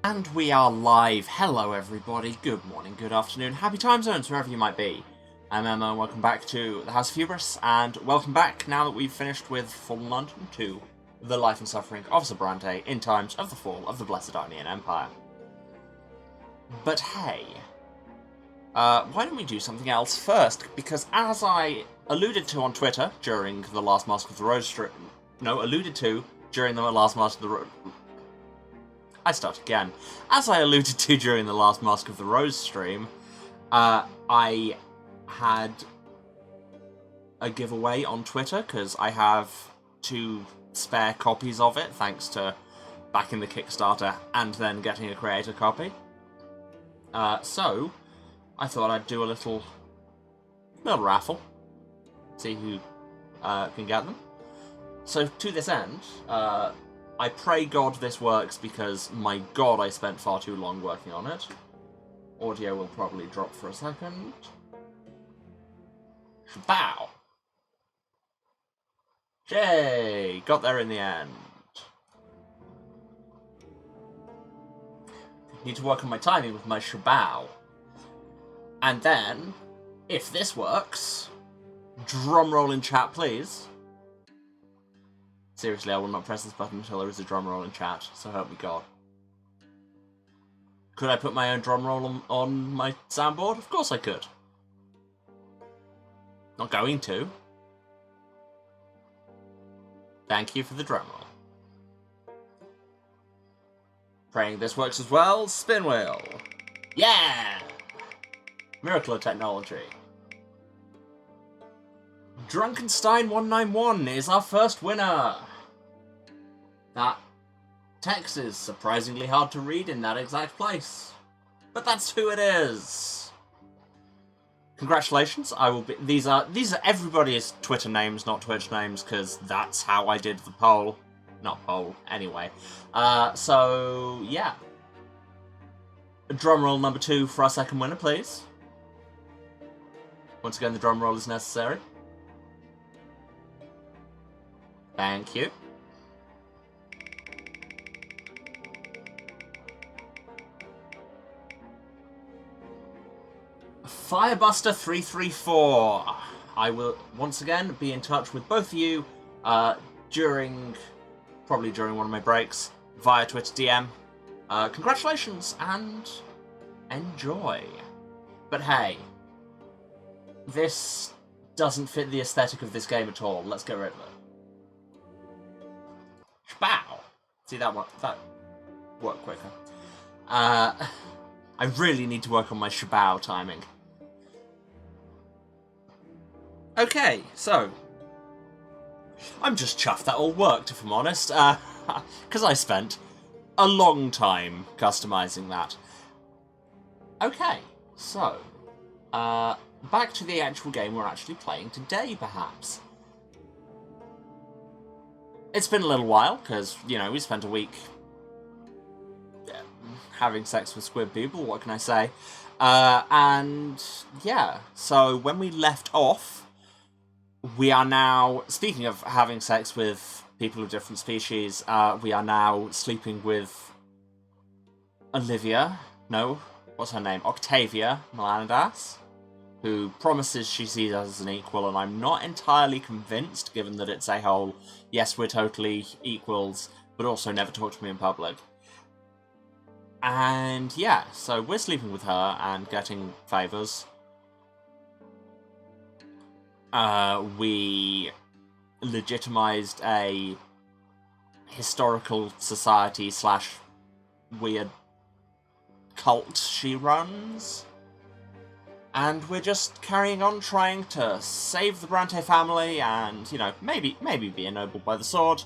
And we are live. Hello everybody, good morning, good afternoon, happy time zones wherever you might be. I'm Emma, welcome back to the House of Hubris, and welcome back now that we've finished with Fallen London to the life and suffering of Sir Brante in times of the fall of the Blessed Arnian Empire. But hey, why don't we do something else first? Because as I alluded to on Twitter during the last Mask of the Rose stream, during the last Mask of the Rose... I start again. As I alluded to during the last Mask of the Rose stream, I had a giveaway on Twitter, because I have 2 spare copies of it, thanks to backing the Kickstarter and then getting a creator copy. So, I thought I'd do a little raffle, see who can get them. So, to this end, I pray God this works, because, my God, I spent far too long working on it. Audio will probably drop for a second. Bow! Yay! Got there in the end. Need to work on my timing with my shabow. And then, if this works, drum roll in chat, please. Seriously, I will not press this button until there is a drum roll in chat, so help me God. Could I put my own drum roll on my soundboard? Of course I could. Not going to. Thank you for the drum roll. Praying this works as well. Spin wheel. Yeah! Miracle of technology. Drunkenstein191 is our first winner. That text is surprisingly hard to read in that exact place, but that's who it is. Congratulations! I will be. These are everybody's Twitter names, not Twitch names, because that's how I did the poll. Not poll, anyway. So yeah. Drum roll number 2 for our second winner, please. Once again, the drum roll is necessary. Thank you. Firebuster334. I will once again be in touch with both of you probably during one of my breaks via Twitter DM. Congratulations and enjoy. But hey, this doesn't fit the aesthetic of this game at all. Let's get rid of it. Bow. See, that worked quicker. I really need to work on my shabow timing. Okay, so I'm just chuffed that all worked, if I'm honest, because I spent a long time customizing that. Okay, so back to the actual game we're actually playing today, perhaps. It's been a little while, because, you know, we spent a week having sex with squid people, what can I say? And, yeah, so when we left off, we are now, speaking of having sex with people of different species, we are now sleeping with Olivia, no, what's her name? Octavia Melanidas, who promises she sees us as an equal, and I'm not entirely convinced, given that it's a whole, yes, we're totally equals, but also never talk to me in public. And yeah, so we're sleeping with her and getting favours. We legitimized a historical society / weird cult she runs. And we're just carrying on trying to save the Brante family and, you know, maybe be ennobled by the sword.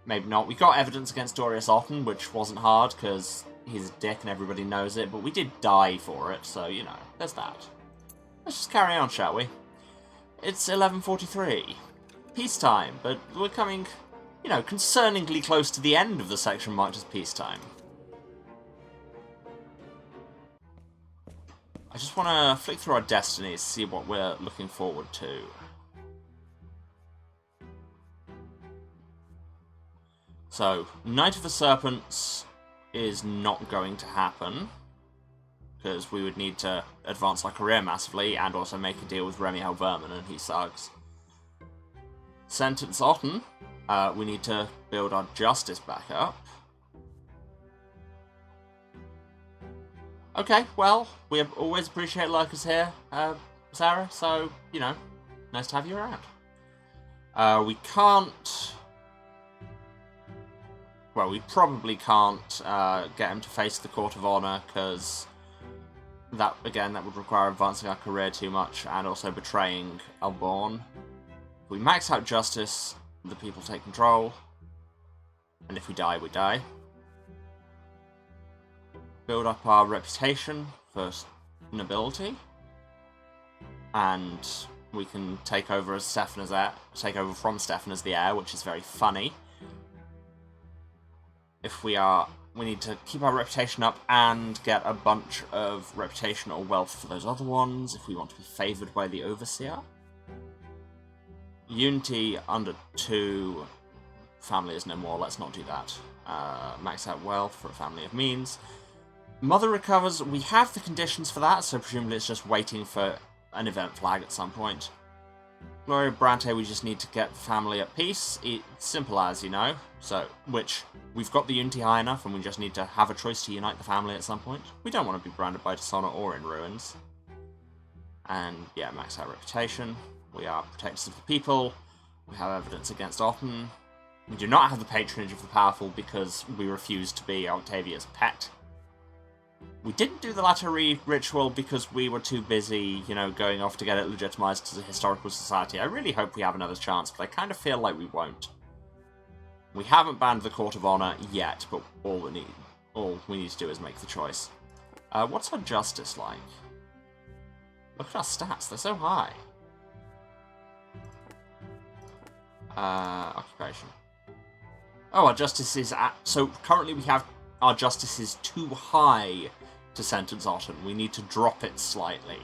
Maybe not. We got evidence against Dorius Otten, which wasn't hard, because he's a dick and everybody knows it, but we did die for it, so, you know, there's that. Let's just carry on, shall we? It's 11:43. Peacetime, but we're coming, you know, concerningly close to the end of the section marked as peacetime. I just want to flick through our destinies, see what we're looking forward to. So, Knight of the Serpents is not going to happen, because we would need to advance our career massively and also make a deal with Remy Vermin, and he sucks. Sentence Otten, we need to build our justice back up. Okay, well, we always appreciate lurkers here, Sarah, so, you know, nice to have you around. We can't... Well, we probably can't get him to face the Court of Honor, because that, again, that would require advancing our career too much, and also betraying Alborn. If we max out justice, the people take control, and if we die, we die. Build up our reputation for nobility, and we can take over as take over from Stefan as the heir, which is very funny. If we need to keep our reputation up and get a bunch of reputational wealth for those other ones if we want to be favoured by the Overseer. Unity under 2, family is no more, let's not do that. Max out wealth for a family of means. Mother recovers, we have the conditions for that, so presumably it's just waiting for an event flag at some point. Gloria Brante, we just need to get the family at peace. It's simple as, you know. So, which, we've got the unity high enough, and we just need to have a choice to unite the family at some point. We don't want to be branded by dishonor or in ruins. And, yeah, max out reputation. We are protectors of the people. We have evidence against Otten. We do not have the patronage of the powerful because we refuse to be Octavia's pet. We didn't do the Lattery ritual because we were too busy, you know, going off to get it legitimized as a historical society. I really hope we have another chance, but I kind of feel like we won't. We haven't banned the Court of Honor yet, but all we need to do is make the choice. What's our justice like? Look at our stats, they're so high. Occupation. Oh, our justice is at... So, currently we have... Our justice is too high to sentence Otten. We need to drop it slightly.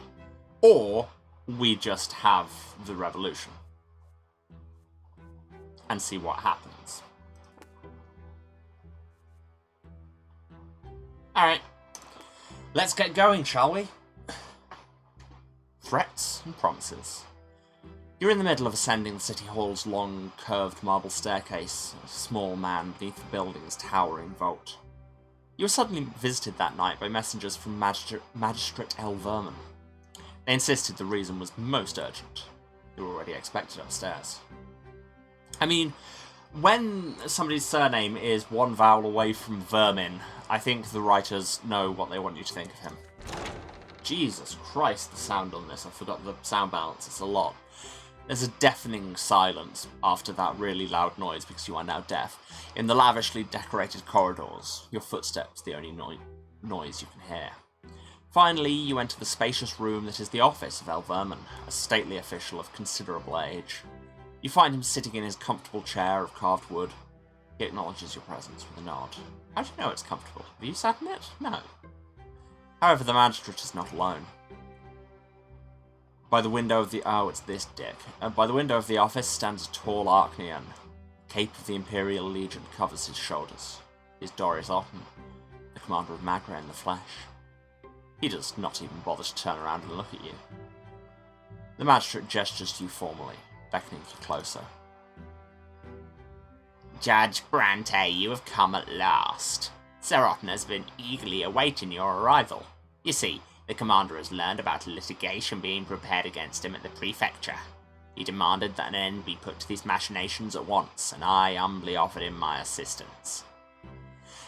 Or, we just have the revolution. And see what happens. Alright. Let's get going, shall we? Threats and promises. You're in the middle of ascending the City Hall's long, curved marble staircase, a small man beneath the building's towering vault. You were suddenly visited that night by messengers from Magistrate Vermin. They insisted the reason was most urgent. You were already expected upstairs. I mean, when somebody's surname is one vowel away from vermin, I think the writers know what they want you to think of him. Jesus Christ, the sound on this. I forgot the sound balance. It's a lot. There's a deafening silence after that really loud noise because you are now deaf. In the lavishly decorated corridors, your footsteps the only noise you can hear. Finally, you enter the spacious room that is the office of Vermin, a stately official of considerable age. You find him sitting in his comfortable chair of carved wood. He acknowledges your presence with a nod. How do you know it's comfortable? Have you sat in it? No. However, the magistrate is not alone. By the window of the... Oh, it's this dick. By the window of the office stands a tall Archnean. The cape of the Imperial Legion covers his shoulders. His Doris Otten, the commander of Magra in the flesh. He does not even bother to turn around and look at you. The magistrate gestures to you formally, beckoning you closer. Judge Brante, you have come at last. Sir Otten has been eagerly awaiting your arrival. You see, the commander has learned about a litigation being prepared against him at the prefecture. He demanded that an end be put to these machinations at once, and I humbly offered him my assistance.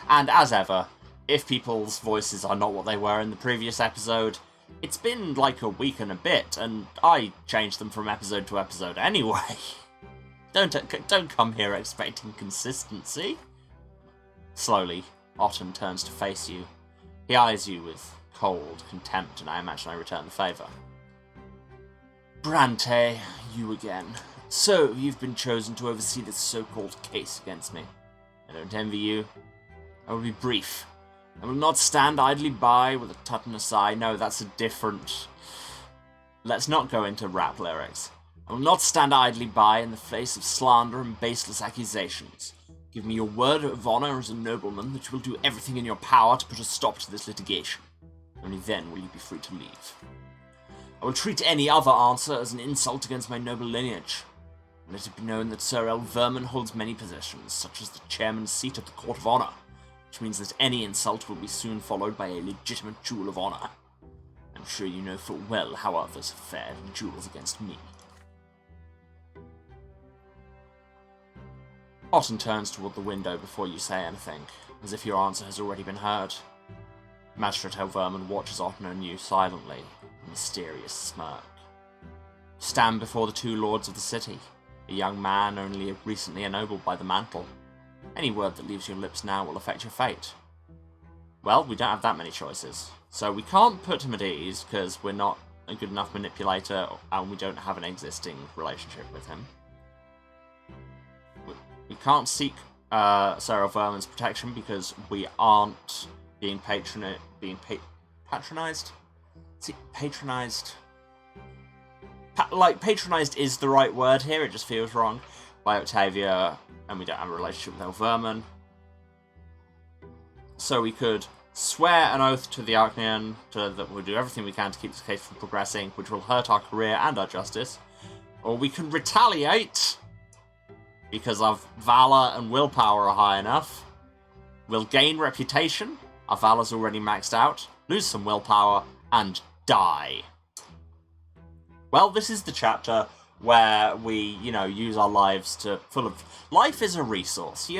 And as ever, if people's voices are not what they were in the previous episode, it's been like a week and a bit, and I changed them from episode to episode anyway. Don't come here expecting consistency. Slowly, Otten turns to face you. He eyes you with cold contempt, and I imagine I return the favour. Brante, you again. So, you've been chosen to oversee this so-called case against me. I don't envy you. I will be brief. I will not stand idly by with a tetanus eye. No, that's a different... Let's not go into rap lyrics. I will not stand idly by in the face of slander and baseless accusations. Give me your word of honor as a nobleman that you will do everything in your power to put a stop to this litigation. Only then will you be free to leave. I will treat any other answer as an insult against my noble lineage. Let it be known that Sir L. Vernon holds many positions, such as the chairman's seat at the Court of Honor, which means that any insult will be soon followed by a legitimate duel of honor. I'm sure you know full well how others have fared in duels against me. Otten turns toward the window before you say anything, as if your answer has already been heard. Magistrate L. Vernon watches Otten and you silently, a mysterious smirk. You stand before the two lords of the city, a young man only recently ennobled by the mantle. Any word that leaves your lips now will affect your fate. Well, we don't have that many choices, so we can't put him at ease, because we're not a good enough manipulator, and we don't have an existing relationship with him. We can't seek Sir Vermon's protection, because we aren't being patronized? See, patronized? Patronized is the right word here, it just feels wrong, by Octavia, and we don't have a relationship with L. Vernon. So we could swear an oath to the Archneon that we'll do everything we can to keep this case from progressing, which will hurt our career and our justice. Or we can retaliate, because our valor and willpower are high enough. We'll gain reputation, our valor's already maxed out, lose some willpower, and die. Well, this is the chapter where we, use our lives to life is a resource,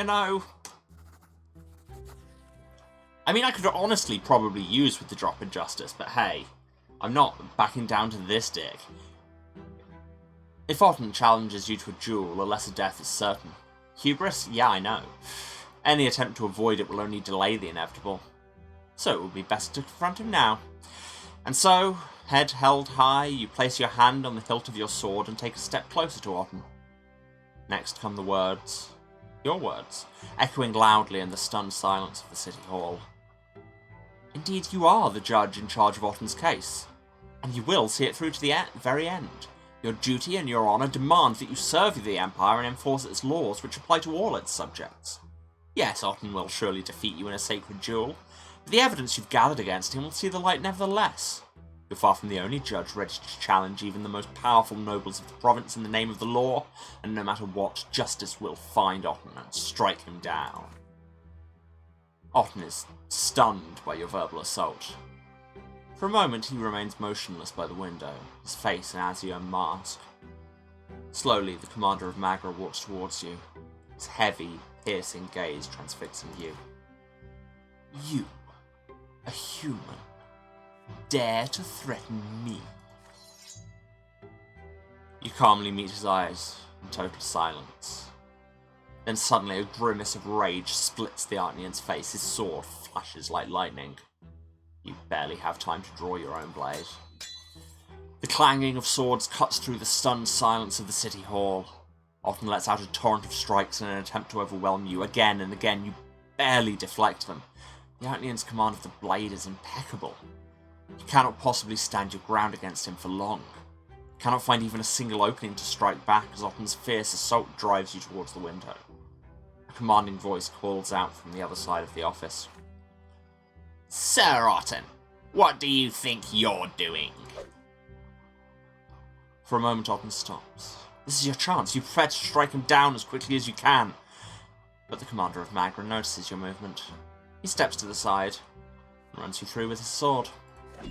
I mean, I could honestly probably use with the drop in justice, but hey, I'm not backing down to this dick. If Otten challenges you to a duel, a lesser death is certain. Hubris? Yeah, I know. Any attempt to avoid it will only delay the inevitable. So it would be best to confront him now. And so, head held high, you place your hand on the hilt of your sword and take a step closer to Otten. Next come the words, your words, echoing loudly in the stunned silence of the city hall. Indeed, you are the judge in charge of Otten's case, and you will see it through to the very end. Your duty and your honor demand that you serve the Empire and enforce its laws, which apply to all its subjects. Yes, Otten will surely defeat you in a sacred duel, but the evidence you've gathered against him will see the light nevertheless. You're far from the only judge ready to challenge even the most powerful nobles of the province in the name of the law, and no matter what, justice will find Otten and strike him down. Otten is stunned by your verbal assault. For a moment he remains motionless by the window, his face an azure mask. Slowly the commander of Magra walks towards you, his heavy, piercing gaze transfixing you. You, a human, dare to threaten me? You calmly meet his eyes in total silence. Then suddenly a grimace of rage splits the Archneon's face, his sword flashes like lightning. You barely have time to draw your own blade. The clanging of swords cuts through the stunned silence of the city hall. Otten lets out a torrent of strikes in an attempt to overwhelm you. Again and again, you barely deflect them. The Archneon's command of the blade is impeccable. You cannot possibly stand your ground against him for long. You cannot find even a single opening to strike back as Otten's fierce assault drives you towards the window. A commanding voice calls out from the other side of the office. Sir Otten, what do you think you're doing? For a moment, Otten stops. This is your chance. You prepare to strike him down as quickly as you can. But the commander of Magra notices your movement. He steps to the side and runs you through with his sword. A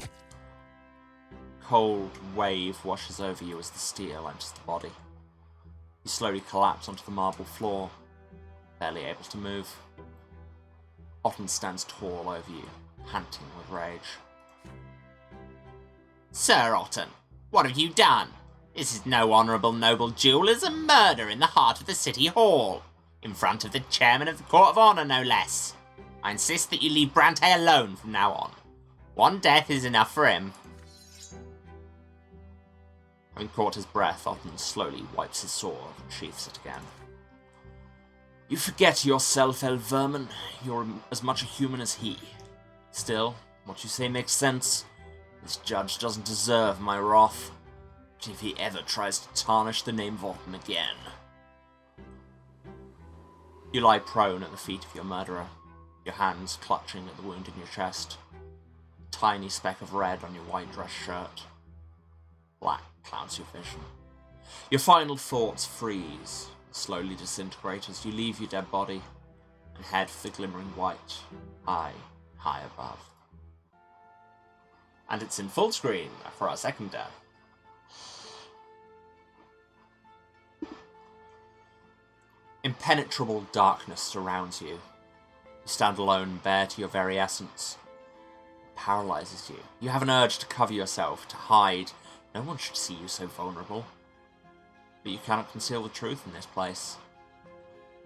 cold wave washes over you as the steel enters the body. You slowly collapse onto the marble floor, barely able to move. Otten stands tall over you, panting with rage. Sir Otten, what have you done? This is no honourable noble duel, it's a murder in the heart of the city hall, in front of the chairman of the Court of Honour, no less. I insist that you leave Brante alone from now on. One death is enough for him. Having caught his breath, Otten slowly wipes his sword and sheaths it again. You forget yourself, L. Vernon. You're as much a human as he. Still, what you say makes sense. This judge doesn't deserve my wrath. But if he ever tries to tarnish the name of Otten again... You lie prone at the feet of your murderer, your hands clutching at the wound in your chest. A tiny speck of red on your white dress shirt. Black clouds your vision. Your final thoughts freeze, slowly disintegrate as you leave your dead body and head for the glimmering white, high above. And it's in full screen for our second death. Impenetrable darkness surrounds you. You stand alone, bare to your very essence. It paralyzes you. You have an urge to cover yourself, to hide. No one should see you so vulnerable. But you cannot conceal the truth in this place.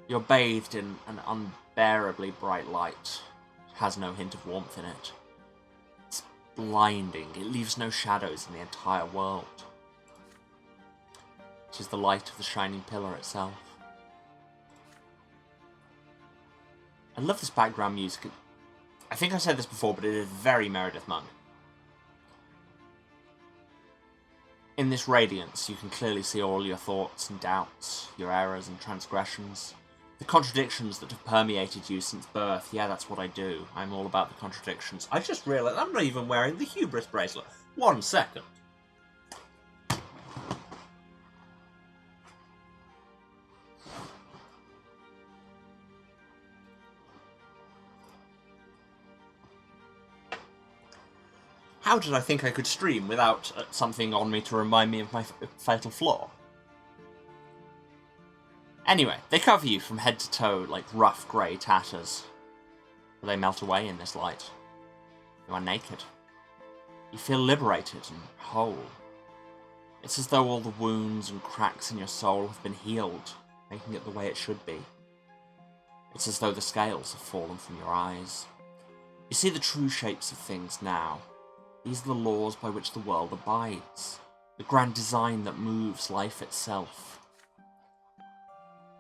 You're bathed in an unbearably bright light. It has no hint of warmth in it. It's blinding. It leaves no shadows in the entire world. It is the light of the shining pillar itself. I love this background music. I think I said this before, but it is very Meredith Monk. In this radiance, you can clearly see all your thoughts and doubts, your errors and transgressions, the contradictions that have permeated you since birth. Yeah, that's what I do. I'm all about the contradictions. I just realised I'm not even wearing the hubris bracelet. 1 second. How did I think I could stream without something on me to remind me of my fatal flaw? Anyway, they cover you from head to toe like rough grey tatters. They melt away in this light. You are naked. You feel liberated and whole. It's as though all the wounds and cracks in your soul have been healed, making it the way it should be. It's as though the scales have fallen from your eyes. You see the true shapes of things now. These are the laws by which the world abides, the grand design that moves life itself.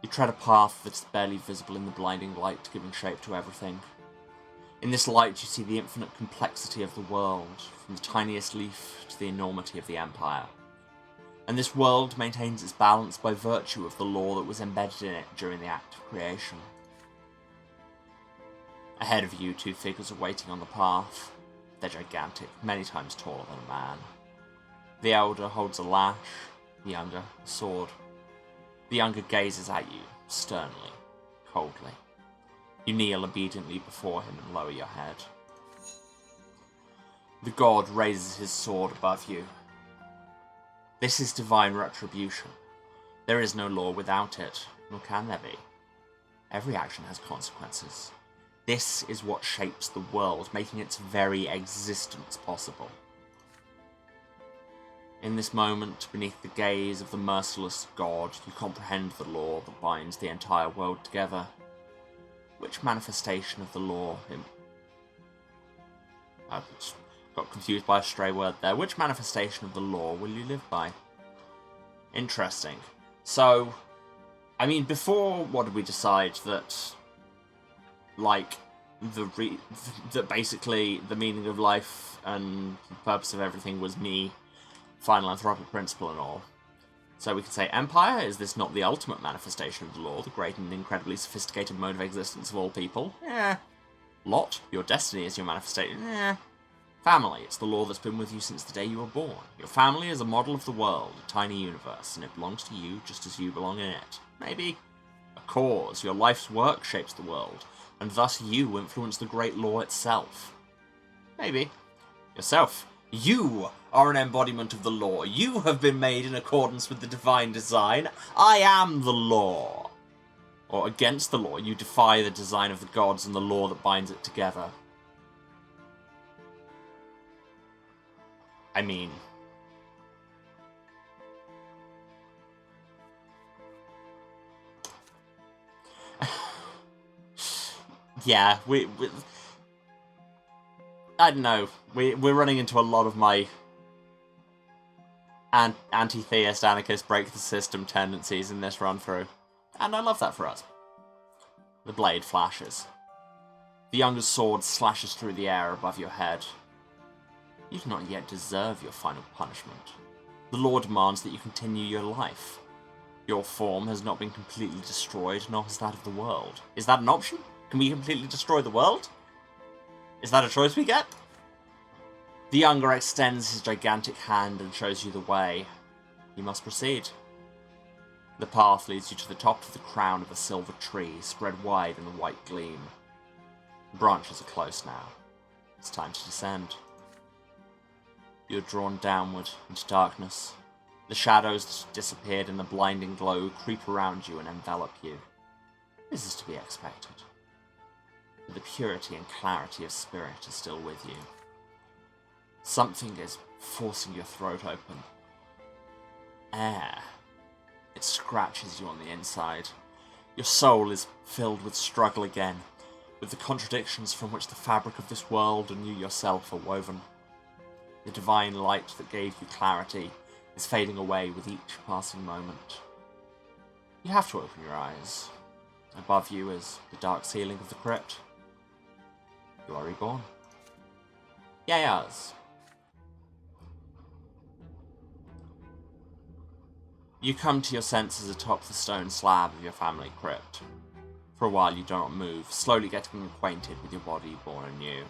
You tread a path that is barely visible in the blinding light, giving shape to everything. In this light you see the infinite complexity of the world, from the tiniest leaf to the enormity of the empire. And this world maintains its balance by virtue of the law that was embedded in it during the act of creation. Ahead of you, 2 figures are waiting on the path. They're gigantic, many times taller than a man. The elder holds a lash, the younger a sword. The younger gazes at you, sternly, coldly. You kneel obediently before him and lower your head. The god raises his sword above you. This is divine retribution. There is no law without it, nor can there be. Every action has consequences. This is what shapes the world, making its very existence possible. In this moment, beneath the gaze of the merciless god, you comprehend the law that binds the entire world together. Which manifestation of the law... I got confused by a stray word there. Which manifestation of the law will you live by? Interesting. So, I mean, before, what did we decide? That... like, that basically the meaning of life and the purpose of everything was me, final anthropic principle and all. So we could say, Empire, is this not the ultimate manifestation of the law, the great and incredibly sophisticated mode of existence of all people? Lot, your destiny is your manifestation? Family, it's the law that's been with you since the day you were born. Your family is a model of the world, a tiny universe, and it belongs to you just as you belong in it. Maybe. A cause, your life's work shapes the world, and thus you influence the great law itself. Maybe. Yourself. You are an embodiment of the law. You have been made in accordance with the divine design. I am the law. Or against the law, you defy the design of the gods and the law that binds it together. I mean... yeah, we I don't know. We're running into a lot of my anti-theist, anarchist, break the system tendencies in this run-through. And I love that for us. The blade flashes. The younger's sword slashes through the air above your head. You do not yet deserve your final punishment. The law demands that you continue your life. Your form has not been completely destroyed, nor has that of the world. Is that an option? Can we completely destroy the world? Is that a choice we get? The younger extends his gigantic hand and shows you the way. You must proceed. The path leads you to the top of the crown of a silver tree, spread wide in the white gleam. The branches are close now. It's time to descend. You are drawn downward into darkness. The shadows that disappeared in the blinding glow creep around you and envelop you. This is to be expected. But the purity and clarity of spirit are still with you. Something is forcing your throat open. Air. It scratches you on the inside. Your soul is filled with struggle again, with the contradictions from which the fabric of this world and you yourself are woven. The divine light that gave you clarity is fading away with each passing moment. You have to open your eyes. Above you is the dark ceiling of the crypt. You are reborn. Yes. You come to your senses atop the stone slab of your family crypt. For a while you do not move, slowly getting acquainted with your body born anew.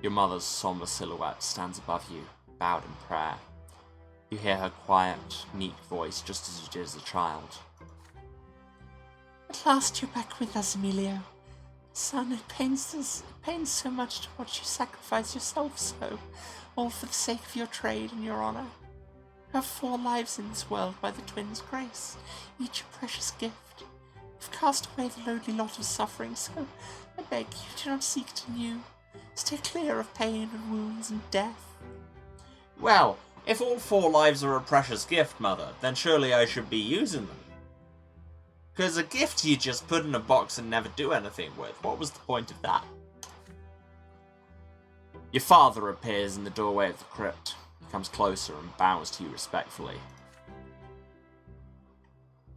Your mother's somber silhouette stands above you, bowed in prayer. You hear her quiet, meek voice just as you did as a child. At last you're back with us, Emilio. Son, it pains so much to watch you sacrifice yourself so, all for the sake of your trade and your honor. You have 4 lives in this world by the twins' grace, each a precious gift. You've cast away the lonely lot of suffering, so I beg you, do not seek it anew. Stay clear of pain and wounds and death. Well, if all 4 lives are a precious gift, Mother, then surely I should be using them. Because a gift you just put in a box and never do anything with, what was the point of that? Your father appears in the doorway of the crypt. He comes closer and bows to you respectfully.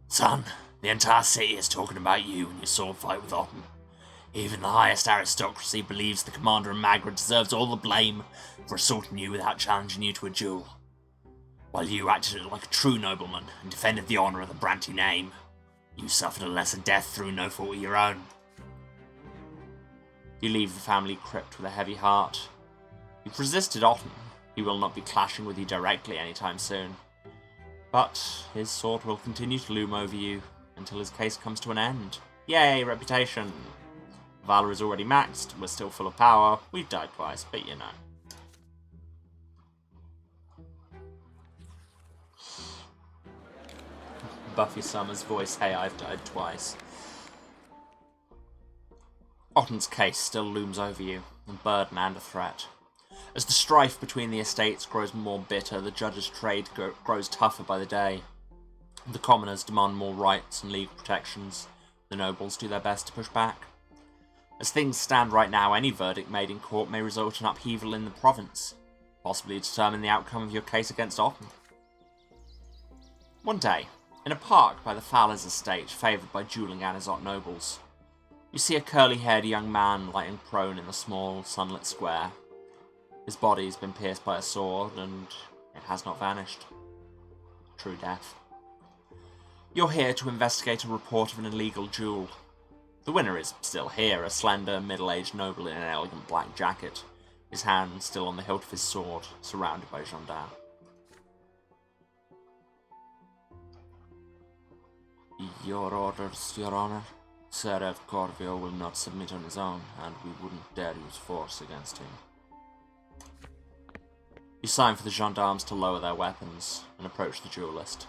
Son, the entire city is talking about you and your sword fight with Otten. Even the highest aristocracy believes the commander of Magra deserves all the blame for assaulting you without challenging you to a duel. While you acted like a true nobleman and defended the honour of the Brante name, you suffered a lesser death through no fault of your own. You leave the family crypt with a heavy heart. You've resisted Otten. He will not be clashing with you directly anytime soon. But his sword will continue to loom over you until his case comes to an end. Yay, reputation! Valor is already maxed, we're still full of power, we've died twice, but you know. Buffy Summers' voice, hey, I've died twice. Otten's case still looms over you, a burden and a threat. As the strife between the estates grows more bitter, the judge's trade grows tougher by the day. The commoners demand more rights and legal protections. The nobles do their best to push back. As things stand right now, any verdict made in court may result in upheaval in the province, possibly determine the outcome of your case against Otten. One day, in a park by the Fowler's estate, favoured by duelling Anizot nobles, you see a curly-haired young man lying prone in a small, sunlit square. His body's been pierced by a sword, and it has not vanished. True death. You're here to investigate a report of an illegal duel. The winner is still here, a slender, middle-aged noble in an elegant black jacket, his hand still on the hilt of his sword, surrounded by gendarmes. Your orders, Your Honor. Sir F. Corvio will not submit on his own, and we wouldn't dare use force against him. You sign for the gendarmes to lower their weapons and approach the duelist.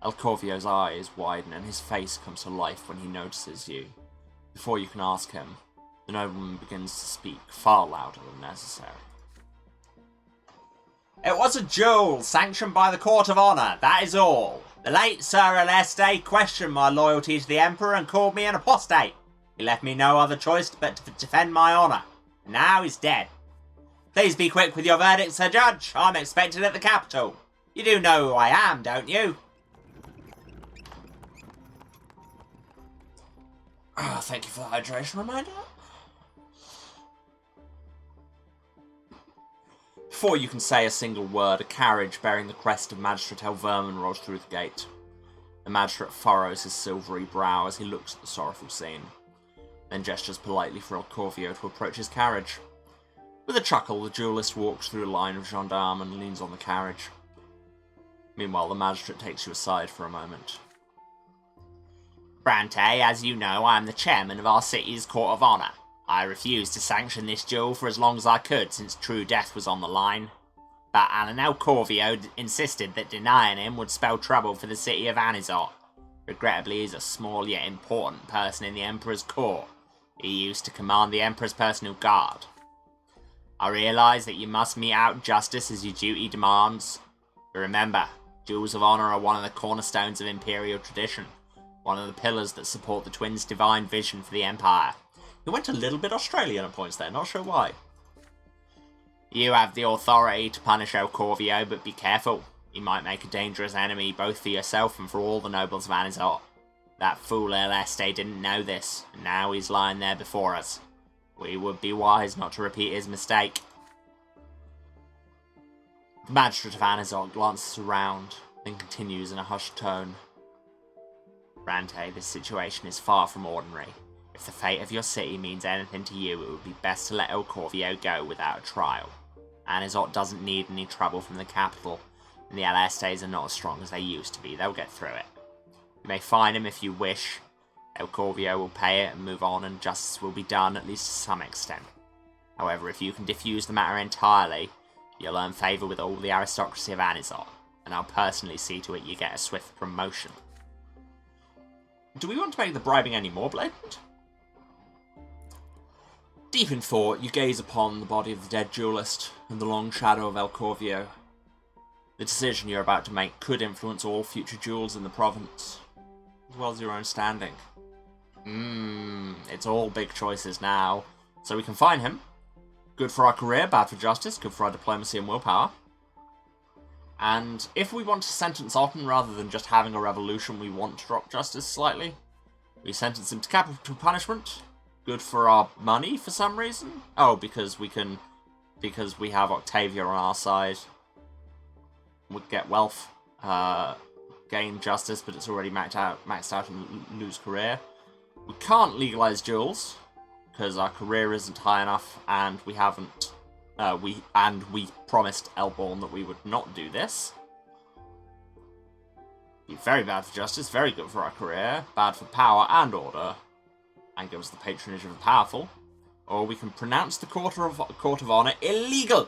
El Corvio's eyes widen and his face comes to life when he notices you. Before you can ask him, the nobleman begins to speak far louder than necessary. It was a duel sanctioned by the Court of Honour, that is all. The late Sir Aleste questioned my loyalty to the Emperor and called me an apostate. He left me no other choice but to defend my honour, and now he's dead. Please be quick with your verdict, Sir Judge. I'm expected at the capital. You do know who I am, don't you? Thank you for the hydration reminder. Before you can say a single word, a carriage bearing the crest of Magistrate Vermin rolls through the gate. The magistrate furrows his silvery brow as he looks at the sorrowful scene, then gestures politely for Corvio to approach his carriage. With a chuckle, the duellist walks through a line of gendarmes and leans on the carriage. Meanwhile, the magistrate takes you aside for a moment. Brante, as you know, I am the chairman of our city's court of honour. I refused to sanction this duel for as long as I could, since true death was on the line. But Alanel Corvio insisted that denying him would spell trouble for the city of Anizot. Regrettably, he's a small yet important person in the Emperor's court. He used to command the Emperor's personal guard. I realise that you must mete out justice as your duty demands. But remember, duels of honour are one of the cornerstones of Imperial tradition. One of the pillars that support the twins' divine vision for the Empire. He went a little bit Australian at points there, not sure why. You have the authority to punish El Corvio, but be careful. He might make a dangerous enemy both for yourself and for all the nobles of Anizot. That fool El Este didn't know this, and now he's lying there before us. We would be wise not to repeat his mistake. The magistrate of Anizot glances around, then continues in a hushed tone. Brante, this situation is far from ordinary. If the fate of your city means anything to you, it would be best to let El Corvio go without a trial. Anizot doesn't need any trouble from the capital, and the Estes are not as strong as they used to be. They'll get through it. You may fine him if you wish. El Corvio will pay it and move on, and justice will be done, at least to some extent. However, if you can defuse the matter entirely, you'll earn favour with all the aristocracy of Anizot, and I'll personally see to it you get a swift promotion. Do we want to make the bribing any more blatant? Deep in thought, you gaze upon the body of the dead duellist and the long shadow of El Corvio. The decision you're about to make could influence all future duels in the province, as well as your own standing. It's all big choices now. So we can fine him. Good for our career, bad for justice, good for our diplomacy and willpower. And if we want to sentence Otten rather than just having a revolution, we want to drop justice slightly. We sentence him to capital punishment. Good for our money for some reason. Oh, because we have Octavia on our side. We get wealth, gain justice, but it's already maxed out and lose career. We can't legalize duels because our career isn't high enough, and we haven't. We promised Elborn that we would not do this. Be very bad for justice, very good for our career, bad for power and order, and give us the patronage of the powerful. Or we can pronounce the court of honor illegal,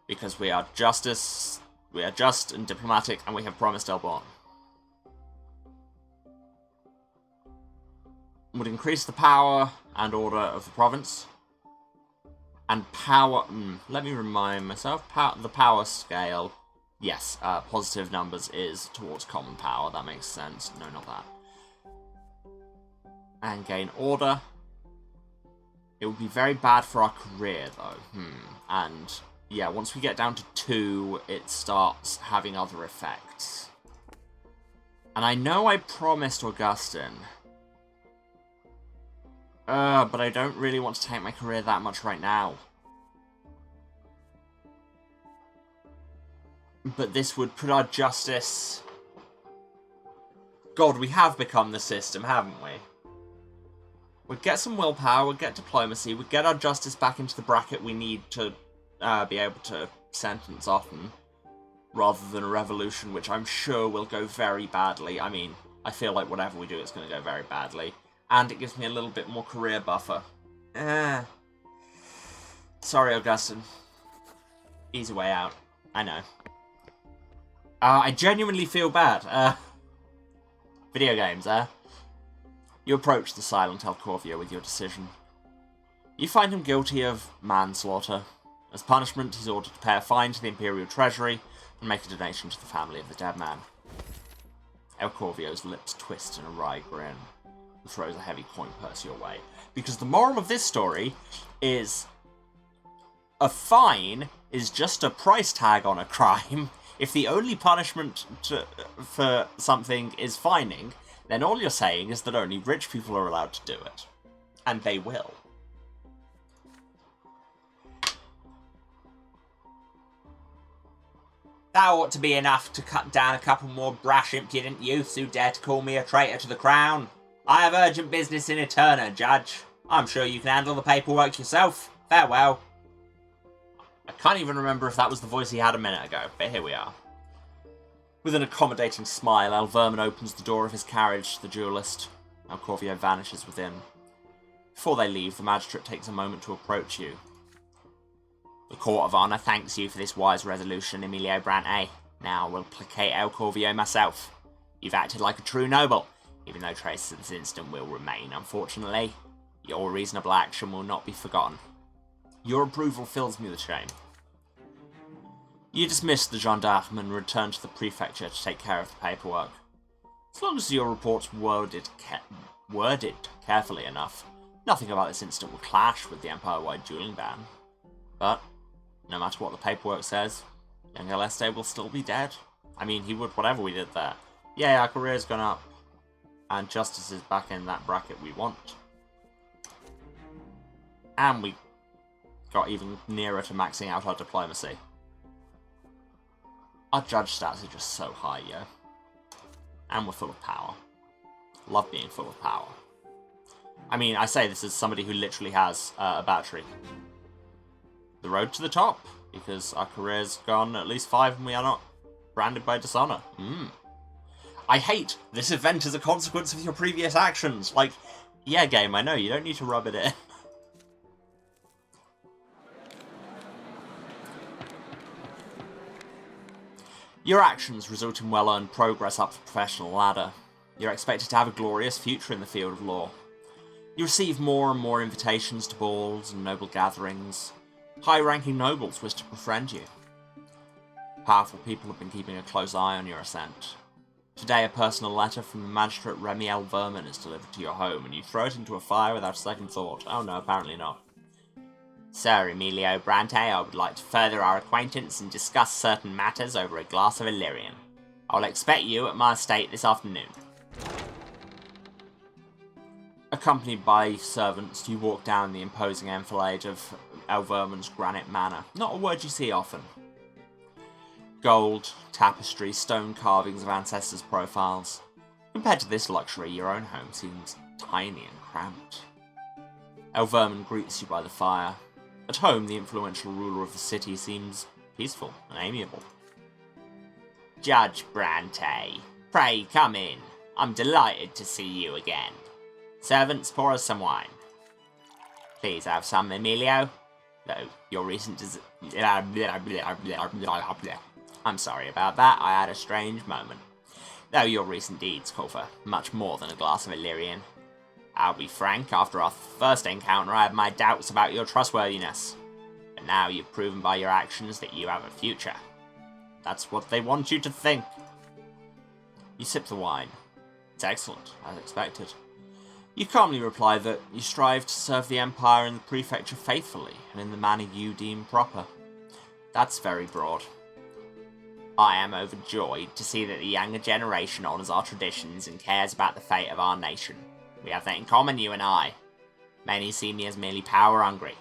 because we are just and diplomatic, and we have promised Elborn. Would increase the power and order of the province. And power, let me remind myself, the power scale, yes, positive numbers is towards common power, that makes sense. No, not that. And gain order. It would be very bad for our career, though. And, yeah, once we get down to 2, it starts having other effects. And I know I promised Augustin, but I don't really want to take my career that much right now. But this would put our justice... God, we have become the system, haven't we? We'd get some willpower, we'd get diplomacy, we'd get our justice back into the bracket we need to be able to sentence Otten, rather than a revolution, which I'm sure will go very badly. I mean, I feel like whatever we do, it's going to go very badly. And it gives me a little bit more career buffer. Sorry, Augustin. Easy way out. I know. I genuinely feel bad. Video games, You approach the silent El Corvio with your decision. You find him guilty of manslaughter. As punishment, he's ordered to pay a fine to the Imperial Treasury and make a donation to the family of the dead man. El Corvio's lips twist in a wry grin. Throws a heavy coin purse your way. Because the moral of this story is a fine is just a price tag on a crime. If the only punishment for something is fining, then all you're saying is that only rich people are allowed to do it. And they will. That ought to be enough to cut down a couple more brash, impudent youths who dare to call me a traitor to the crown. I have urgent business in Eterna, Judge. I'm sure you can handle the paperwork yourself. Farewell. I can't even remember if that was the voice he had a minute ago, but here we are. With an accommodating smile, Alverman opens the door of his carriage to the duellist. Alcorvio vanishes within. Before they leave, the magistrate takes a moment to approach you. The Court of Honour thanks you for this wise resolution, Emilio Brante. Now I will placate Alcorvio myself. You've acted like a true noble, even though traces of this incident will remain, unfortunately. Your reasonable action will not be forgotten. Your approval fills me with shame. You dismiss the gendarme and return to the prefecture to take care of the paperwork. As long as your report's worded carefully enough, nothing about this incident will clash with the Empire-wide dueling ban. But, no matter what the paperwork says, young Aleste will still be dead. I mean, he would whatever we did there. Yeah, our career's gone up. And justice is back in that bracket we want. And we got even nearer to maxing out our diplomacy. Our judge stats are just so high, yo. And we're full of power. Love being full of power. I mean, I say this as somebody who literally has a battery. The road to the top, because our career's gone at least 5 and we are not branded by dishonor. I hate this event as a consequence of your previous actions. Like, yeah, game, I know, you don't need to rub it in. Your actions result in well-earned progress up the professional ladder. You're expected to have a glorious future in the field of law. You receive more and more invitations to balls and noble gatherings. High-ranking nobles wish to befriend you. Powerful people have been keeping a close eye on your ascent. Today, a personal letter from the magistrate Remy Alverman is delivered to your home, and you throw it into a fire without a second thought. Oh no, apparently not. Sir Emilio Brante, I would like to further our acquaintance and discuss certain matters over a glass of Illyrian. I will expect you at my estate this afternoon. Accompanied by servants, you walk down the imposing enfilade of Alverman's granite manor. Not a word you see often. Gold, tapestry, stone carvings of ancestors' profiles. Compared to this luxury, your own home seems tiny and cramped. Alverman greets you by the fire. At home, the influential ruler of the city seems peaceful and amiable. Judge Brante, pray come in. I'm delighted to see you again. Servants, pour us some wine. Please have some, Emilio. Though your recent I'm sorry about that, I had a strange moment. Though your recent deeds call for much more than a glass of Illyrian. I'll be frank, after our first encounter I had my doubts about your trustworthiness. But now you've proven by your actions that you have a future. That's what they want you to think. You sip the wine. It's excellent, as expected. You calmly reply that you strive to serve the Empire and the Prefecture faithfully, and in the manner you deem proper. That's very broad. I am overjoyed to see that the younger generation honours our traditions and cares about the fate of our nation. We have that in common, you and I. Many see me as merely power-hungry.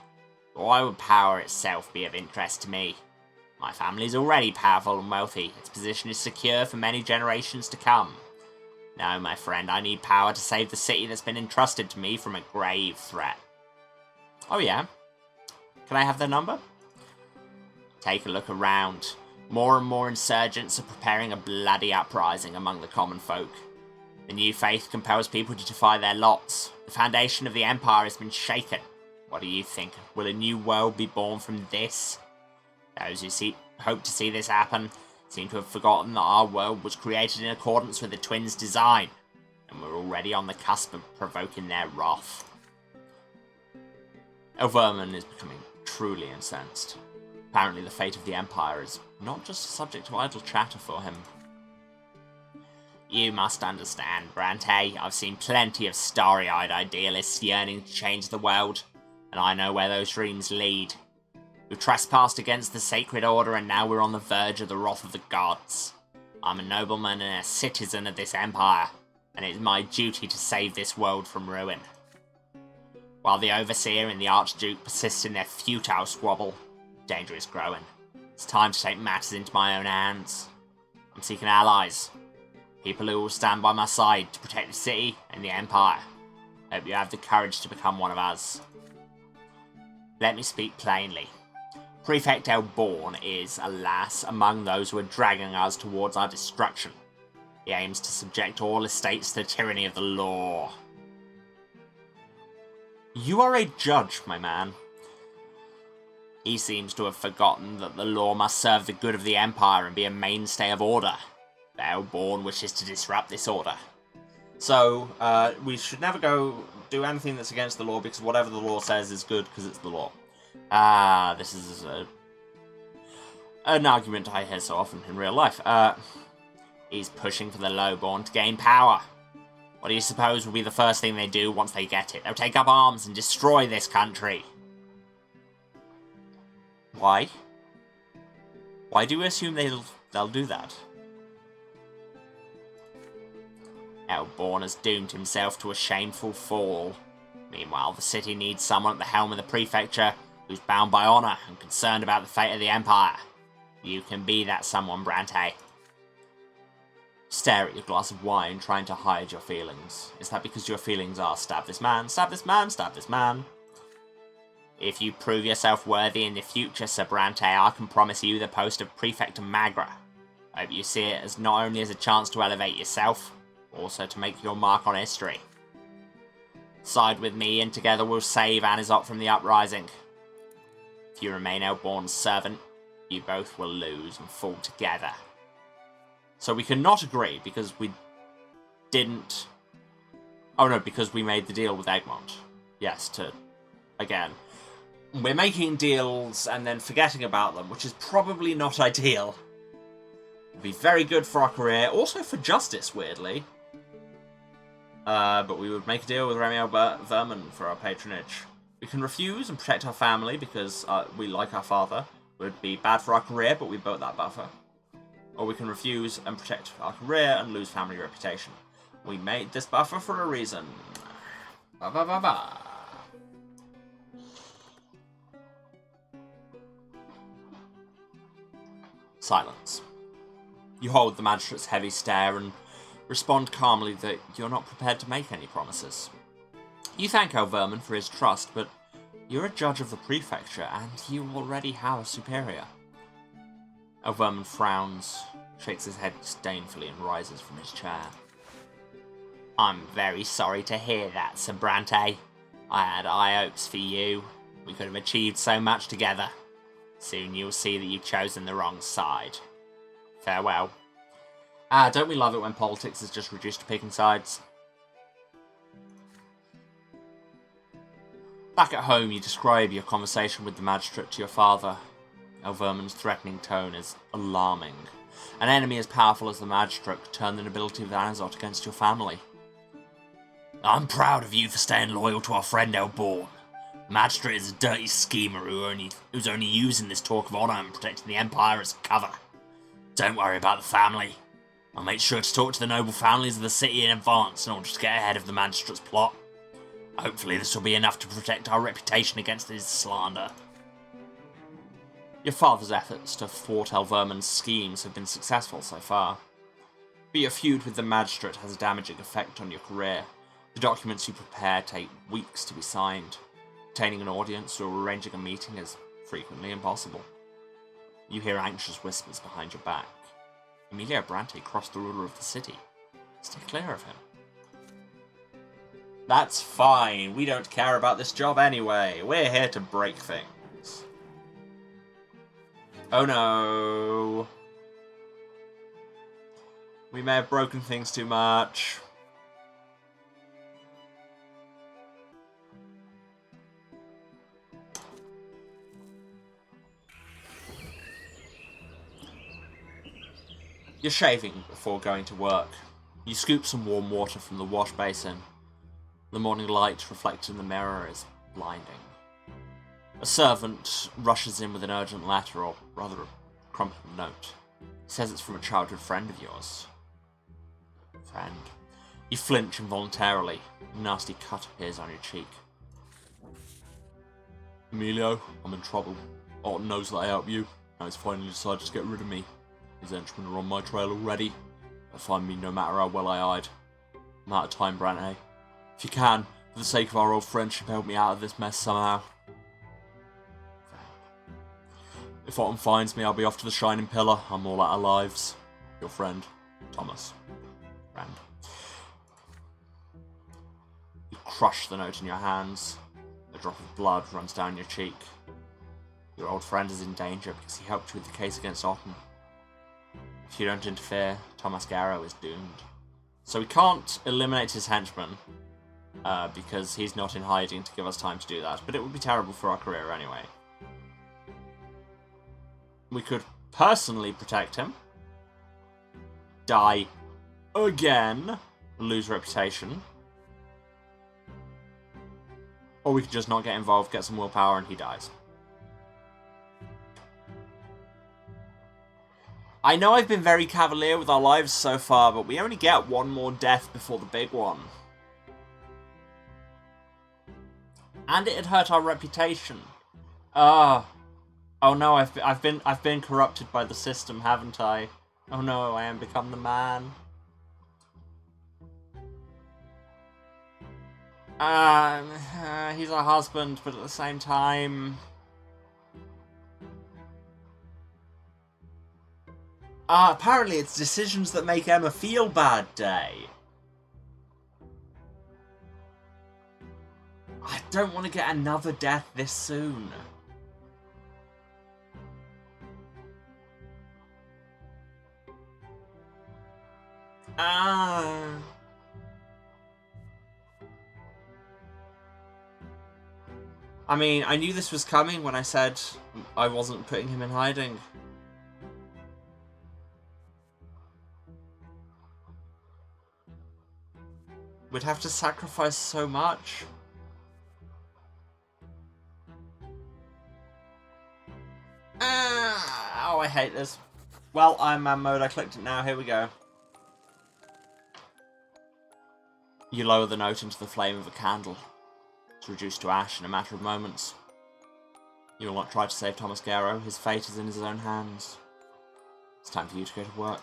But why would power itself be of interest to me? My family is already powerful and wealthy. Its position is secure for many generations to come. No, my friend, I need power to save the city that's been entrusted to me from a grave threat. Oh yeah? Can I have their number? Take a look around. More and more insurgents are preparing a bloody uprising among the common folk. The new faith compels people to defy their lots. The foundation of the Empire has been shaken. What do you think? Will a new world be born from this? Those who hope to see this happen seem to have forgotten that our world was created in accordance with the twins' design, and we're already on the cusp of provoking their wrath. Alverman is becoming truly incensed. Apparently the fate of the Empire is not just a subject of idle chatter for him. You must understand, Brante, I've seen plenty of starry-eyed idealists yearning to change the world, and I know where those dreams lead. We've trespassed against the sacred order, and now we're on the verge of the wrath of the gods. I'm a nobleman and a citizen of this empire, and it is my duty to save this world from ruin. While the Overseer and the Archduke persist in their futile squabble, danger is growing. It's time to take matters into my own hands. I'm seeking allies. People who will stand by my side to protect the city and the Empire. Hope you have the courage to become one of us. Let me speak plainly. Prefect Elborn is, alas, among those who are dragging us towards our destruction. He aims to subject all estates to the tyranny of the law. You are a judge, my man. He seems to have forgotten that the law must serve the good of the Empire and be a mainstay of order. Elborn wishes to disrupt this order. So, we should never go do anything that's against the law, because whatever the law says is good because it's the law. This is an argument I hear so often in real life. He's pushing for the lowborn to gain power. What do you suppose will be the first thing they do once they get it? They'll take up arms and destroy this country. Why? Why do you assume they'll do that? Elborn has doomed himself to a shameful fall. Meanwhile, the city needs someone at the helm of the prefecture who's bound by honour and concerned about the fate of the Empire. You can be that someone, Brante. Stare at your glass of wine, trying to hide your feelings. Is that because your feelings are stab this man, stab this man, stab this man? If you prove yourself worthy in the future, Sir Brante, I can promise you the post of Prefect of Magra. I hope you see it as not only as a chance to elevate yourself, but also to make your mark on history. Side with me and together we'll save Anizot from the uprising. If you remain Elborn's servant, you both will lose and fall together. So we cannot agree because we didn't... Oh no, because we made the deal with Egmont. Yes, again. We're making deals and then forgetting about them, which is probably not ideal. It'd be very good for our career, also for justice, weirdly. But we would make a deal with Remy Vermin for our patronage. We can refuse and protect our family because we like our father. It would be bad for our career, but we built that buffer. Or we can refuse and protect our career and lose family reputation. We made this buffer for a reason. Ba ba ba ba. Silence. You hold the magistrate's heavy stare and respond calmly that you're not prepared to make any promises. You thank Elverman for his trust, but you're a judge of the prefecture and you already have a superior. Elverman frowns, shakes his head disdainfully and rises from his chair. I'm very sorry to hear that, Sir Brante. I had high hopes for you. We could have achieved so much together. Soon you'll see that you've chosen the wrong side. Farewell. Don't we love it when politics is just reduced to picking sides? Back at home, you describe your conversation with the magistrate to your father. Elverman's threatening tone is alarming. An enemy as powerful as the magistrate could turn the nobility of Anizot against your family. I'm proud of you for staying loyal to our friend Elborn. The magistrate is a dirty schemer who's only using this talk of honour and protecting the Empire as cover. Don't worry about the family. I'll make sure to talk to the noble families of the city in advance in order to get ahead of the magistrate's plot. Hopefully this will be enough to protect our reputation against his slander. Your father's efforts to thwart Elverman's schemes have been successful so far. But your feud with the magistrate has a damaging effect on your career. The documents you prepare take weeks to be signed. Obtaining an audience or arranging a meeting is frequently impossible. You hear anxious whispers behind your back. Emilio Brante crossed the ruler of the city. Stay clear of him. That's fine. We don't care about this job anyway. We're here to break things. Oh no. We may have broken things too much. You're shaving before going to work. You scoop some warm water from the wash basin. The morning light reflected in the mirror is blinding. A servant rushes in with an urgent letter, or rather a crumpled note. He says it's from a childhood friend of yours. Friend. You flinch involuntarily. A nasty cut appears on your cheek. Emilio, I'm in trouble. Orton knows that I help you. Now he's finally decided to get rid of me. His henchmen are on my trail already. They'll find me no matter how well I hide. I'm out of time, Brante. If you can, for the sake of our old friendship, help me out of this mess somehow. If Autumn finds me, I'll be off to the Shining Pillar. I'm all out of lives. Your friend, Thomas. Friend. You crush the note in your hands. A drop of blood runs down your cheek. Your old friend is in danger because he helped you with the case against Autumn. If you don't interfere, Thomas Garrow is doomed. So we can't eliminate his henchman, because he's not in hiding to give us time to do that, but it would be terrible for our career anyway. We could personally protect him, die again, lose reputation, or we could just not get involved, get some willpower, and he dies. I know I've been very cavalier with our lives so far, but we only get one more death before the big one. And it'd hurt our reputation. Oh no, I've been corrupted by the system, haven't I? Oh no, I am become the man. He's our husband, but at the same time... apparently it's decisions that make Emma feel bad day. I don't want to get another death this soon. I mean, I knew this was coming when I said I wasn't putting him in hiding. We'd have to sacrifice so much. Oh, I hate this. Well, Iron Man mode, I clicked it now, here we go. You lower the note into the flame of a candle. It's reduced to ash in a matter of moments. You will not try to save Thomas Garrow, his fate is in his own hands. It's time for you to go to work.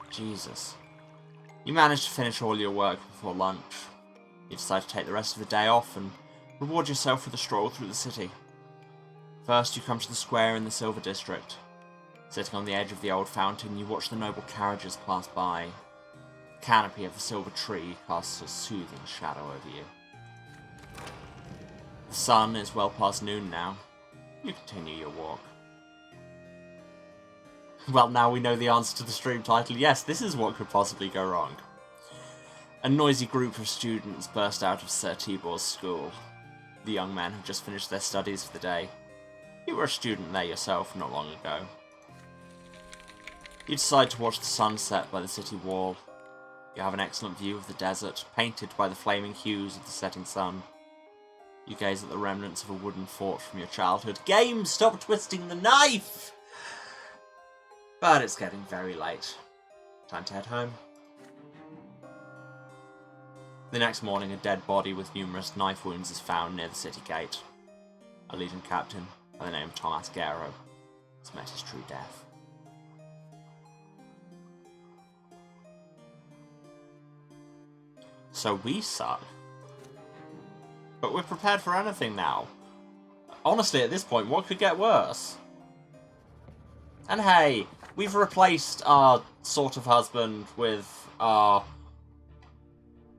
Jesus. You managed to finish all your work before lunch. You decide to take the rest of the day off and reward yourself with a stroll through the city. First, you come to the square in the Silver District. Sitting on the edge of the old fountain, you watch the noble carriages pass by. The canopy of the silver tree casts a soothing shadow over you. The sun is well past noon now. You continue your walk. Well, now we know the answer to the stream title. Yes, this is what could possibly go wrong. A noisy group of students burst out of Sir Tibor's school. The young men have just finished their studies for the day. You were a student there yourself not long ago. You decide to watch the sunset by the city wall. You have an excellent view of the desert, painted by the flaming hues of the setting sun. You gaze at the remnants of a wooden fort from your childhood. Game, stop twisting the knife! But it's getting very late. Time to head home. The next morning, a dead body with numerous knife wounds is found near the city gate. A Legion captain by the name of Thomas Garrow has met his true death. So we suck. But we're prepared for anything now. Honestly, at this point, what could get worse? And hey, we've replaced our sort of husband with our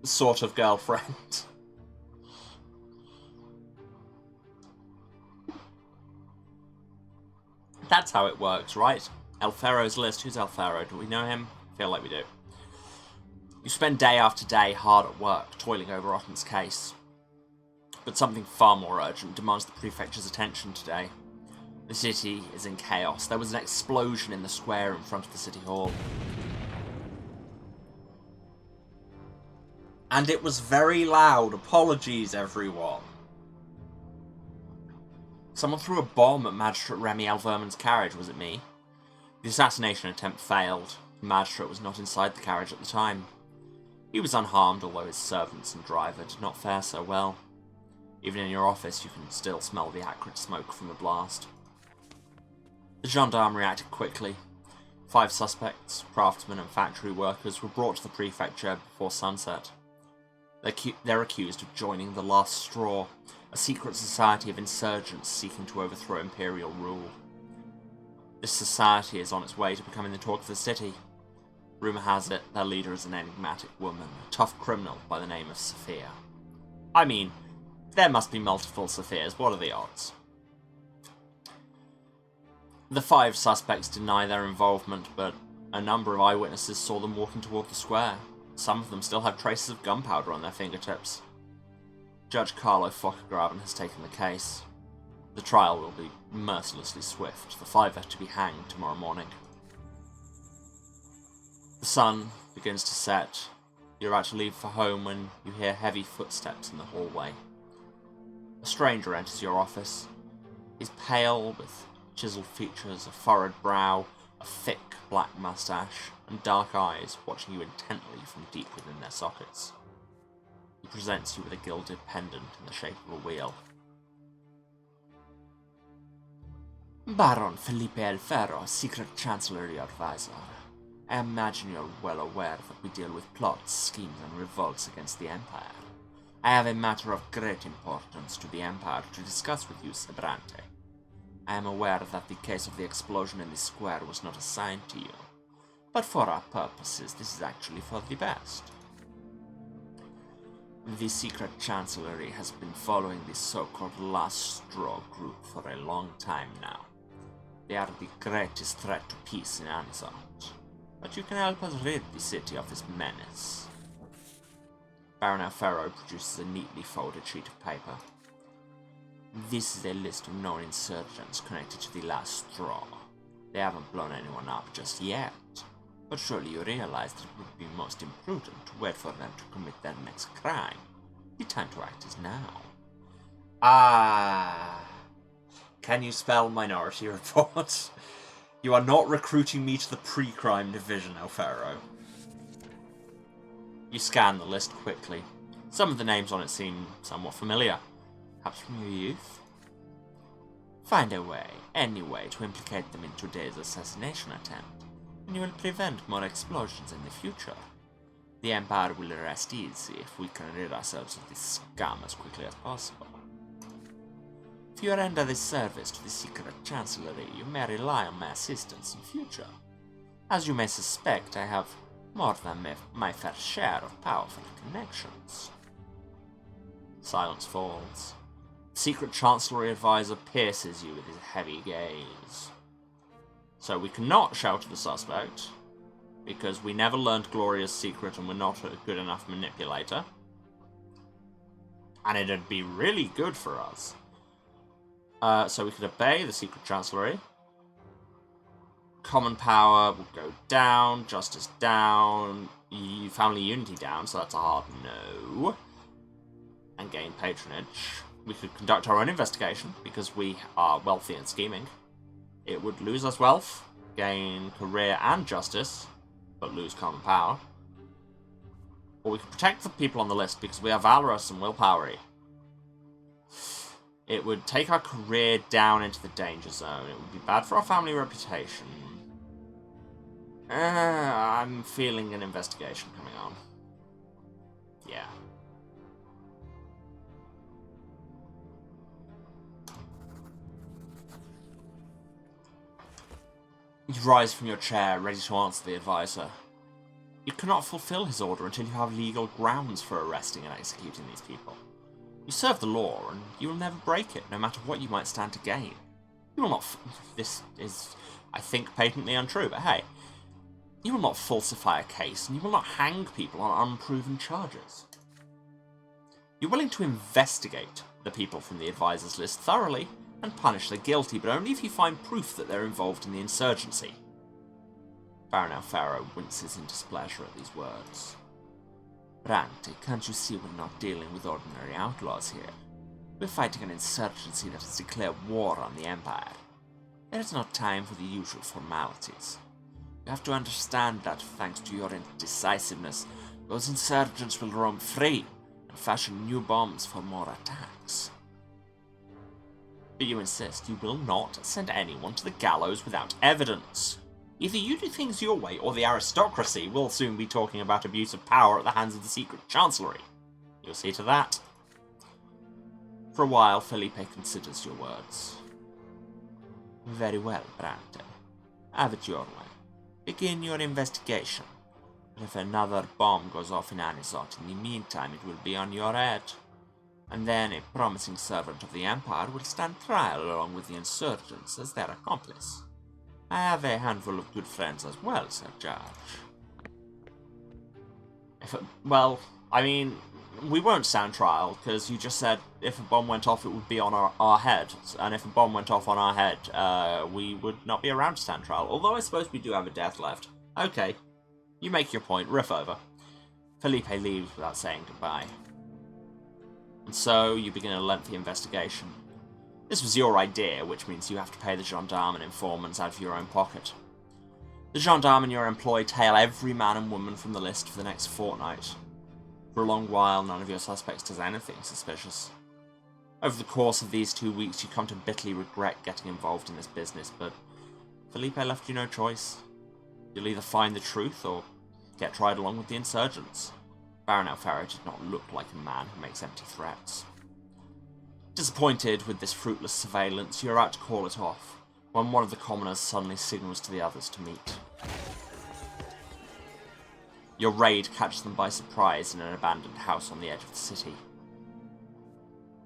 sort of girlfriend. That's how it works, right? Elfero's list. Who's Elfero? Do we know him? I feel like we do. You spend day after day hard at work, toiling over Otten's case. But something far more urgent demands the Prefecture's attention today. The city is in chaos. There was an explosion in the square in front of the City Hall. And it was very loud. Apologies, everyone. Someone threw a bomb at Magistrate Remy Elverman's carriage, was it me? The assassination attempt failed. The Magistrate was not inside the carriage at the time. He was unharmed, although his servants and driver did not fare so well. Even in your office, you can still smell the acrid smoke from the blast. The gendarme reacted quickly. 5 suspects, craftsmen and factory workers, were brought to the prefecture before sunset. They're accused of joining the Last Straw, a secret society of insurgents seeking to overthrow imperial rule. This society is on its way to becoming the talk of the city. Rumour has it their leader is an enigmatic woman, a tough criminal by the name of Sophia. I mean, there must be multiple Sophias, what are the odds? The 5 suspects deny their involvement, but a number of eyewitnesses saw them walking toward the square. Some of them still have traces of gunpowder on their fingertips. Judge Carlo Fockegraven has taken the case. The trial will be mercilessly swift. The 5 are to be hanged tomorrow morning. The sun begins to set. You're about to leave for home when you hear heavy footsteps in the hallway. A stranger enters your office. He's pale, with chiseled features, a furrowed brow, a thick black moustache, and dark eyes watching you intently from deep within their sockets. He presents you with a gilded pendant in the shape of a wheel. Baron Felipe Alfaro, Secret Chancellery Advisor. I imagine you're well aware that we deal with plots, schemes, and revolts against the Empire. I have a matter of great importance to the Empire to discuss with you, Sir Brante. I am aware that the case of the explosion in the square was not assigned to you, but for our purposes, this is actually for the best. The Secret Chancellery has been following the so-called Last Straw group for a long time now. They are the greatest threat to peace in Anzart, but you can help us rid the city of this menace. Baron Alfaro produces a neatly folded sheet of paper. This is a list of known insurgents connected to the Last Straw. They haven't blown anyone up just yet, but surely you realize that it would be most imprudent to wait for them to commit their next crime. The time to act is now. Can you spell Minority Report? You are not recruiting me to the pre-crime division, Alfaro. You scan the list quickly. Some of the names on it seem somewhat familiar. Perhaps from your youth? Find a way, any way, to implicate them in today's assassination attempt, and you will prevent more explosions in the future. The Empire will rest easy if we can rid ourselves of this scum as quickly as possible. If you render this service to the Secret Chancellery, you may rely on my assistance in future. As you may suspect, I have more than my fair share of powerful connections. Silence falls. The Secret Chancellery Advisor pierces you with his heavy gaze. So we cannot shelter the suspect, because we never learned Gloria's secret and we're not a good enough manipulator. And it'd be really good for us. So we could obey the Secret Chancellery. Common power will go down, justice down, family unity down, so that's a hard no. And gain patronage. We could conduct our own investigation, because we are wealthy and scheming. It would lose us wealth, gain career and justice, but lose common power. Or we could protect the people on the list, because we are valorous and willpowery. It would take our career down into the danger zone. It would be bad for our family reputation. I'm feeling an investigation coming on. Yeah. You rise from your chair, ready to answer the advisor. You cannot fulfill his order until you have legal grounds for arresting and executing these people. You serve the law, and you will never break it, no matter what you might stand to gain. You will not... This is, I think, patently untrue, but hey. You will not falsify a case, and you will not hang people on unproven charges. You're willing to investigate the people from the advisor's list thoroughly, and punish the guilty, but only if you find proof that they're involved in the insurgency. Baron Alfaro winces in displeasure at these words. Brante, can't you see we're not dealing with ordinary outlaws here? We're fighting an insurgency that has declared war on the Empire. There is no time for the usual formalities. You have to understand that, thanks to your indecisiveness, those insurgents will roam free, and fashion new bombs for more attacks. But you insist you will not send anyone to the gallows without evidence. Either you do things your way, or the aristocracy will soon be talking about abuse of power at the hands of the secret chancellery. You'll see to that. For a while, Felipe considers your words. Very well, Brante. Have it your way. Begin your investigation. If another bomb goes off in Anisot in the meantime, it will be on your head. And then a promising servant of the Empire will stand trial along with the insurgents as their accomplice. I have a handful of good friends as well, Sir George. Well, I mean, we won't stand trial, because you just said if a bomb went off, it would be on our head. And if a bomb went off on our head, we would not be around to stand trial. Although I suppose we do have a death left. Okay, you make your point, riff over. Felipe leaves without saying goodbye. And so, you begin a lengthy investigation. This was your idea, which means you have to pay the gendarme and informants out of your own pocket. The gendarme and your employ tail every man and woman from the list for the next fortnight. For a long while, none of your suspects does anything suspicious. Over the course of these 2 weeks, you come to bitterly regret getting involved in this business, but Felipe left you no choice. You'll either find the truth, or get tried along with the insurgents. Baron Alfaro did not look like a man who makes empty threats. Disappointed with this fruitless surveillance, you're about to call it off, when one of the commoners suddenly signals to the others to meet. Your raid catches them by surprise in an abandoned house on the edge of the city.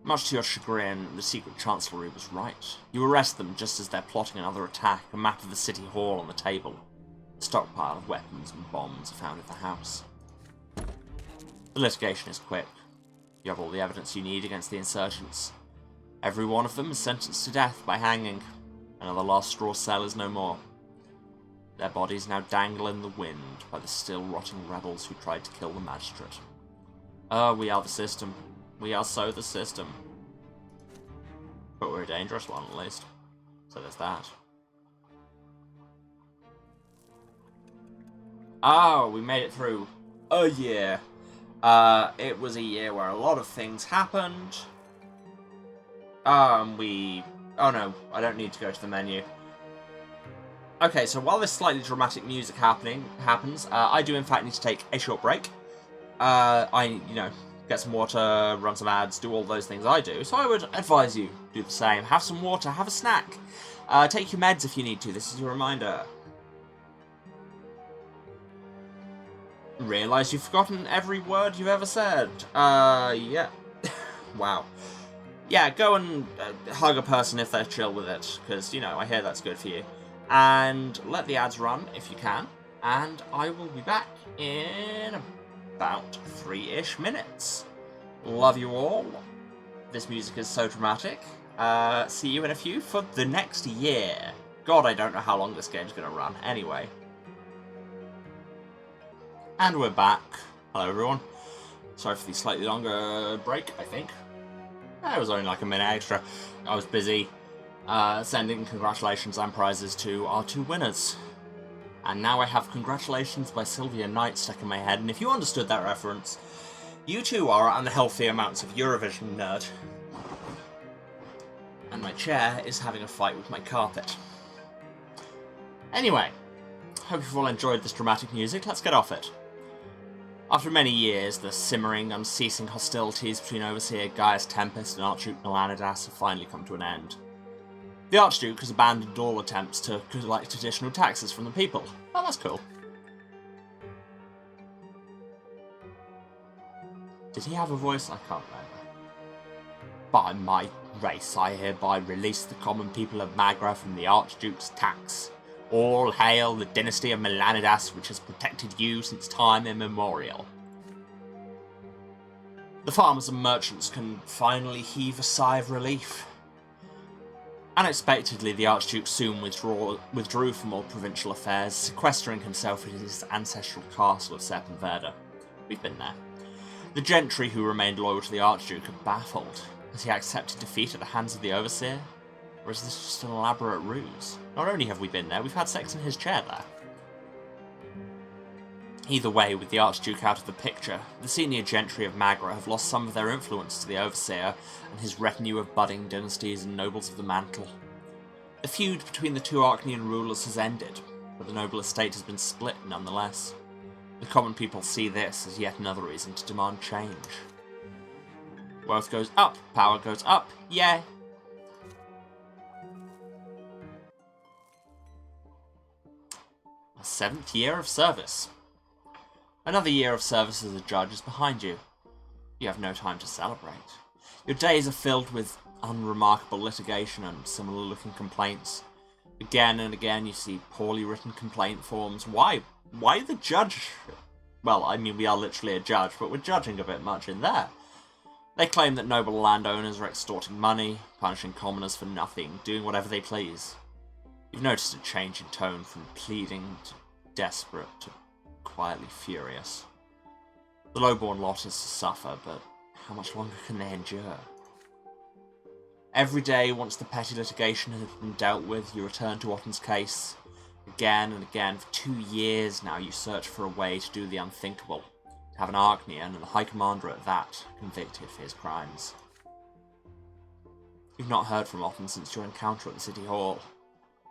Much to your chagrin, the secret chancellery was right. You arrest them just as they're plotting another attack, a map of the city hall on the table. A stockpile of weapons and bombs are found in the house. The litigation is quick. You have all the evidence you need against the insurgents. Every one of them is sentenced to death by hanging. Another last straw cell is no more. Their bodies now dangle in the wind by the still rotting rebels who tried to kill the magistrate. We are the system. We are so the system. But we're a dangerous one, at least. So there's that. Oh, we made it through a year. It was a year where a lot of things happened. Oh no, I don't need to go to the menu. Okay, so while this slightly dramatic music happens, I do in fact need to take a short break. Get some water, run some ads, do all those things I do. So I would advise you do the same. Have some water, have a snack. Take your meds if you need to. This is your reminder. Realise you've forgotten every word you've ever said. Yeah. Wow. Yeah, go and hug a person if they're chill with it, because, I hear that's good for you. And let the ads run if you can, and I will be back in about 3-ish minutes. Love you all. This music is so dramatic. See you in a few for the next year. God, I don't know how long this game's going to run. Anyway. And we're back. Hello, everyone. Sorry for the slightly longer break, I think. It was only like a minute extra. I was busy sending congratulations and prizes to our 2 winners. And now I have Congratulations by Sylvia Knight stuck in my head, and if you understood that reference, you too are unhealthy amounts of Eurovision nerd. And my chair is having a fight with my carpet. Anyway, hope you've all enjoyed this dramatic music. Let's get off it. After many years, the simmering, unceasing hostilities between Overseer Gaius Tempest and Archduke Melanidas have finally come to an end. The Archduke has abandoned all attempts to collect additional taxes from the people. Oh, that's cool. Did he have a voice? I can't remember. By my race, I hereby release the common people of Magra from the Archduke's tax. All hail the dynasty of Melanidas, which has protected you since time immemorial. The farmers and merchants can finally heave a sigh of relief. Unexpectedly, the Archduke soon withdrew from all provincial affairs, sequestering himself in his ancestral castle of Serpenwerda. We've been there. The gentry who remained loyal to the Archduke are baffled. Has he accepted defeat at the hands of the Overseer? Or is this just an elaborate ruse? Not only have we been there, we've had sex in his chair there. Either way, with the Archduke out of the picture, the senior gentry of Magra have lost some of their influence to the Overseer and his retinue of budding dynasties and nobles of the mantle. The feud between the two Archnean rulers has ended, but the noble estate has been split nonetheless. The common people see this as yet another reason to demand change. Wealth goes up, power goes up, yay! A 7th year of service. Another year of service as a judge is behind you. You have no time to celebrate. Your days are filled with unremarkable litigation and similar-looking complaints. Again and again you see poorly written complaint forms. Why the judge? Well, I mean, we are literally a judge, but we're judging a bit much in there. They claim that noble landowners are extorting money, punishing commoners for nothing, doing whatever they please. You've noticed a change in tone from pleading to desperate to quietly furious. The lowborn lot is to suffer, but how much longer can they endure? Every day, once the petty litigation has been dealt with, you return to Otton's case. Again and again, for 2 years now, you search for a way to do the unthinkable. To have an Archnean, and the High Commander at that, convicted for his crimes. You've not heard from Otton since your encounter at the City Hall.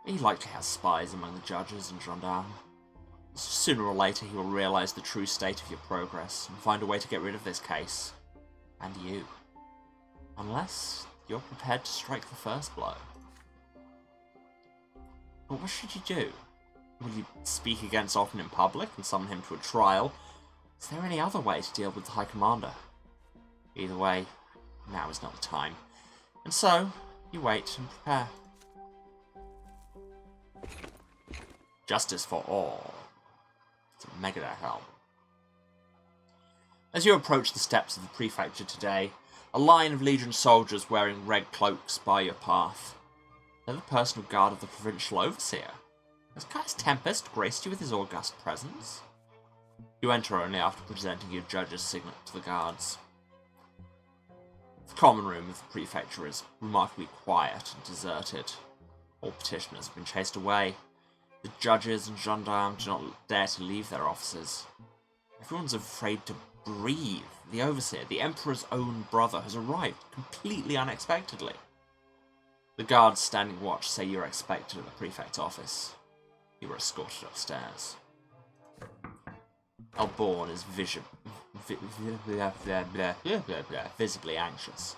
He likely has spies among the judges and gendarmes. Sooner or later he will realise the true state of your progress and find a way to get rid of this case. And you. Unless you're prepared to strike the first blow. But what should you do? Will you speak against Otton in public and summon him to a trial? Is there any other way to deal with the High Commander? Either way, now is not the time. And so, you wait and prepare. Justice for all. It's a Megadeth album. As you approach the steps of the prefecture today, a line of Legion soldiers wearing red cloaks bar your path. They're the personal guard of the provincial overseer. Has Caius Tempest graced you with his august presence? You enter only after presenting your judge's signet to the guards. The common room of the prefecture is remarkably quiet and deserted. All petitioners have been chased away. The judges and gendarmes do not dare to leave their offices. Everyone's afraid to breathe. The overseer, the Emperor's own brother, has arrived completely unexpectedly. The guards standing watch say you're expected at the prefect's office. You were escorted upstairs. Alborn is visibly anxious.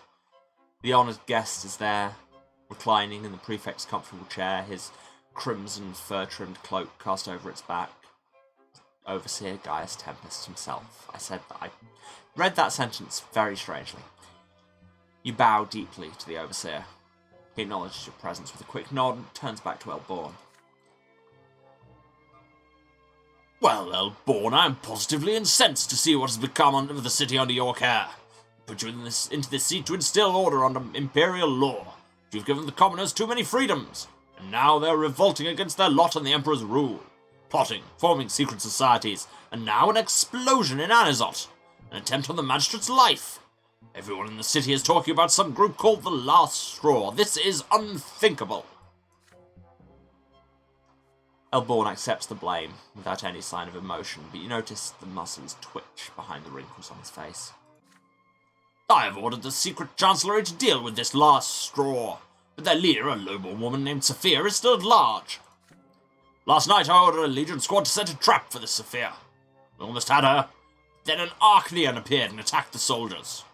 The honoured guest is there, reclining in the prefect's comfortable chair, his crimson fur-trimmed cloak cast over its back. Overseer Caius Tempest himself. I read that sentence very strangely. You bow deeply to the Overseer. He acknowledges your presence with a quick nod and turns back to Alborn. Well, Alborn, I am positively incensed to see what has become of the city under your care. Put you into this seat to instill order under imperial law. You've given the commoners too many freedoms, and now they're revolting against their lot and the Emperor's rule. Plotting, forming secret societies, and now an explosion in Anizot. An attempt on the magistrate's life. Everyone in the city is talking about some group called the Last Straw. This is unthinkable. Alborn accepts the blame without any sign of emotion, but you notice the muscles twitch behind the wrinkles on his face. I have ordered the secret chancellery to deal with this Last Straw, but their leader, a lowborn woman named Sophia, is still at large. Last night I ordered a Legion squad to set a trap for this Sophia. We almost had her. Then an Archnean appeared and attacked the soldiers.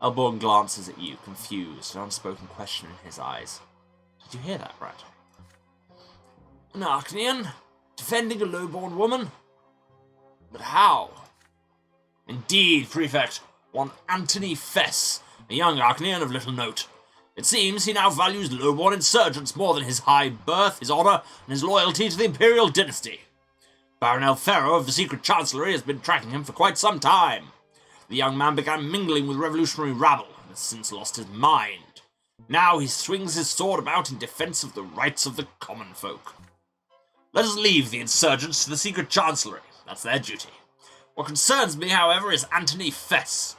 Alborn glances at you, confused, an unspoken question in his eyes. Did you hear that, Brante? An Archnean? Defending a lowborn woman? But how? Indeed, Prefect, one Antony Fess, a young Archnean of little note. It seems he now values lowborn insurgents more than his high birth, his honour, and his loyalty to the imperial dynasty. Baron Elfero of the secret chancellery has been tracking him for quite some time. The young man began mingling with revolutionary rabble, and has since lost his mind. Now he swings his sword about in defence of the rights of the common folk. Let us leave the insurgents to the secret chancellery. That's their duty. What concerns me, however, is Antony Fess.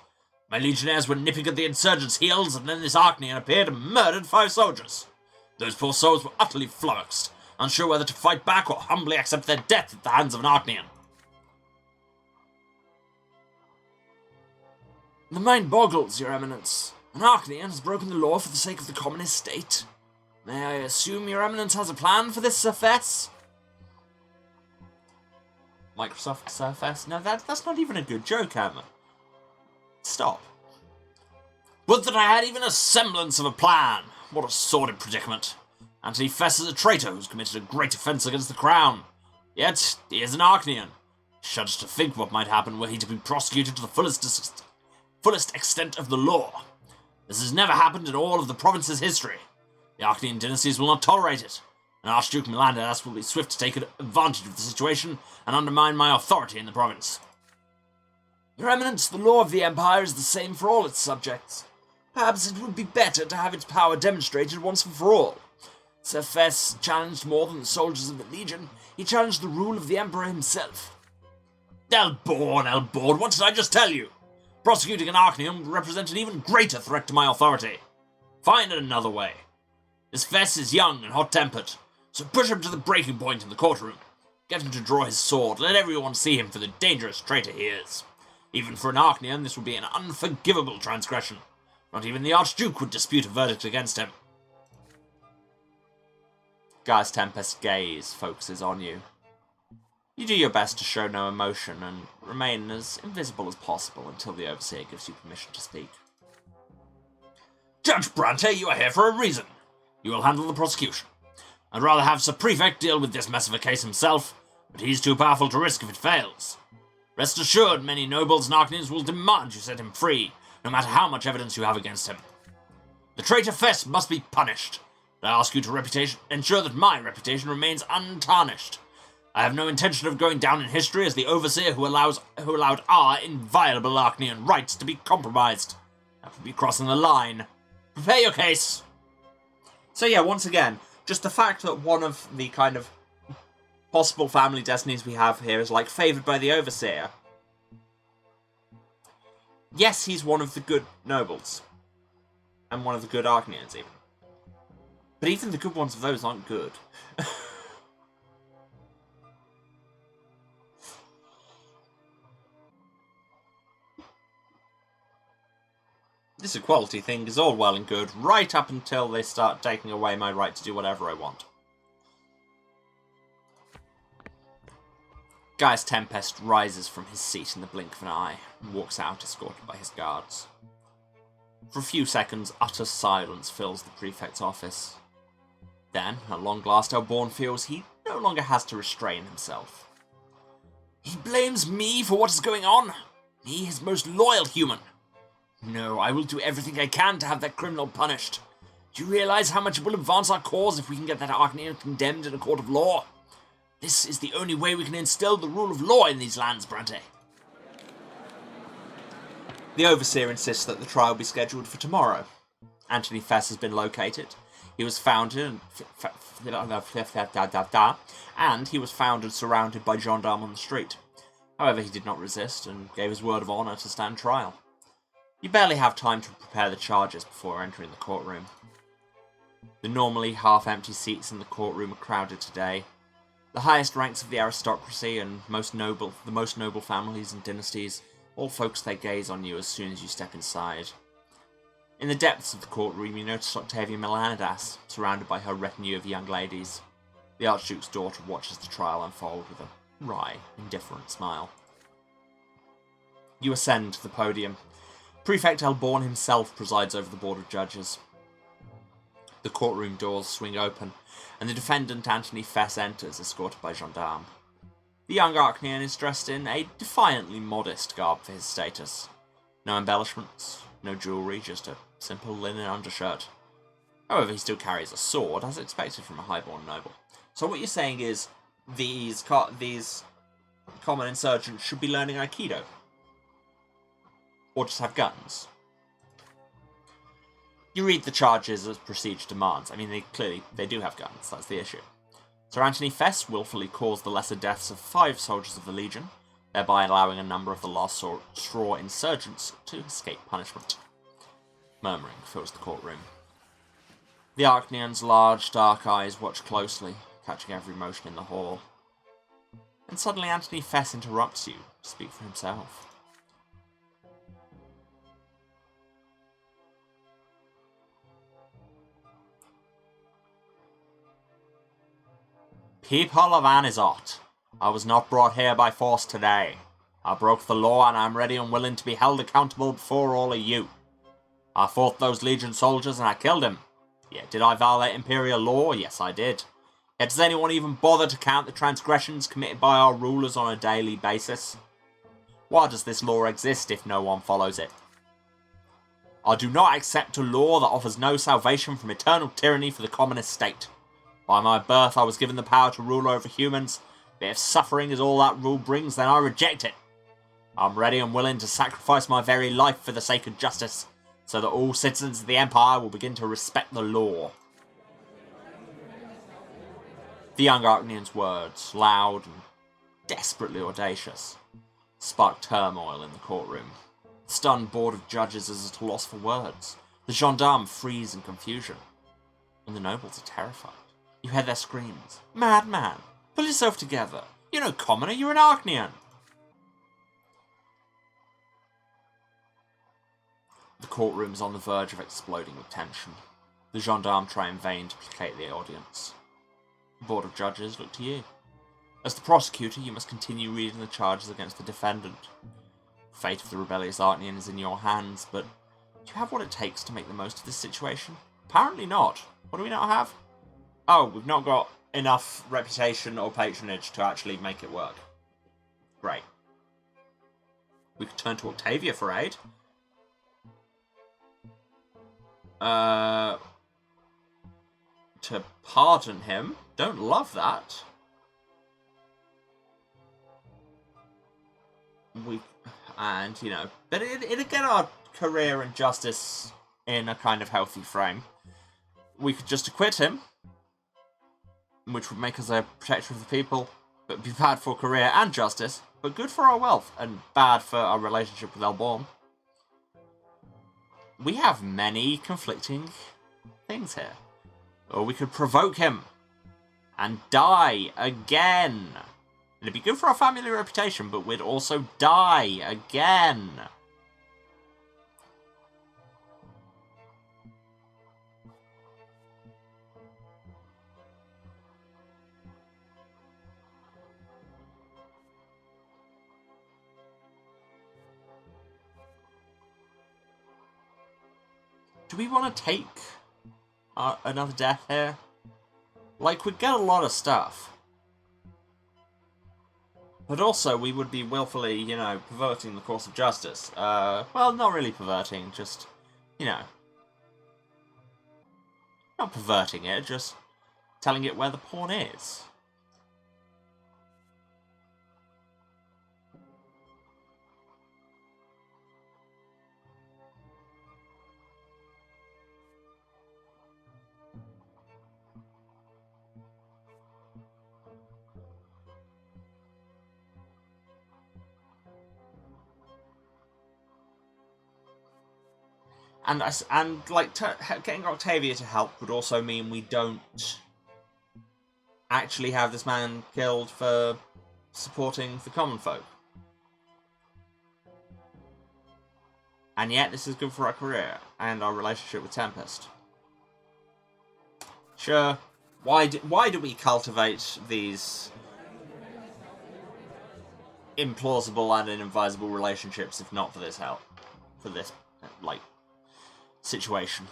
My legionnaires were nipping at the insurgents' heels, and then this Archnean appeared and murdered 5 soldiers. Those poor souls were utterly flummoxed, unsure whether to fight back or humbly accept their death at the hands of an Archnean. The mind boggles, Your Eminence. An Archnean has broken the law for the sake of the communist state. May I assume Your Eminence has a plan for this Surface? Microsoft Surface? No, that's not even a good joke, Emma. Stop. Would that I had even a semblance of a plan. What a sordid predicament. Anthony Fess is a traitor who's committed a great offence against the crown. Yet, he is an Archnean. Shudders to think what might happen were he to be prosecuted to the fullest extent of the law. This has never happened in all of the province's history. The Archnean dynasties will not tolerate it, and Archduke Melandas will be swift to take advantage of the situation and undermine my authority in the province. Your Eminence, the law of the Empire is the same for all its subjects. Perhaps it would be better to have its power demonstrated once and for all. Sir Fess challenged more than the soldiers of the Legion. He challenged the rule of the Emperor himself. Elborn, what did I just tell you? Prosecuting an Archnean would represent an even greater threat to my authority. Find another way. This Fess is young and hot-tempered, so push him to the breaking point in the courtroom. Get him to draw his sword, let everyone see him for the dangerous traitor he is. Even for an Archnean, this would be an unforgivable transgression. Not even the Archduke would dispute a verdict against him. Gaius Tempest's gaze focuses on you. You do your best to show no emotion and remain as invisible as possible until the Overseer gives you permission to speak. Judge Brante, you are here for a reason. You will handle the prosecution. I'd rather have Sir Prefect deal with this mess of a case himself, but he's too powerful to risk if it fails. Rest assured, many nobles and Archneans will demand you set him free, no matter how much evidence you have against him. The traitor Fess must be punished, but I ask you to ensure that my reputation remains untarnished. I have no intention of going down in history as the Overseer who allowed our inviolable Archnean rights to be compromised. That would be crossing the line. Prepare your case. So yeah, once again, just the fact that one of the kind of possible family destinies we have here is like favoured by the Overseer. Yes, he's one of the good nobles. And one of the good Archneans, even. But even the good ones of those aren't good. This equality thing is all well and good, right up until they start taking away my right to do whatever I want. Gaius Tempest rises from his seat in the blink of an eye and walks out escorted by his guards. For a few seconds, utter silence fills the prefect's office. Then, at long last, Elborn feels he no longer has to restrain himself. He blames me for what is going on? Me, his most loyal human. No, I will do everything I can to have that criminal punished. Do you realize how much it will advance our cause if we can get that Archnean condemned in a court of law? This is the only way we can instill the rule of law in these lands, Brante. The Overseer insists that the trial be scheduled for tomorrow. Anthony Fess has been located. He was found and he was found and surrounded by gendarmes on the street. However, he did not resist and gave his word of honour to stand trial. You barely have time to prepare the charges before entering the courtroom. The normally half-empty seats in the courtroom are crowded today. The highest ranks of the aristocracy and the most noble families and dynasties all focus their gaze on you as soon as you step inside. In the depths of the courtroom, you notice Octavia Melanidas, surrounded by her retinue of young ladies. The Archduke's daughter watches the trial unfold with a wry, indifferent smile. You ascend to the podium. Prefect Elborn himself presides over the board of judges. The courtroom doors swing open, and the defendant Anthony Fess enters, escorted by gendarmes. The young Archnean is dressed in a defiantly modest garb for his status. No embellishments, no jewellery, just a simple linen undershirt. However, he still carries a sword, as expected from a highborn noble. So what you're saying is, these common insurgents should be learning Aikido? Or just have guns? You read the charges as procedure demands. I mean, they do have guns, that's the issue. Sir Anthony Fess willfully caused the lesser deaths of 5 soldiers of the Legion, thereby allowing a number of the last straw insurgents to escape punishment. Murmuring fills the courtroom. The Archnean's large, dark eyes watch closely, catching every motion in the hall. And suddenly Anthony Fess interrupts you to speak for himself. People of Anisot, I was not brought here by force today. I broke the law and I'm ready and willing to be held accountable before all of you. I fought those Legion soldiers and I killed him. Yet did I violate Imperial law? Yes, I did. Yet does anyone even bother to count the transgressions committed by our rulers on a daily basis? Why does this law exist if no one follows it? I do not accept a law that offers no salvation from eternal tyranny for the communist state. By my birth I was given the power to rule over humans, but if suffering is all that rule brings, then I reject it. I'm ready and willing to sacrifice my very life for the sake of justice, so that all citizens of the Empire will begin to respect the law. The young Archnean's words, loud and desperately audacious, sparked turmoil in the courtroom. The stunned board of judges is at a loss for words. The gendarmes freeze in confusion. And the nobles are terrified. You hear their screams. Madman! Pull yourself together. You're no commoner, you're an Archnean! The courtroom is on the verge of exploding with tension. The gendarmes try in vain to placate the audience. The board of judges look to you. As the prosecutor, you must continue reading the charges against the defendant. The fate of the rebellious Archnean is in your hands, but do you have what it takes to make the most of this situation? Apparently not. What do we not have? Oh, we've not got enough reputation or patronage to actually make it work. Great. We could turn to Octavia for aid. To pardon him. Don't love that. But it'd get our career and justice in a kind of healthy frame. We could just acquit him, which would make us a protector of the people, but be bad for career and justice, but good for our wealth, and bad for our relationship with Elborn. We have many conflicting things here. Or we could provoke him and die again. It'd be good for our family reputation, but we'd also die again. Do we want to take another death here? Like, we'd get a lot of stuff. But also, we would be willfully, perverting the course of justice. Well, not really perverting, just, not perverting it, just telling it where the pawn is. And getting Octavia to help would also mean we don't actually have this man killed for supporting the common folk. And yet this is good for our career and our relationship with Tempest. Sure, why do we cultivate these implausible and inadvisable relationships if not for this help? For this, situation.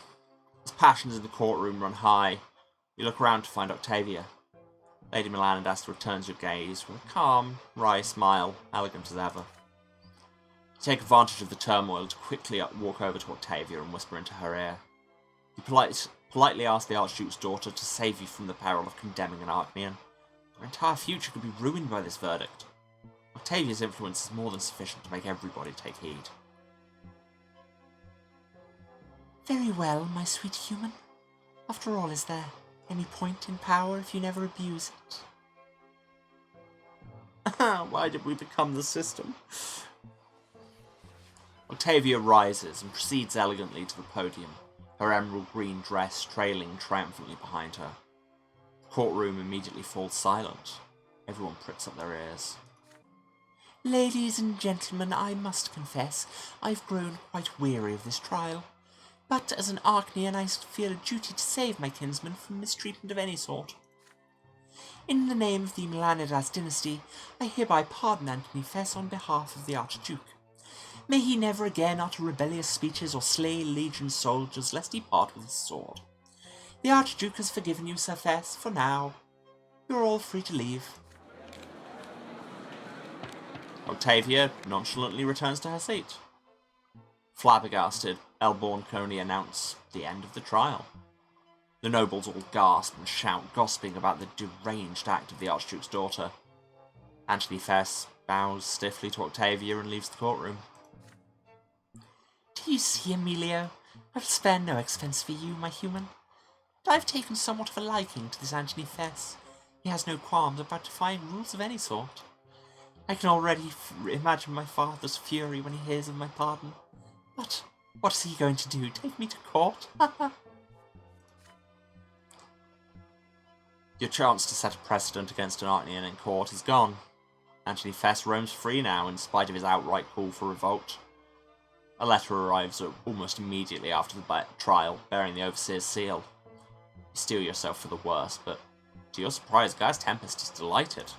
As passions in the courtroom run high, you look around to find Octavia. Lady Melandas returns your gaze with a calm, wry smile, elegant as ever. You take advantage of the turmoil to quickly walk over to Octavia and whisper into her ear. You politely ask the Archduke's daughter to save you from the peril of condemning an Archnean. Your entire future could be ruined by this verdict. Octavia's influence is more than sufficient to make everybody take heed. Very well, my sweet human. After all, is there any point in power if you never abuse it? Why did we become the system? Octavia rises and proceeds elegantly to the podium, her emerald green dress trailing triumphantly behind her. The Courtroom immediately falls silent. Everyone pricks up their ears. Ladies and gentlemen, I must confess, I've grown quite weary of this trial. But as an Archnean, I feel a duty to save my kinsman from mistreatment of any sort. In the name of the Melanidas dynasty, I hereby pardon Anthony Fess on behalf of the Archduke. May he never again utter rebellious speeches or slay Legion soldiers, lest he part with his sword. The Archduke has forgiven you, Sir Fess, for now. You're all free to leave. Octavia nonchalantly returns to her seat. Flabbergasted, Elborn can only announce the end of the trial. The nobles all gasp and shout, gossiping about the deranged act of the Archduke's daughter. Anthony Fess bows stiffly to Octavia and leaves the courtroom. Do you see, Emilio? I'll spare no expense for you, my human. But I've taken somewhat of a liking to this Anthony Fess. He has no qualms about defying rules of any sort. I can already imagine my father's fury when he hears of my pardon. But what is he going to do? Take me to court? Your chance to set a precedent against an Archnean in court is gone. Anthony Fess roams free now in spite of his outright call for revolt. A letter arrives almost immediately after the trial, bearing the Overseer's seal. You steel yourself for the worst, but to your surprise, Gaius Tempest is delighted.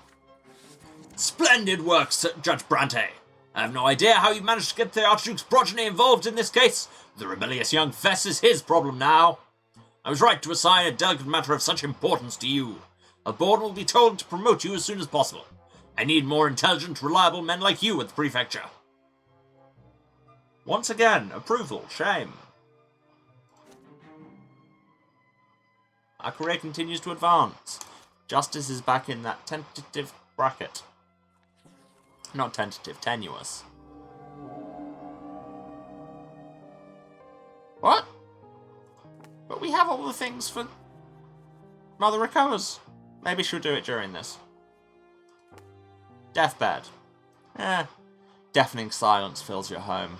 Splendid work, Judge Brante. I have no idea how you managed to get the Archduke's progeny involved in this case. The rebellious young Fess is his problem now. I was right to assign a delicate matter of such importance to you. A board will be told to promote you as soon as possible. I need more intelligent, reliable men like you at the prefecture. Once again, approval, shame. Our career continues to advance. Justice is back in that tentative bracket. Not tentative, tenuous. What? But we have all the things for Mother Recovers. Maybe she'll do it during this. Deathbed. Deafening silence fills your home.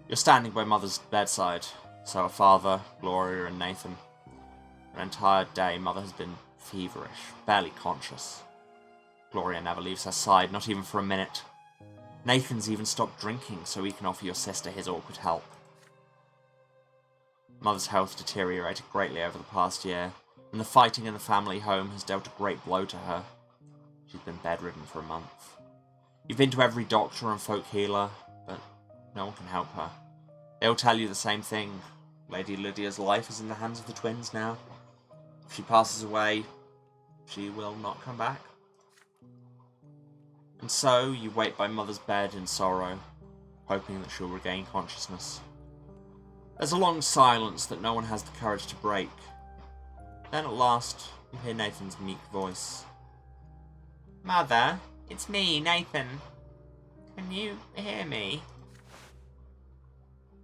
You're standing by Mother's bedside, so are Father, Gloria, and Nathan. An entire day, Mother has been feverish, barely conscious. Gloria never leaves her side, not even for a minute. Nathan's even stopped drinking so he can offer your sister his awkward help. Mother's health deteriorated greatly over the past year, and the fighting in the family home has dealt a great blow to her. She's been bedridden for a month. You've been to every doctor and folk healer, but no one can help her. They all tell you the same thing. Lady Lydia's life is in the hands of the twins now. If she passes away, she will not come back. And so, you wait by Mother's bed in sorrow, hoping that she'll regain consciousness. There's a long silence that no one has the courage to break. Then at last, you hear Nathan's meek voice. Mother, it's me, Nathan. Can you hear me?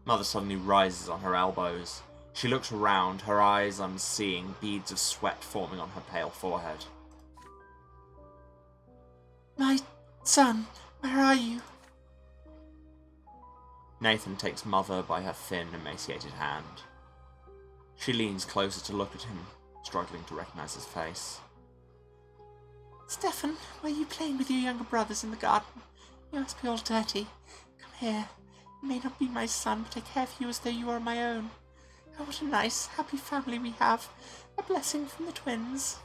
Mother suddenly rises on her elbows. She looks around, her eyes unseeing, beads of sweat forming on her pale forehead. My son, where are you? Nathan takes Mother by her thin, emaciated hand. She leans closer to look at him, struggling to recognize his face. Stefan, were you playing with your younger brothers in the garden? You must be all dirty. Come here. You may not be my son, but I care for you as though you are my own. Oh, what a nice, happy family we have. A blessing from the twins.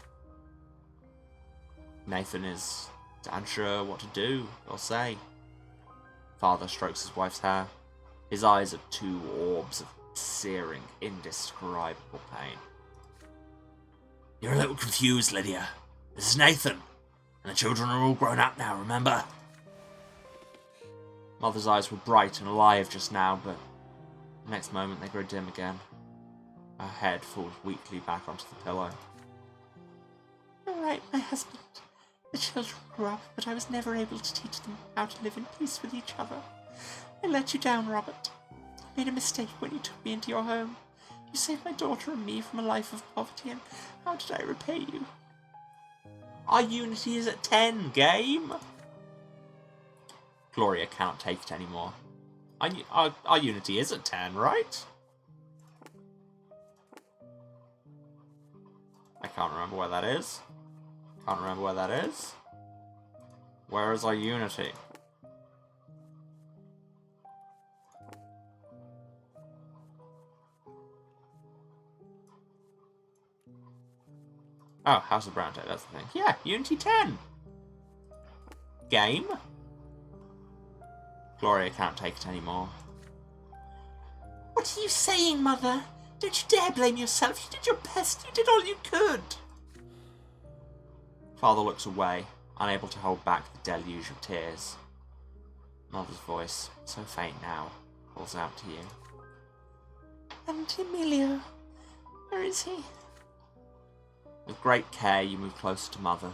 Nathan is unsure what to do or say. Father strokes his wife's hair. His eyes are two orbs of searing, indescribable pain. You're a little confused, Lydia. This is Nathan, and the children are all grown up now, remember? Mother's eyes were bright and alive just now, but the next moment they grow dim again. Her head falls weakly back onto the pillow. All right, my husband. The children grew up, but I was never able to teach them how to live in peace with each other. I let you down, Robert. I made a mistake when you took me into your home. You saved my daughter and me from a life of poverty, and how did I repay you? Our unity is at 10, game! Gloria cannot take it anymore. Our unity is at 10, right? I can't remember where that is. Can't remember where that is. Where is our unity? Oh, House of Brante, that's the thing. Yeah, Unity 10! Game? Gloria can't take it anymore. What are you saying, Mother? Don't you dare blame yourself. You did your best. You did all you could. Father looks away, unable to hold back the deluge of tears. Mother's voice, so faint now, calls out to you. And Emilio, where is he? With great care, you move closer to Mother.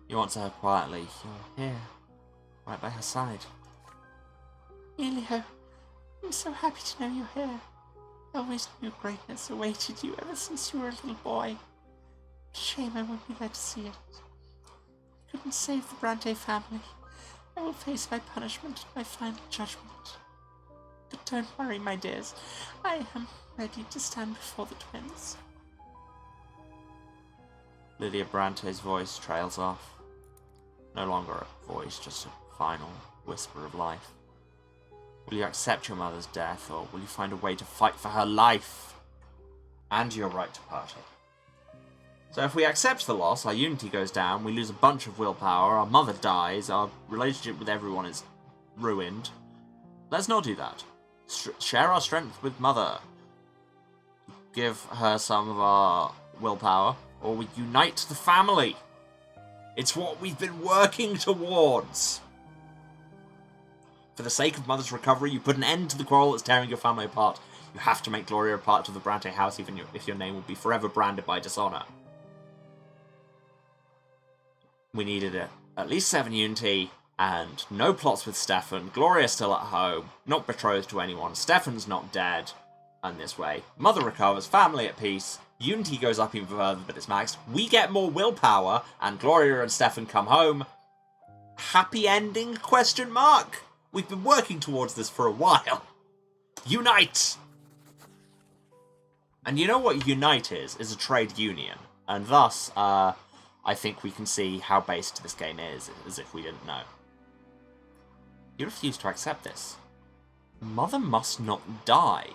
You answer her quietly. You're here, right by her side. Emilio, I'm so happy to know you're here. I always knew greatness awaited you ever since you were a little boy. Shame I won't be there to see it. I couldn't save the Brante family. I will face my punishment and my final judgment. But don't worry, my dears. I am ready to stand before the twins. Lydia Brante's voice trails off. No longer a voice, just a final whisper of life. Will you accept your mother's death, or will you find a way to fight for her life? And your right to party. So if we accept the loss, our unity goes down, we lose a bunch of willpower, our mother dies, our relationship with everyone is ruined. Let's not do that. Share our strength with Mother. Give her some of our willpower, or we unite the family. It's what we've been working towards. For the sake of Mother's recovery, you put an end to the quarrel that's tearing your family apart. You have to make Gloria a part of the Brante house, even if your name will be forever branded by dishonor. We needed at least 7 unity, and no plots with Stefan. Gloria's still at home, not betrothed to anyone. Stefan's not dead. And this way, Mother recovers, family at peace. Unity goes up even further, but it's maxed. We get more willpower, and Gloria and Stefan come home. Happy ending? Question mark. We've been working towards this for a while. Unite! And you know what Unite is a trade union. And thus, I think we can see how based this game is, as if we didn't know. You refuse to accept this. Mother must not die.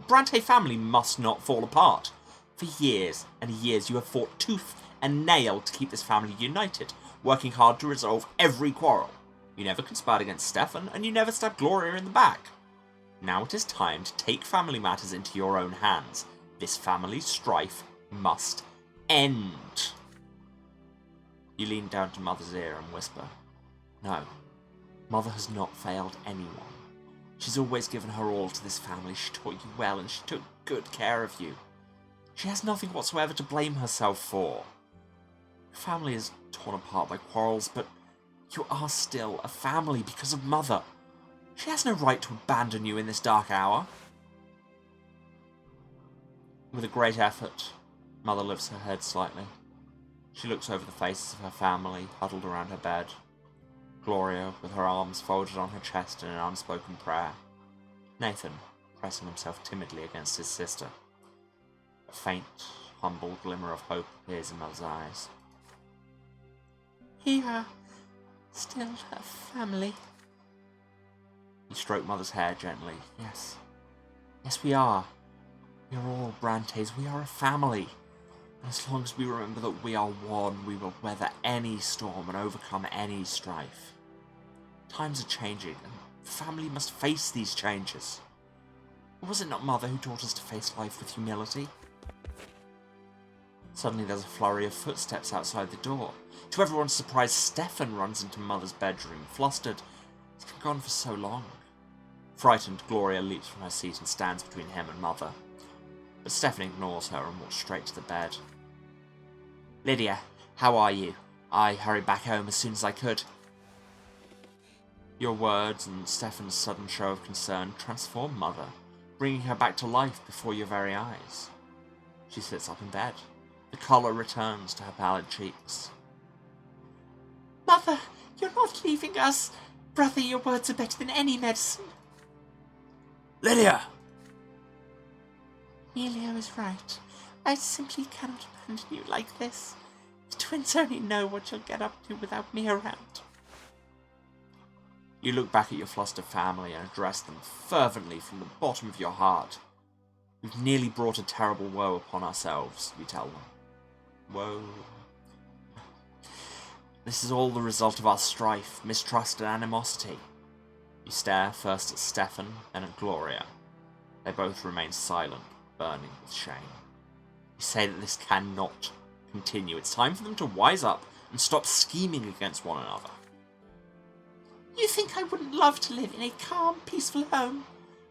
Brante family must not fall apart. For years and years you have fought tooth and nail to keep this family united, working hard to resolve every quarrel. You never conspired against Stefan, and you never stabbed Gloria in the back. Now it is time to take family matters into your own hands. This family strife must end. You lean down to Mother's ear and whisper, "No, Mother has not failed anyone. She's always given her all to this family. She taught you well, and she took good care of you. She has nothing whatsoever to blame herself for. Your family is torn apart by quarrels, but you are still a family because of Mother. She has no right to abandon you in this dark hour." With a great effort, Mother lifts her head slightly. She looks over the faces of her family, huddled around her bed. Gloria, with her arms folded on her chest in an unspoken prayer. Nathan, pressing himself timidly against his sister. A faint, humble glimmer of hope appears in Mother's eyes. We are still a family. You stroke Mother's hair gently. Yes. Yes, we are. We are all Brantes. We are a family. And as long as we remember that we are one, we will weather any storm and overcome any strife. Times are changing, and family must face these changes. Or was it not Mother who taught us to face life with humility? Suddenly there's a flurry of footsteps outside the door. To everyone's surprise, Stefan runs into Mother's bedroom, flustered. He's been gone for so long. Frightened, Gloria leaps from her seat and stands between him and Mother. But Stefan ignores her and walks straight to the bed. "Lydia, how are you? I hurried back home as soon as I could." Your words and Stefan's sudden show of concern transform Mother, bringing her back to life before your very eyes. She sits up in bed. The colour returns to her pallid cheeks. Mother, you're not leaving us. Brother, your words are better than any medicine. Lydia! Emilio is right. I simply cannot abandon you like this. The twins only know what you'll get up to without me around. You look back at your flustered family and address them fervently from the bottom of your heart. We've nearly brought a terrible woe upon ourselves, you tell them. Woe. This is all the result of our strife, mistrust, and animosity. You stare first at Stefan, then at Gloria. They both remain silent, burning with shame. You say that this cannot continue. It's time for them to wise up and stop scheming against one another. You think I wouldn't love to live in a calm, peaceful home?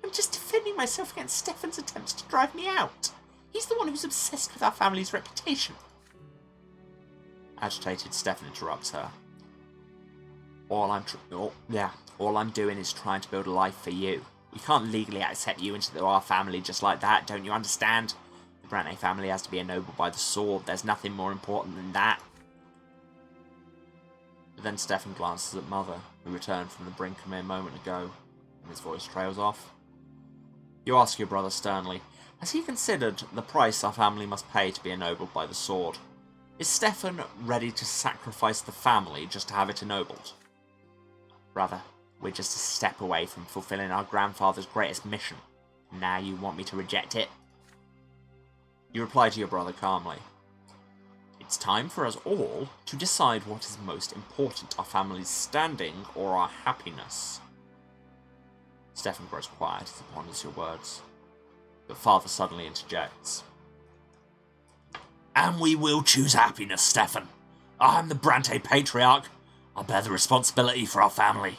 I'm just defending myself against Stefan's attempts to drive me out. He's the one who's obsessed with our family's reputation. Agitated, Stefan interrupts her. All I'm doing is trying to build a life for you. We can't legally accept you into our family just like that, don't you understand? The Brante family has to be ennobled by the sword. There's nothing more important than that. But then Stefan glances at Mother, who returned from the brink a mere moment ago, and his voice trails off. You ask your brother sternly, has he considered the price our family must pay to be ennobled by the sword? Is Stefan ready to sacrifice the family just to have it ennobled? Brother, we're just a step away from fulfilling our grandfather's greatest mission. Now you want me to reject it? You reply to your brother calmly. It's time for us all to decide what is most important, our family's standing or our happiness. Stefan grows quiet as he ponders your words, but Father suddenly interjects. And we will choose happiness, Stefan. I'm the Brante patriarch. I bear the responsibility for our family.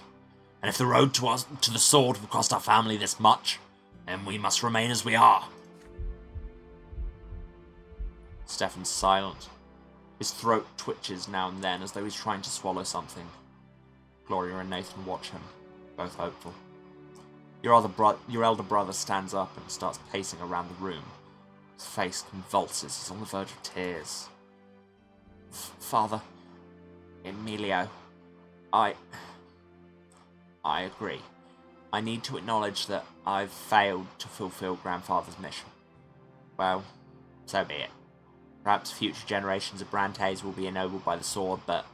And if the road to the sword will cost our family this much, then we must remain as we are. Stefan's silent. His throat twitches now and then as though he's trying to swallow something. Gloria and Nathan watch him, both hopeful. Your elder brother stands up and starts pacing around the room. His face convulses. He's on the verge of tears. Father, Emilio, I agree. I need to acknowledge that I've failed to fulfill Grandfather's mission. Well, so be it. Perhaps future generations of Brantes will be ennobled by the sword, but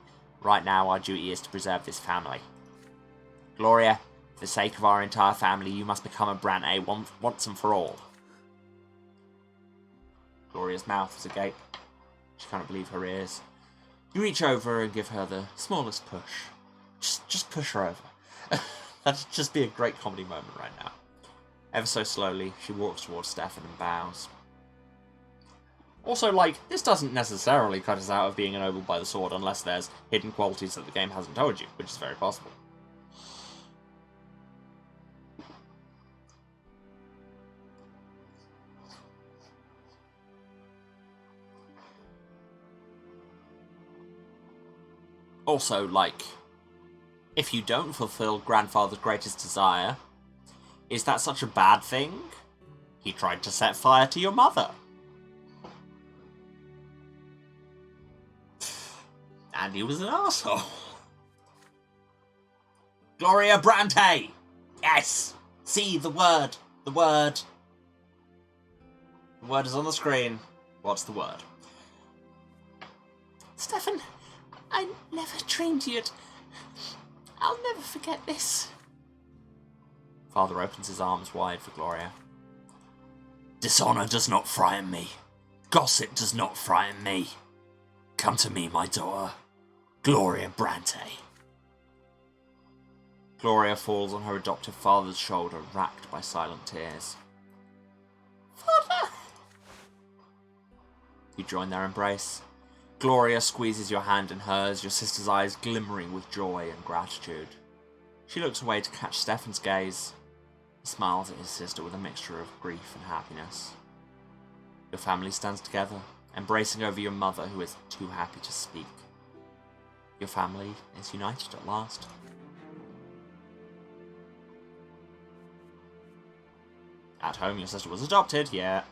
right now our duty is to preserve this family. Gloria, for the sake of our entire family, you must become a Brante once and for all. Gloria's mouth is agape. She can't believe her ears. You reach over and give her the smallest push. Just push her over. That'd just be a great comedy moment right now. Ever so slowly, she walks towards Stefan and bows. Also, this doesn't necessarily cut us out of being ennobled by the sword unless there's hidden qualities that the game hasn't told you, which is very possible. Also, if you don't fulfill Grandfather's greatest desire, is that such a bad thing? He tried to set fire to your mother. And he was an arsehole. Gloria Brante! Yes! See, the word. The word. The word is on the screen. What's the word? Stefan, I never dreamed you'd... I'll never forget this. Father opens his arms wide for Gloria. Dishonor does not frighten me. Gossip does not frighten me. Come to me, my daughter. Gloria Brante. Gloria falls on her adoptive father's shoulder, racked by silent tears. Father! You join their embrace. Gloria squeezes your hand in hers, your sister's eyes glimmering with joy and gratitude. She looks away to catch Stefan's gaze. He smiles at his sister with a mixture of grief and happiness. Your family stands together, embracing over your mother, who is too happy to speak. Your family is united at last. At home, your sister was adopted, yeah.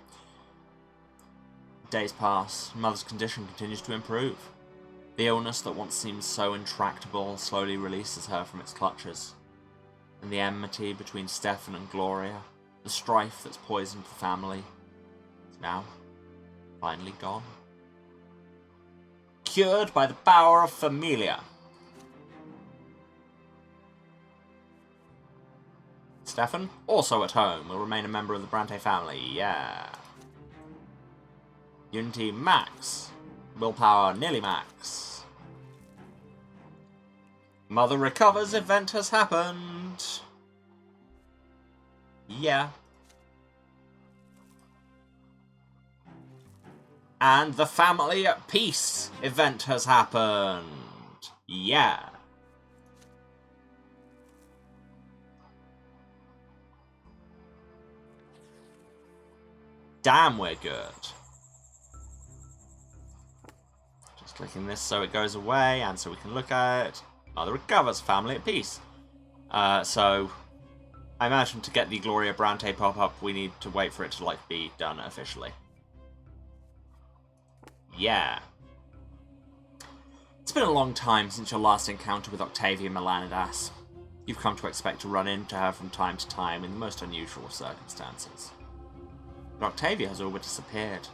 Days pass, Mother's condition continues to improve. The illness that once seemed so intractable slowly releases her from its clutches. And the enmity between Stefan and Gloria, the strife that's poisoned the family, is now finally gone. cured by the power of familia. Stefan, also at home, will remain a member of the Brante family. Yeah. Unity max. Willpower nearly max. Mother recovers, event has happened. Yeah. And the family at peace event has happened. Yeah. Damn, we're good. Just clicking this so it goes away and so we can look at it. Mother recovers, family at peace. So I imagine to get the Gloria Brante pop-up, we need to wait for it to, like, be done officially. Yeah. It's been a long time since your last encounter with Octavia Melanidas. You've come to expect to run into her from time to time in the most unusual of circumstances. But Octavia has all but disappeared,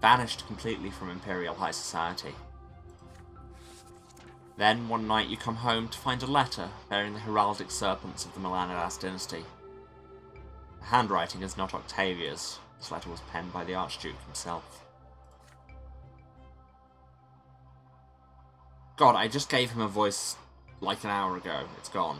vanished completely from Imperial High Society. Then, one night you come home to find a letter bearing the heraldic serpents of the Melanidas dynasty. The handwriting is not Octavia's. This letter was penned by the Archduke himself. God, I just gave him a voice like an hour ago. It's gone.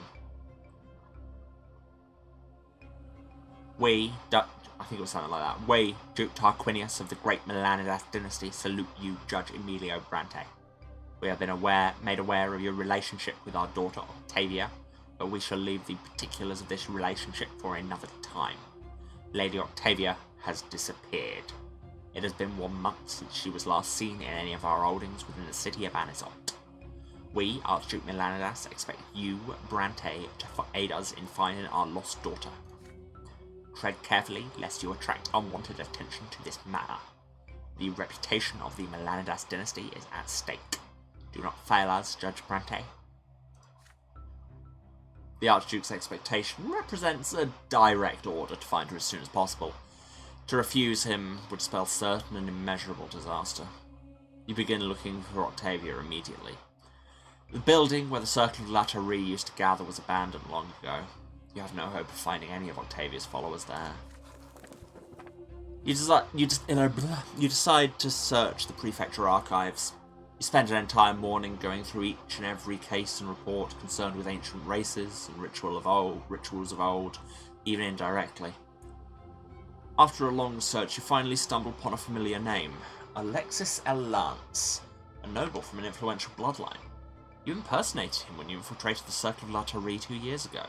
I think it was something like that. We, Duke Tarquinius of the great Melanidas dynasty, salute you, Judge Emilio Brante. We have been made aware of your relationship with our daughter Octavia, but we shall leave the particulars of this relationship for another time. Lady Octavia has disappeared. It has been 1 month since she was last seen in any of our holdings within the city of Anizont. We, Archduke Melanidas, expect you, Brante, to aid us in finding our lost daughter. Tread carefully, lest you attract unwanted attention to this matter. The reputation of the Melanidas dynasty is at stake. Do not fail us, Judge Brante. The Archduke's expectation represents a direct order to find her as soon as possible. To refuse him would spell certain and immeasurable disaster. You begin looking for Octavia immediately. The building where the Circle of Lattery used to gather was abandoned long ago. You have no hope of finding any of Octavia's followers there. You decide to search the Prefecture archives. You spend an entire morning going through each and every case and report concerned with ancient races and rituals of old, even indirectly. After a long search, you finally stumble upon a familiar name, Alexis L. Lance, a noble from an influential bloodline. You impersonated him when you infiltrated the Circle of Lattery 2 years ago.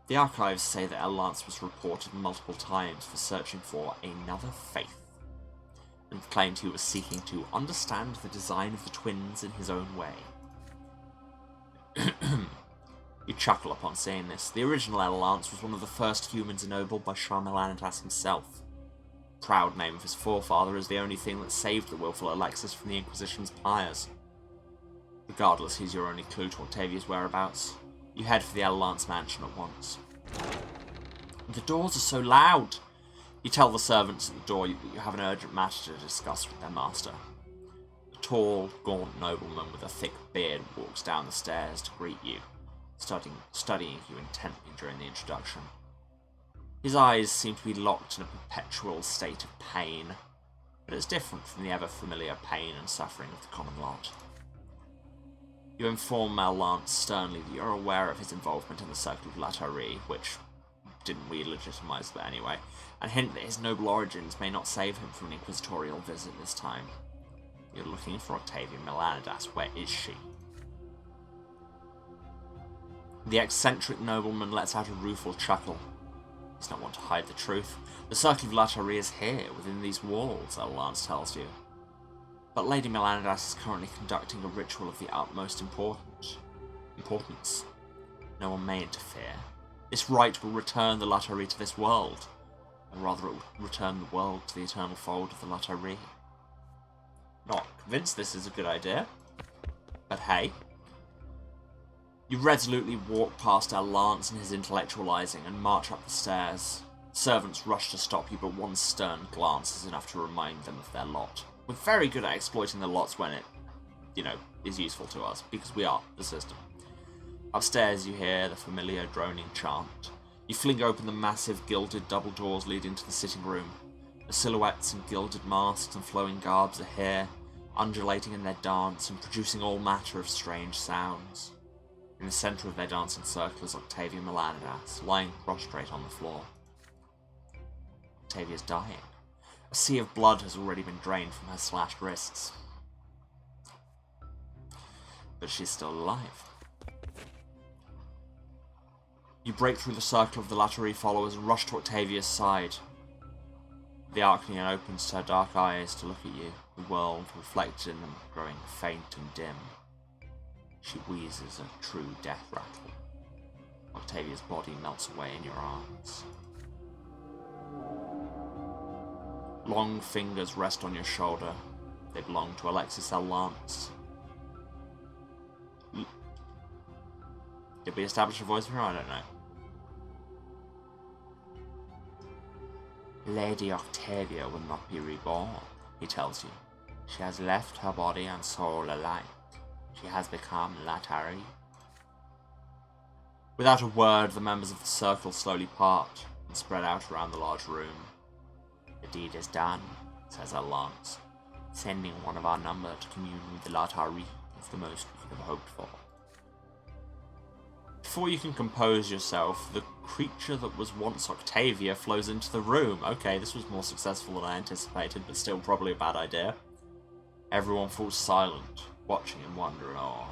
The archives say that L. Lance was reported multiple times for searching for another faith, and claimed he was seeking to understand the design of the twins in his own way. You chuckle upon seeing this. The original L. Lance was one of the first humans ennobled by Shah Melanidas himself. The proud name of his forefather is the only thing that saved the willful Alexis from the Inquisition's pyres. Regardless, he's your only clue to Octavia's whereabouts. You head for the L. Lance mansion at once. The doors are so loud! You tell the servants at the door that you have an urgent matter to discuss with their master. A tall, gaunt nobleman with a thick beard walks down the stairs to greet you, studying you intently during the introduction. His eyes seem to be locked in a perpetual state of pain, but it's different from the ever-familiar pain and suffering of the common lot. You inform L. Lance sternly that you're aware of his involvement in the Circle of Lattery, which didn't we legitimize that anyway, and hint that his noble origins may not save him from an inquisitorial visit this time. You're looking for Octavia Melanidas. Where is she? The eccentric nobleman lets out a rueful chuckle. He's not one to hide the truth. The Circle of Lattery is here, within these walls, L. Lance tells you. But Lady Melanidas is currently conducting a ritual of the utmost importance. No one may interfere. This rite will return the Lattery to this world, or rather it will return the world to the eternal fold of the Lattery. Not convinced this is a good idea, but hey. You resolutely walk past L. Lance and his intellectualizing and march up the stairs. Servants rush to stop you, but one stern glance is enough to remind them of their lot. We're very good at exploiting the lots when it you know, is useful to us, because we are the system. Upstairs you hear the familiar droning chant. You fling open the massive gilded double doors leading to the sitting room. The silhouettes in gilded masks and flowing garbs are here, undulating in their dance and producing all matter of strange sounds. In the centre of their dancing circle is Octavia Melanidas, lying prostrate on the floor. Octavia's dying. A sea of blood has already been drained from her slashed wrists. But she's still alive. You break through the circle of the Lattery followers and rush to Octavia's side. The Archnean opens to her dark eyes to look at you, the world reflected in them growing faint and dim. She wheezes a true death rattle. Octavia's body melts away in your arms. Long fingers rest on your shoulder. They belong to Alexis L. Lance. Did we establish a voice for her? I don't know. Lady Octavia will not be reborn, he tells you. She has left her body and soul alike. She has become Lattery. Without a word, the members of the circle slowly part and spread out around the large room. The deed is done, says Lance. Sending one of our number to commune with the Lattery is the most we could have hoped for. Before you can compose yourself, the creature that was once Octavia flows into the room. Okay, this was more successful than I anticipated, but still probably a bad idea. Everyone falls silent, watching in wonder and awe.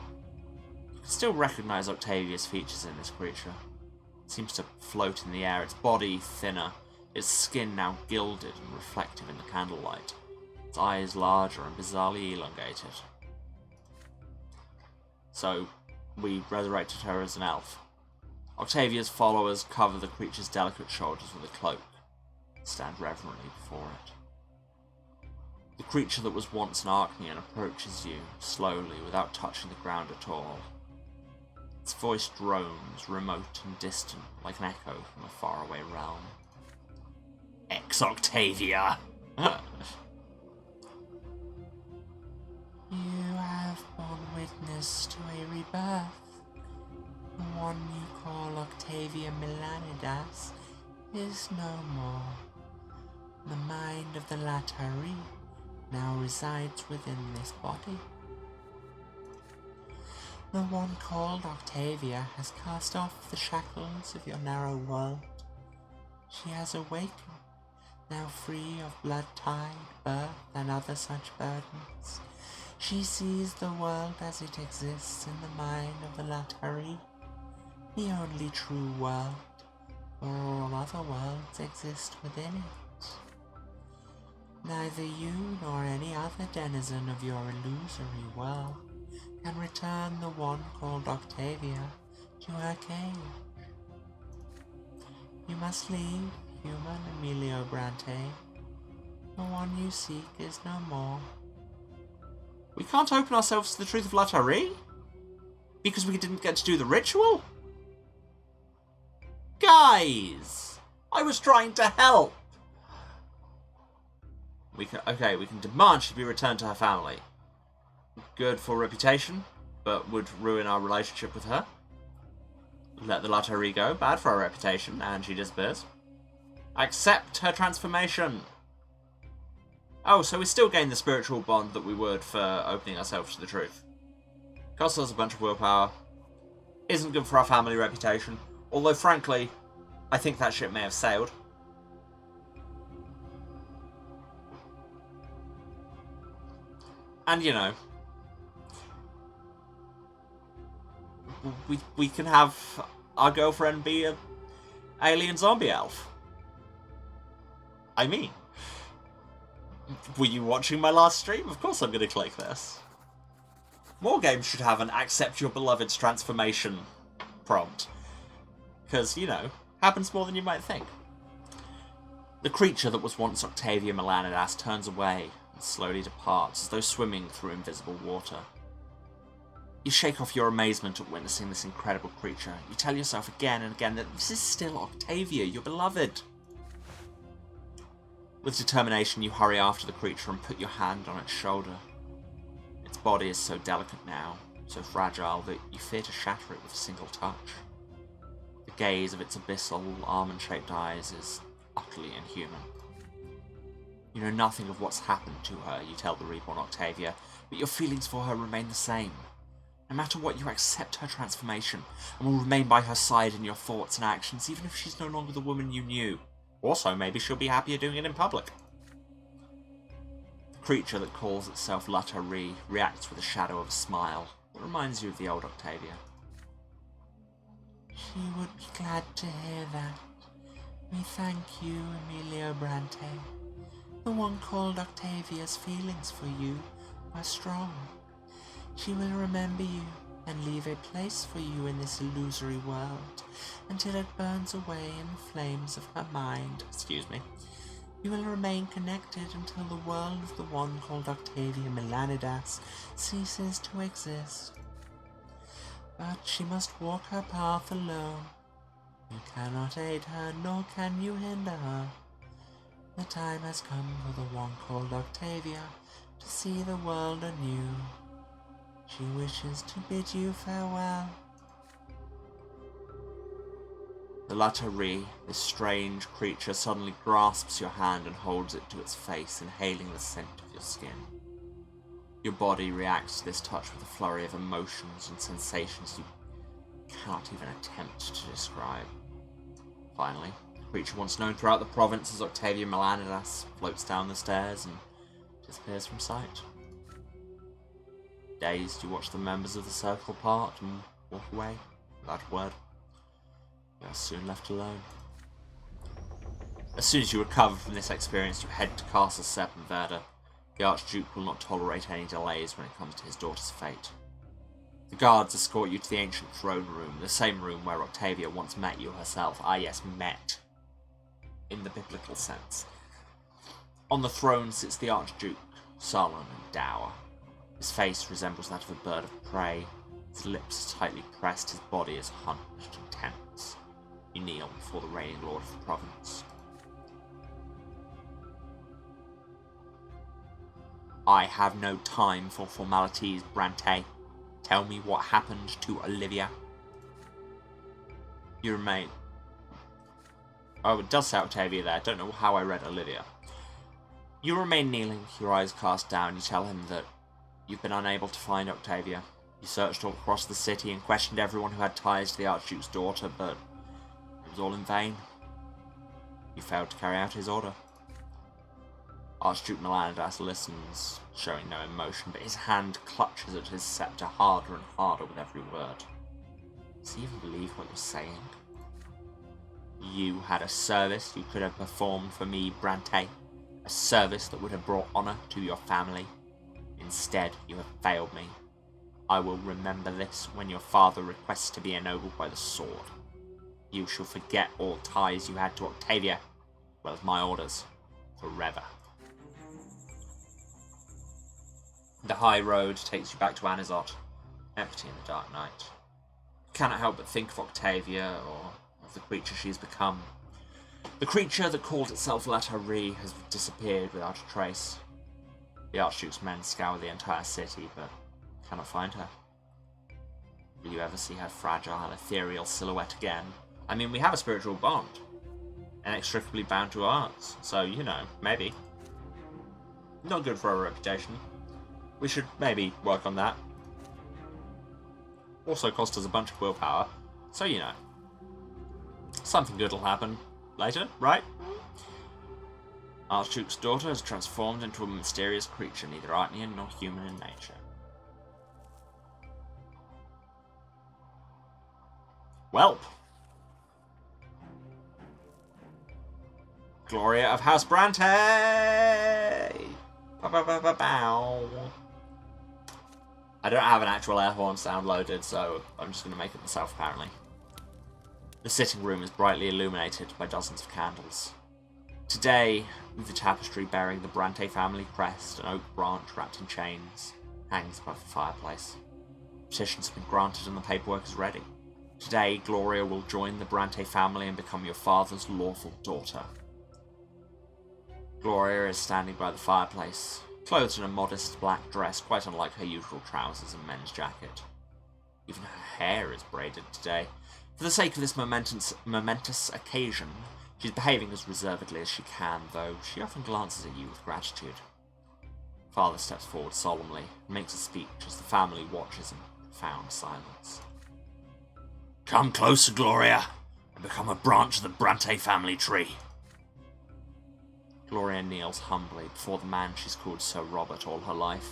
You can still recognise Octavia's features in this creature. It seems to float in the air, its body thinner, its skin now gilded and reflective in the candlelight, its eyes larger and bizarrely elongated. So, we resurrected her as an elf. Octavia's followers cover the creature's delicate shoulders with a cloak, and stand reverently before it. The creature that was once an Archnean approaches you, slowly, without touching the ground at all. Its voice drones, remote and distant, like an echo from a faraway realm. Ex-Octavia! You have borne witness to a rebirth. The one you call Octavia Melanidas is no more. The mind of the Lattery now resides within this body. The one called Octavia has cast off the shackles of your narrow world. She has awakened, now free of blood-tide, birth, and other such burdens. She sees the world as it exists in the mind of the Lattery, the only true world, for all other worlds exist within it. Neither you nor any other denizen of your illusory world can return the one called Octavia to her cage. You must leave, human Emilio Brante. The one you seek is no more. We can't open ourselves to the truth of Lattery? Because we didn't get to do the ritual? Guys! I was trying to help! We can demand she be returned to her family. Good for reputation, but would ruin our relationship with her. Let the Lattery go, bad for our reputation, and she disappears. Accept her transformation! Oh, so we still gain the spiritual bond that we would for opening ourselves to the truth. Costs us a bunch of willpower. Isn't good for our family reputation. Although, frankly, I think that ship may have sailed. And, you know, we can have our girlfriend be an alien zombie elf. I mean, were you watching my last stream? Of course I'm going to click this. More games should have an accept your beloved's transformation prompt. Because, you know, happens more than you might think. The creature that was once Octavia Melanidas turns away and slowly departs as though swimming through invisible water. You shake off your amazement at witnessing this incredible creature. You tell yourself again and again that this is still Octavia, your beloved. With determination, you hurry after the creature and put your hand on its shoulder. Its body is so delicate now, so fragile, that you fear to shatter it with a single touch. The gaze of its abyssal, almond-shaped eyes is utterly inhuman. You know nothing of what's happened to her, you tell the reborn Octavia, but your feelings for her remain the same. No matter what, you accept her transformation, and will remain by her side in your thoughts and actions, even if she's no longer the woman you knew. Also, maybe she'll be happier doing it in public. The creature that calls itself Latari reacts with a shadow of a smile that reminds you of the old Octavia. She would be glad to hear that. We thank you, Emilio Brante. The one called Octavia's feelings for you are strong. She will remember you and leave a place for you in this illusory world until it burns away in the flames of her mind. Excuse me. You will remain connected until the world of the one called Octavia Melanidas ceases to exist. But she must walk her path alone. You cannot aid her, nor can you hinder her. The time has come for the one called Octavia to see the world anew. She wishes to bid you farewell. The Latari, this strange creature, suddenly grasps your hand and holds it to its face, inhaling the scent of your skin. Your body reacts to this touch with a flurry of emotions and sensations you cannot even attempt to describe. Finally, the creature once known throughout the province as Octavia Melanidas floats down the stairs and disappears from sight. Dazed, you watch the members of the circle part and walk away without a word. You are soon left alone. As soon as you recover from this experience, you head to Castle Serpenwerda. The Archduke will not tolerate any delays when it comes to his daughter's fate. The guards escort you to the ancient throne room, the same room where Octavia once met you herself. Ah yes, met. In the biblical sense. On the throne sits the Archduke, sullen and dour. His face resembles that of a bird of prey. His lips are tightly pressed, his body is hunched and tense. You kneel before the reigning lord of the province. I have no time for formalities, Brante. Tell me what happened to Olivia. You remain... Oh, it does say Octavia there. I don't know how I read Olivia. You remain kneeling, your eyes cast down. You tell him that you've been unable to find Octavia. You searched all across the city and questioned everyone who had ties to the Archduke's daughter, but it was all in vain. You failed to carry out his order. Archduke Melanidas listens, showing no emotion, but his hand clutches at his scepter harder and harder with every word. Does he even believe what you're saying? You had a service you could have performed for me, Brante. A service that would have brought honour to your family. Instead, you have failed me. I will remember this when your father requests to be ennobled by the sword. You shall forget all ties you had to Octavia, as well as my orders, forever. The high road takes you back to Anizot, empty in the dark night. You cannot help but think of Octavia, or of the creature she's become. The creature that called itself Latari has disappeared without a trace. The Archduke's men scour the entire city, but cannot find her. Will you ever see her fragile, ethereal silhouette again? I mean, we have a spiritual bond, inextricably bound to ours, so, you know, maybe. Not good for our reputation. We should maybe work on that. Also cost us a bunch of willpower, so, you know. Something good will happen later, right? Archduke's daughter has transformed into a mysterious creature, neither Artnian nor human in nature. Welp. Gloria of House Brante! Bow. I don't have an actual air horn sound loaded, so I'm just going to make it myself, apparently. The sitting room is brightly illuminated by dozens of candles. Today, the tapestry bearing the Brante family crest, an oak branch wrapped in chains, hangs above the fireplace. Petitions have been granted and the paperwork is ready. Today, Gloria will join the Brante family and become your father's lawful daughter. Gloria is standing by the fireplace, clothed in a modest black dress, quite unlike her usual trousers and men's jacket. Even her hair is braided today. For the sake of this momentous occasion, she's behaving as reservedly as she can, though she often glances at you with gratitude. Father steps forward solemnly and makes a speech as the family watches in profound silence. Come closer, Gloria, and become a branch of the Brante family tree. Gloria kneels humbly before the man she's called Sir Robert all her life.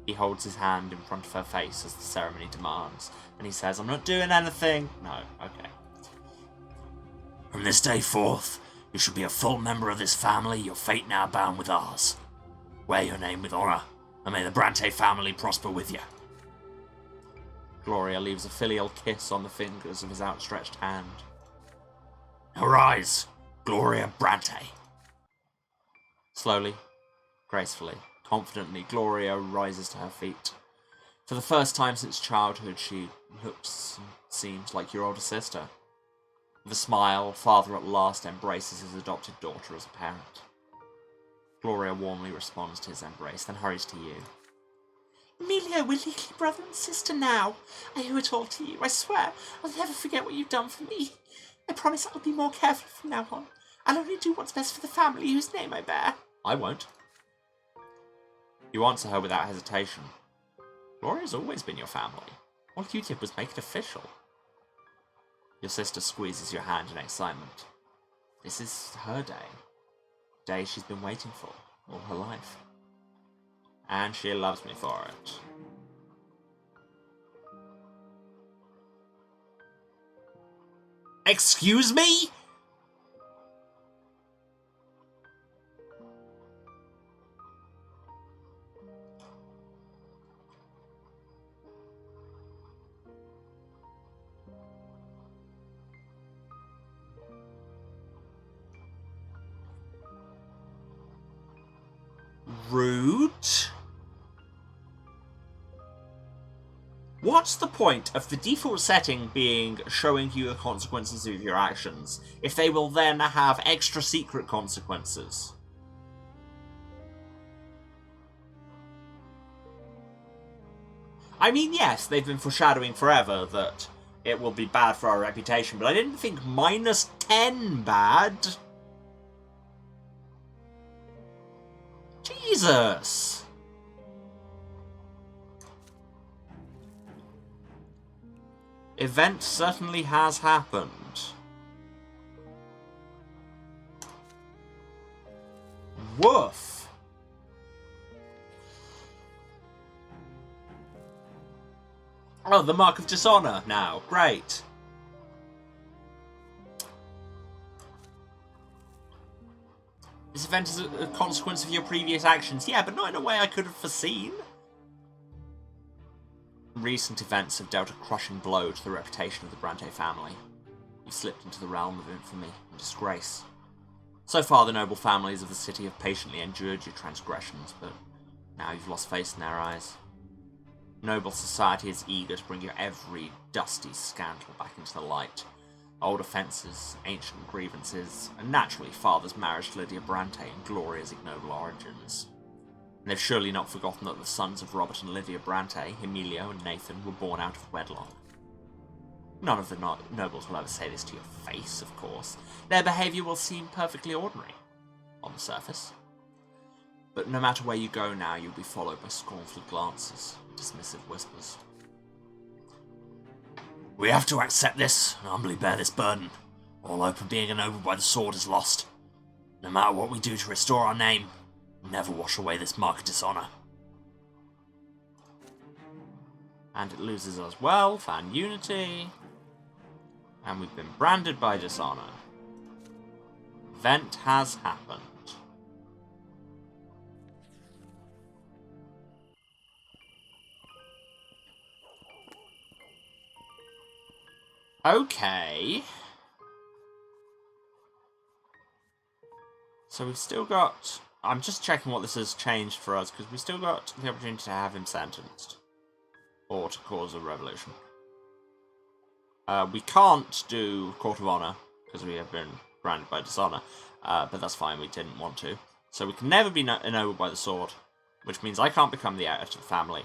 He holds his hand in front of her face as the ceremony demands, and he says, "I'm not doing anything." No, okay. From this day forth, you shall be a full member of this family, your fate now bound with ours. Wear your name with honour, and may the Brante family prosper with you. Gloria leaves a filial kiss on the fingers of his outstretched hand. Now rise, Gloria Brante. Slowly, gracefully, confidently, Gloria rises to her feet. For the first time since childhood, she looks and seems like your older sister. With a smile, father at last embraces his adopted daughter as a parent. Gloria warmly responds to his embrace, then hurries to you. Emilio, we're legally brother and sister now. I owe it all to you, I swear. I'll never forget what you've done for me. I promise I'll be more careful from now on. I'll only do what's best for the family whose name I bear. I won't. You answer her without hesitation. Gloria's always been your family. All you did was make it official. Your sister squeezes your hand in excitement. This is her day. Day she's been waiting for all her life. And she loves me for it. Excuse me? Rude? What's the point of the default setting being showing you the consequences of your actions, if they will then have extra secret consequences? I mean, yes, they've been foreshadowing forever that it will be bad for our reputation, but I didn't think -10 bad. Jesus! Event certainly has happened. Woof! Oh, the Mark of Dishonor now. Great. This event is a consequence of your previous actions. Yeah, but not in a way I could have foreseen. Recent events have dealt a crushing blow to the reputation of the Brante family. You've slipped into the realm of infamy and disgrace. So far, the noble families of the city have patiently endured your transgressions, but now you've lost face in their eyes. Noble society is eager to bring your every dusty scandal back into the light. Old offences, ancient grievances, and naturally father's marriage to Lydia Brante and Gloria's ignoble origins. And they've surely not forgotten that the sons of Robert and Lydia Brante, Emilio and Nathan, were born out of wedlock. None of the nobles will ever say this to your face, of course. Their behaviour will seem perfectly ordinary, on the surface. But no matter where you go now, you'll be followed by scornful glances, dismissive whispers. We have to accept this and humbly bear this burden. All hope of being ennobled by the sword is lost. No matter what we do to restore our name, we'll never wash away this mark of dishonour. And it loses us wealth and unity. And we've been branded by dishonour. Event has happened. Okay. So we've still got... I'm just checking what this has changed for us, because we've still got the opportunity to have him sentenced. Or to cause a revolution. We can't do Court of Honour, because we have been branded by dishonour. But that's fine, we didn't want to. So we can never be ennobled by the sword. which means I can't become the heir to the family.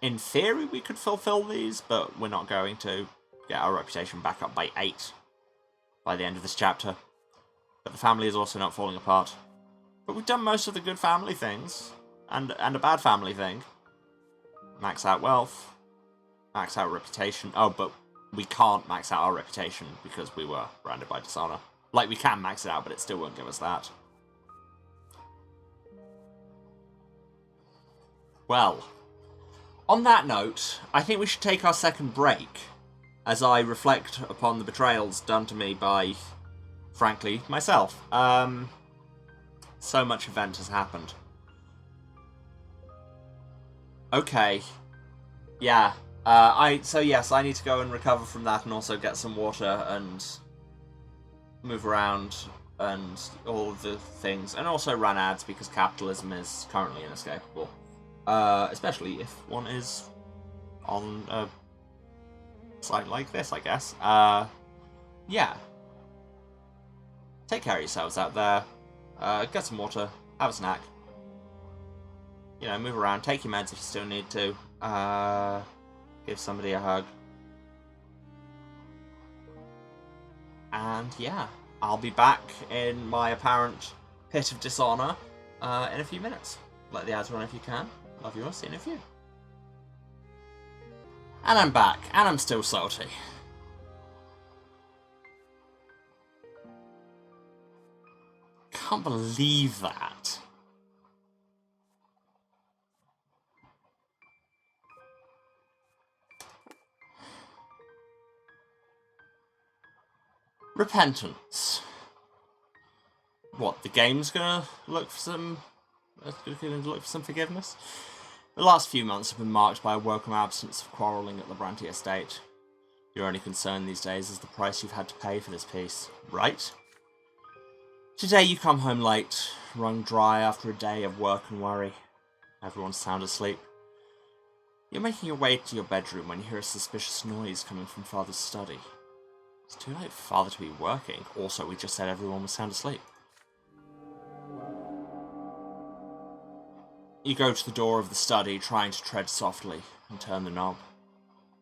In theory, we could fulfill these, but we're not going to get our reputation back up by 8 by the end of this chapter. But the family is also not falling apart. But we've done most of the good family things, and a bad family thing. Max out wealth, max out reputation. Oh, but we can't max out our reputation because we were branded by dishonor. Like, we can max it out, but it still won't give us that. Well, on that note, I think we should take our second break as I reflect upon the betrayals done to me by, frankly, myself. So much event has happened. Okay. Yeah. So yes, I need to go and recover from that and also get some water and move around and all of the things. And also run ads because capitalism is currently inescapable. Especially if one is on a site like this, I guess. Yeah. Take care of yourselves out there. Get some water. Have a snack. You know, move around. Take your meds if you still need to. Give somebody a hug. And yeah, I'll be back in my apparent pit of dishonor in a few minutes. Let the ads run if you can. Love you all. See you in a few. And I'm back, and I'm still salty. Can't believe that. Repentance. What, the game's gonna look for some forgiveness? The last few months have been marked by a welcome absence of quarrelling at the Brante estate. Your only concern these days is the price you've had to pay for this peace, right? Today you come home late, wrung dry after a day of work and worry. Everyone's sound asleep. You're making your way to your bedroom when you hear a suspicious noise coming from Father's study. It's too late for Father to be working. Also, we just said everyone was sound asleep. You go to the door of the study, trying to tread softly and turn the knob.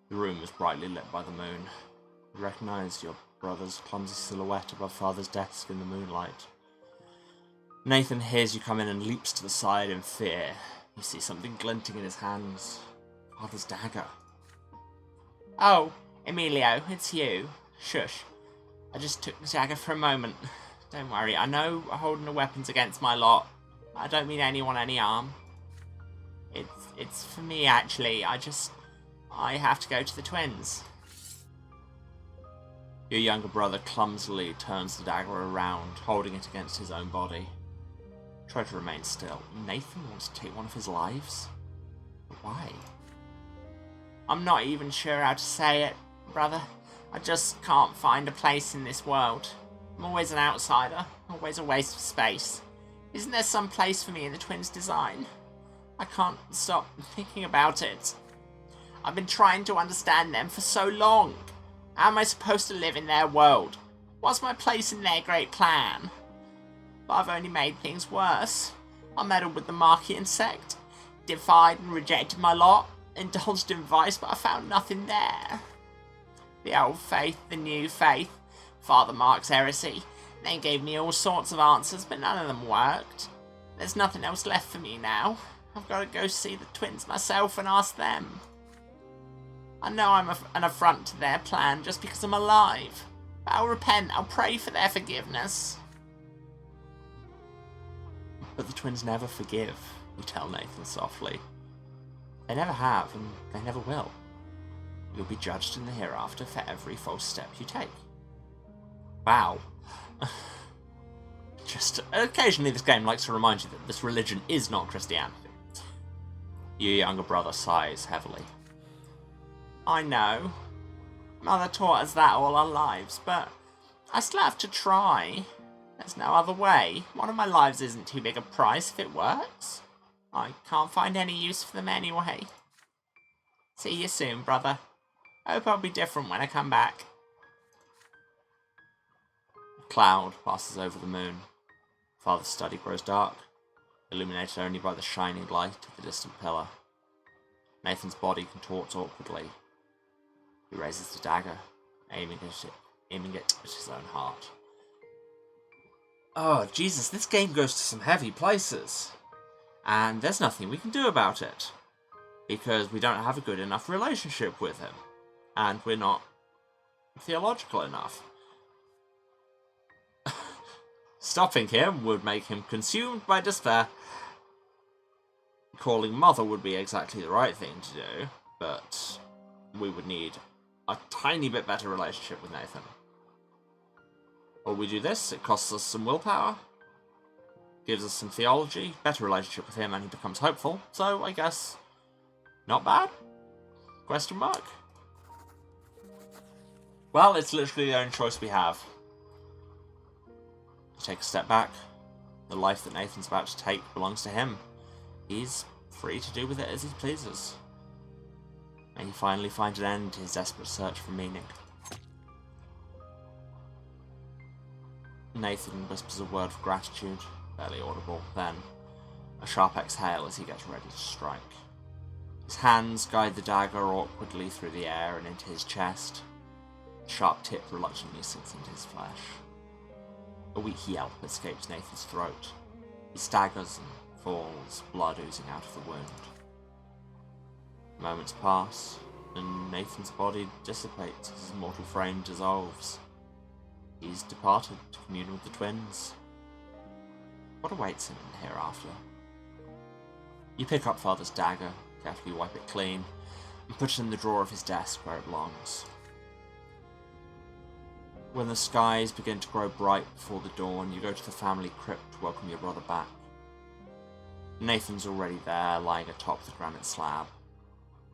The room is brightly lit by the moon. You recognise your brother's clumsy silhouette above Father's desk in the moonlight. Nathan hears you come in and leaps to the side in fear. You see something glinting in his hands. Father's dagger. Oh, Emilio, it's you. Shush. I just took the dagger for a moment. Don't worry, I know holding the weapons against my lot. I don't mean anyone any harm. It's for me, actually. I have to go to the twins. Your younger brother clumsily turns the dagger around, holding it against his own body. Try to remain still. Nathan wants to take one of his lives? Why? I'm not even sure how to say it, brother. I just can't find a place in this world. I'm always an outsider, always a waste of space. Isn't there some place for me in the twins' design? I can't stop thinking about it. I've been trying to understand them for so long. How am I supposed to live in their world? What's my place in their great plan? But I've only made things worse. I meddled with the Markian sect, defied and rejected my lot, indulged in vice, but I found nothing there. The old faith, the new faith, Father Mark's heresy. They gave me all sorts of answers, but none of them worked. There's nothing else left for me now. I've got to go see the twins myself and ask them. I know I'm an affront to their plan just because I'm alive. But I'll repent, I'll pray for their forgiveness. But the twins never forgive, you tell Nathan softly. They never have, and they never will. You'll be judged in the hereafter for every false step you take. Wow. Just occasionally this game likes to remind you that this religion is not Christianity. Your younger brother sighs heavily. I know. Mother taught us that all our lives, but I still have to try. There's no other way. One of my lives isn't too big a price if it works. I can't find any use for them anyway. See you soon, brother. Hope I'll be different when I come back. Cloud passes over the moon. Father's study grows dark, illuminated only by the shining light of the distant pillar. Nathan's body contorts awkwardly. He raises the dagger, aiming it at his own heart. Oh, Jesus, this game goes to some heavy places. And there's nothing we can do about it. Because we don't have a good enough relationship with him. And we're not theological enough. Stopping him would make him consumed by despair. Calling Mother would be exactly the right thing to do, but we would need a tiny bit better relationship with Nathan. Or we do this, it costs us some willpower, gives us some theology, better relationship with him, and he becomes hopeful, so I guess not bad? Question mark? Well, it's literally the only choice we have. Take a step back. The life that Nathan's about to take belongs to him. He's free to do with it as he pleases. May he finally find an end to his desperate search for meaning. Nathan whispers a word of gratitude, barely audible, then a sharp exhale as he gets ready to strike. His hands guide the dagger awkwardly through the air and into his chest. The sharp tip reluctantly sinks into his flesh. A weak yelp escapes Nathan's throat. He staggers and falls, blood oozing out of the wound. Moments pass, and Nathan's body dissipates as his mortal frame dissolves. He's departed to commune with the twins. What awaits him in the hereafter? You pick up Father's dagger, carefully wipe it clean, and put it in the drawer of his desk where it belongs. When the skies begin to grow bright before the dawn, you go to the family crypt to welcome your brother back. Nathan's already there, lying atop the granite slab.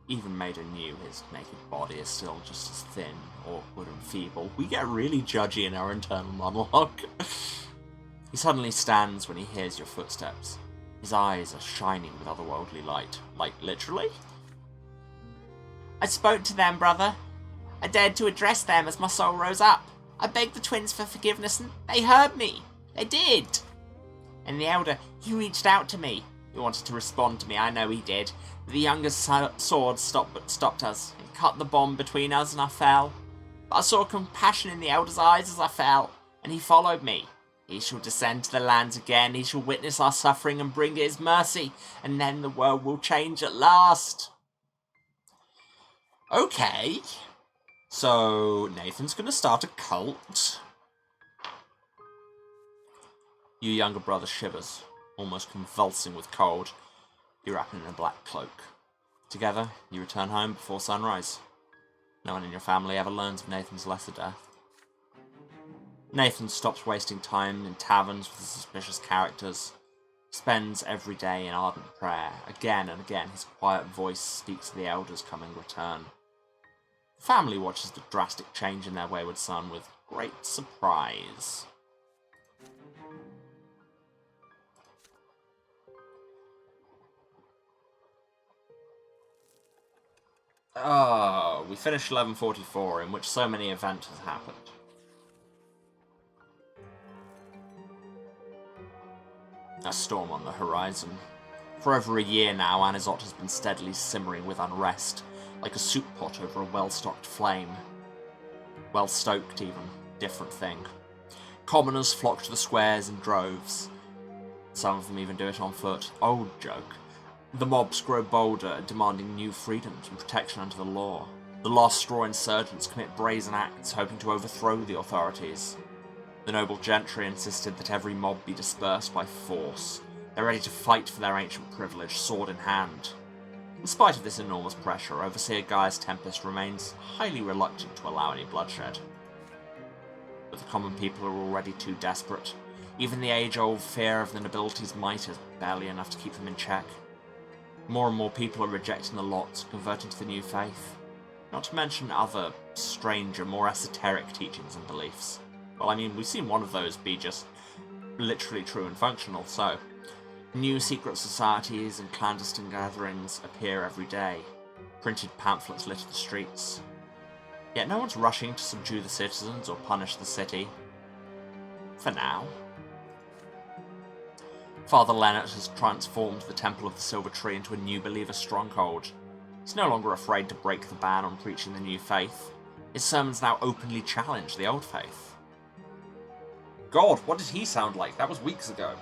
Even made anew, his naked body is still just as thin, awkward, and feeble. We get really judgy in our internal monologue. He suddenly stands when he hears your footsteps. His eyes are shining with otherworldly light. Like, literally? I spoke to them, brother. I dared to address them as my soul rose up. I begged the twins for forgiveness, and they heard me. They did. And the elder, he reached out to me. He wanted to respond to me, I know he did. But the younger's sword stopped us. It cut the bond between us, and I fell. But I saw compassion in the elder's eyes as I fell, and he followed me. He shall descend to the lands again. He shall witness our suffering and bring his mercy, and then the world will change at last. Okay. So, Nathan's gonna start a cult. Your younger brother shivers, almost convulsing with cold. You wrap him in a black cloak. Together, you return home before sunrise. No one in your family ever learns of Nathan's lesser death. Nathan stops wasting time in taverns with suspicious characters. Spends every day in ardent prayer. Again and again, his quiet voice speaks of the elder's coming return. The family watches the drastic change in their wayward son with great surprise. Oh, we finished 1144, in which so many events have happened. A storm on the horizon. For over a year now, Anizot has been steadily simmering with unrest, like a soup pot over a well-stocked flame. Well-stoked, even. Different thing. Commoners flock to the squares in droves. Some of them even do it on foot. Old joke. The mobs grow bolder, demanding new freedoms and protection under the law. The last straw insurgents commit brazen acts, hoping to overthrow the authorities. The noble gentry insisted that every mob be dispersed by force. They're ready to fight for their ancient privilege, sword in hand. In spite of this enormous pressure, Overseer Gaius Tempest remains highly reluctant to allow any bloodshed. But the common people are already too desperate. Even the age-old fear of the nobility's might is barely enough to keep them in check. More and more people are rejecting the lot, converting to the new faith. Not to mention other, stranger, more esoteric teachings and beliefs. Well, I mean, we've seen one of those be just literally true and functional, so... New secret societies and clandestine gatherings appear every day. Printed pamphlets litter the streets. Yet no one's rushing to subdue the citizens or punish the city. For now. Father Leonard has transformed the Temple of the Silver Tree into a new believer stronghold. He's no longer afraid to break the ban on preaching the new faith. His sermons now openly challenge the old faith. God, what did he sound like? That was weeks ago.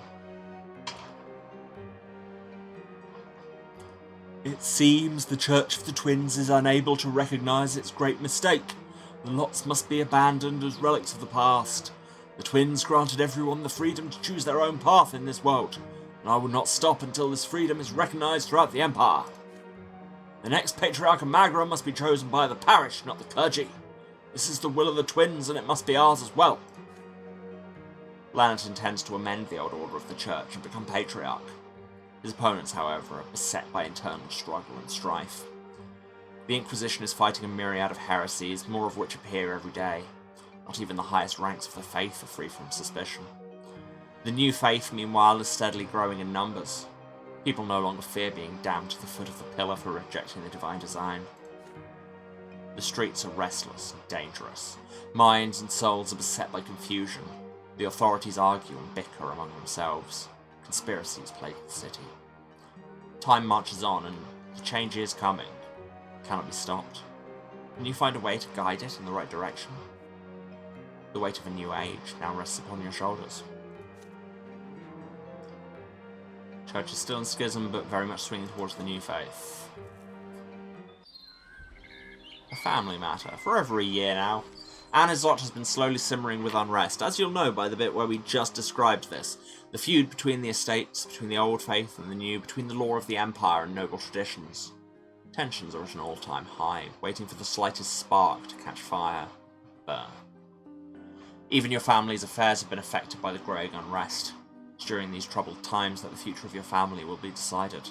It seems the Church of the Twins is unable to recognise its great mistake. The lots must be abandoned as relics of the past. The Twins granted everyone the freedom to choose their own path in this world, and I will not stop until this freedom is recognised throughout the Empire. The next Patriarch of Magra must be chosen by the parish, not the clergy. This is the will of the Twins, and it must be ours as well. Lannet intends to amend the old order of the Church and become Patriarch. His opponents, however, are beset by internal struggle and strife. The Inquisition is fighting a myriad of heresies, more of which appear every day. Not even the highest ranks of the faith are free from suspicion. The new faith, meanwhile, is steadily growing in numbers. People no longer fear being damned to the foot of the pillar for rejecting the divine design. The streets are restless and dangerous. Minds and souls are beset by confusion. The authorities argue and bicker among themselves. Conspiracies plague the city. Time marches on, and the change is coming. It cannot be stopped. Can you find a way to guide it in the right direction? The weight of a new age now rests upon your shoulders. Church is still in schism, but very much swinging towards the new faith. A family matter. For over a year now, Anizot has been slowly simmering with unrest, as you'll know by the bit where we just described this. The feud between the estates, between the old faith and the new, between the law of the Empire and noble traditions. Tensions are at an all-time high, waiting for the slightest spark to catch fire. Burn. Even your family's affairs have been affected by the growing unrest. It's during these troubled times that the future of your family will be decided.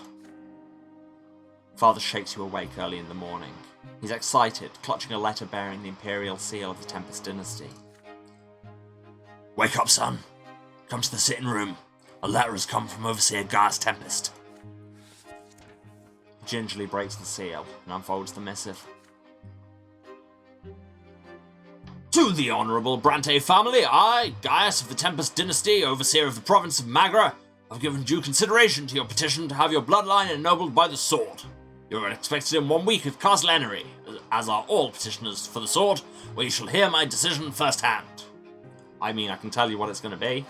Father shakes you awake early in the morning. He's excited, clutching a letter bearing the imperial seal of the Tempest dynasty. Wake up, son. Come to the sitting room. A letter has come from Overseer Gaius Tempest. He gingerly breaks the seal and unfolds the missive. To the Honourable Brante family, I, Gaius of the Tempest dynasty, Overseer of the province of Magra, have given due consideration to your petition to have your bloodline ennobled by the sword. You are expected in 1 week at Castle Enery, as are all petitioners for the sword, where you shall hear my decision firsthand. I mean, I can tell you what it's going to be.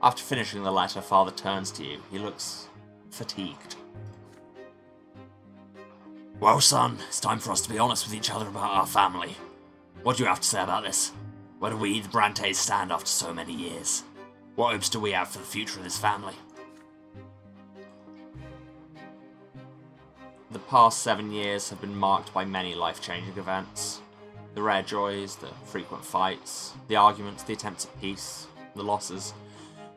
After finishing the letter, Father turns to you. He looks fatigued. Well, son, it's time for us to be honest with each other about our family. What do you have to say about this? Where do we, the Brantes, stand after so many years? What hopes do we have for the future of this family? The past 7 years have been marked by many life-changing events. The rare joys, the frequent fights, the arguments, the attempts at peace, the losses.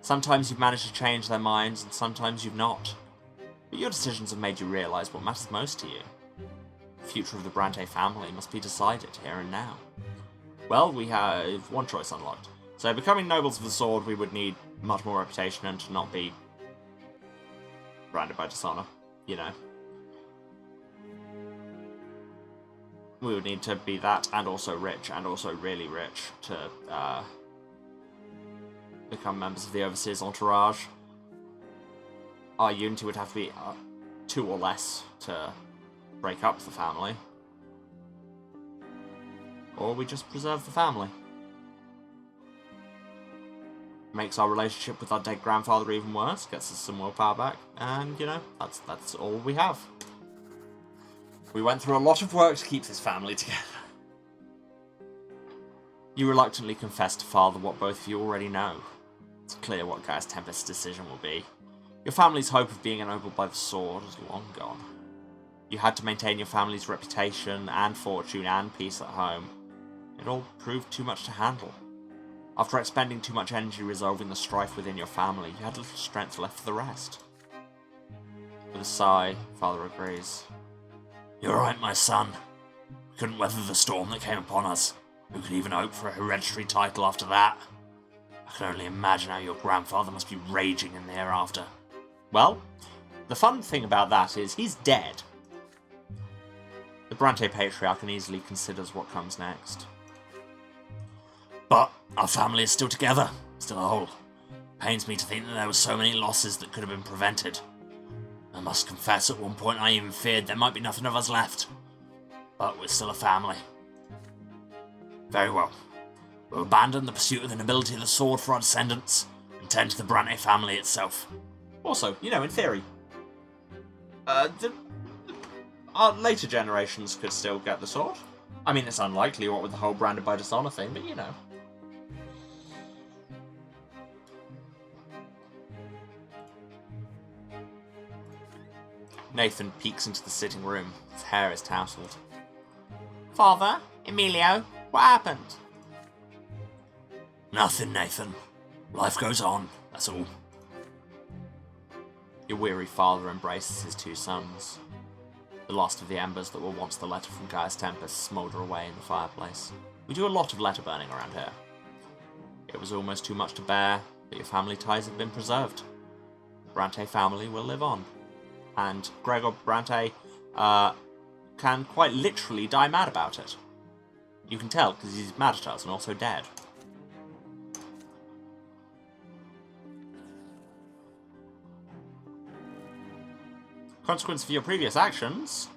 Sometimes you've managed to change their minds, and sometimes you've not. But your decisions have made you realise what matters most to you. The future of the Brante family must be decided here and now. Well, we have one choice unlocked. So becoming nobles of the sword, we would need much more reputation and to not be branded by dishonour, you know. We would need to be that, and also rich, and also really rich, to become members of the Overseer's entourage. Our unity would have to be 2 or less to break up the family. Or we just preserve the family. Makes our relationship with our dead grandfather even worse, gets us some willpower back, and, you know, that's all we have. We went through a lot of work to keep this family together. You reluctantly confess to Father what both of you already know. It's clear what Gaius Tempest's decision will be. Your family's hope of being ennobled by the sword is long gone. You had to maintain your family's reputation and fortune and peace at home. It all proved too much to handle. After expending too much energy resolving the strife within your family, you had little strength left for the rest. With a sigh, Father agrees. You're right, my son. We couldn't weather the storm that came upon us. Who could even hope for a hereditary title after that? I can only imagine how your grandfather must be raging in the hereafter. Well, the fun thing about that is he's dead. The Brante Patriarch easily considers what comes next. But Our family is still together, still whole. Pains me to think that there were so many losses that could have been prevented. I must confess, at one point I even feared there might be nothing of us left. But we're still a family. Very well. We'll abandon the pursuit of the nobility of the sword for our descendants, and tend to the Brante family itself. Also, in theory, our later generations could still get the sword. I mean, it's unlikely, what with the whole branded by dishonor thing, but Nathan peeks into the sitting room. His hair is tousled. Father, Emilio, what happened? Nothing, Nathan. Life goes on, that's all. Your weary father embraces his two sons. The last of the embers that were once the letter from Gaius Tempest smoulder away in the fireplace. We do a lot of letter burning around here. It was almost too much to bear, but your family ties have been preserved. The Brante family will live on. And Gregor Brante can quite literally die mad about it. You can tell because he's mad at us and also dead. Consequence for your previous actions.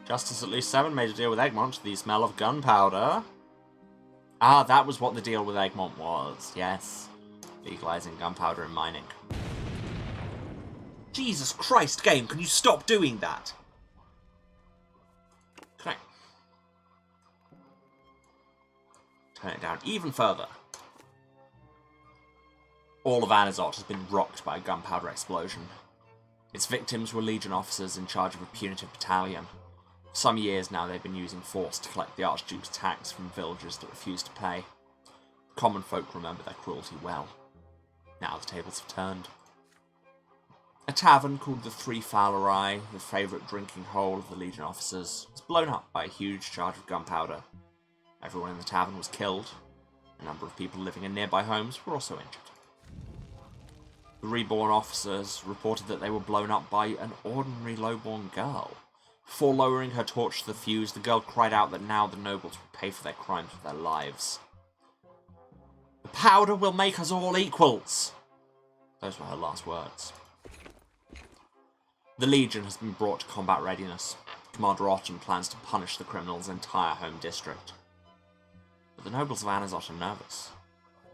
Justice at least 7 made a deal with Egmont, the smell of gunpowder. Ah, that was what the deal with Egmont was, yes. Legalizing gunpowder in mining. Jesus Christ, game, can you stop doing that? Can I turn it down even further? All of Anazot has been rocked by a gunpowder explosion. Its victims were Legion officers in charge of a punitive battalion. For some years now they've been using force to collect the Archduke's tax from villagers that refused to pay. Common folk remember their cruelty well. Now the tables have turned. A tavern called the Three Fowlery, the favourite drinking hole of the Legion officers, was blown up by a huge charge of gunpowder. Everyone in the tavern was killed. A number of people living in nearby homes were also injured. The reborn officers reported that they were blown up by an ordinary lowborn girl. Before lowering her torch to the fuse, the girl cried out that now the nobles would pay for their crimes with their lives. The powder will make us all equals! Those were her last words. The Legion has been brought to combat readiness. Commander Otten plans to punish the criminals' entire home district. But the nobles of Anazot are nervous.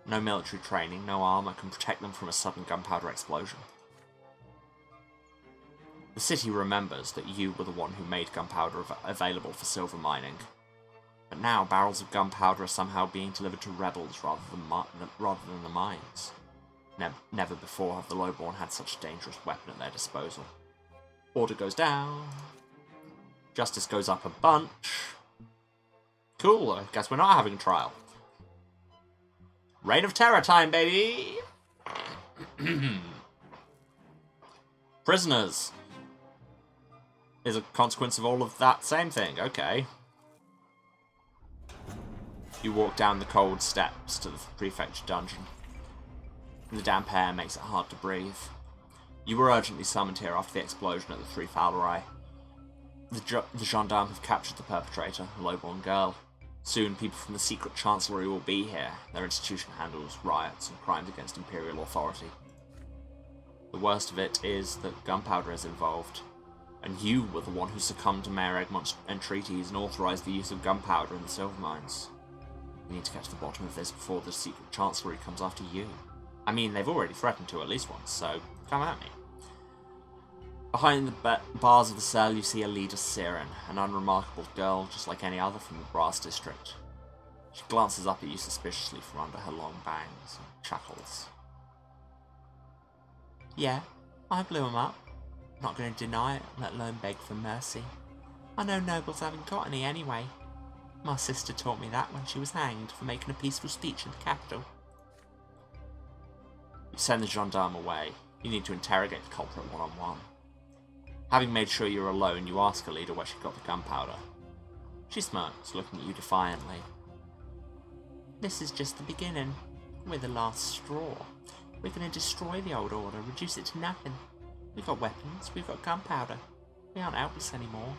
No military training, no armour can protect them from a sudden gunpowder explosion. The city remembers that you were the one who made gunpowder available for silver mining. But now barrels of gunpowder are somehow being delivered to rebels rather than the mines. Never before have the lowborn had such a dangerous weapon at their disposal. Order goes down. Justice goes up a bunch. Cool, I guess we're not having a trial. Reign of Terror time, baby! Prisoners. Is a consequence of all of that same thing, okay. You walk down the cold steps to the prefecture dungeon. The damp air makes it hard to breathe. You were urgently summoned here after the explosion at the Three Fowlery. The gendarmes have captured the perpetrator, a lowborn girl. Soon, people from the secret chancellery will be here. Their institution handles riots and crimes against imperial authority. The worst of it is that gunpowder is involved, and you were the one who succumbed to Mayor Egmont's entreaties and authorised the use of gunpowder in the silver mines. We need to get to the bottom of this before the secret chancellery comes after you. I mean, they've already threatened to at least once, so come at me. Behind the bars of the cell, you see Alida Siren, an unremarkable girl just like any other from the Brass District. She glances up at you suspiciously from under her long bangs and chuckles. Yeah, I blew him up. Not going to deny it, let alone beg for mercy. I know nobles haven't got any anyway. My sister taught me that when she was hanged for making a peaceful speech in the capital. You send the gendarme away. You need to interrogate the culprit one-on-one. Having made sure you're alone, you ask Alida where she got the gunpowder. She smirks, looking at you defiantly. This is just the beginning. We're the last straw. We're going to destroy the old order, reduce it to nothing. We've got weapons, we've got gunpowder. We aren't helpless anymore.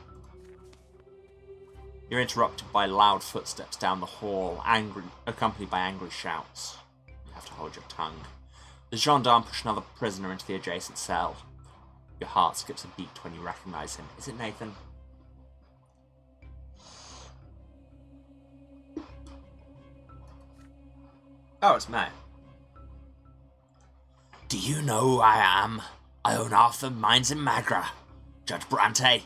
You're interrupted by loud footsteps down the hall, accompanied by angry shouts. You have to hold your tongue. The gendarme pushed another prisoner into the adjacent cell. Your heart skips a beat when you recognize him. Is it Nathan? Oh, it's May. Do you know who I am? I own half the mines in Magra. Judge Brante,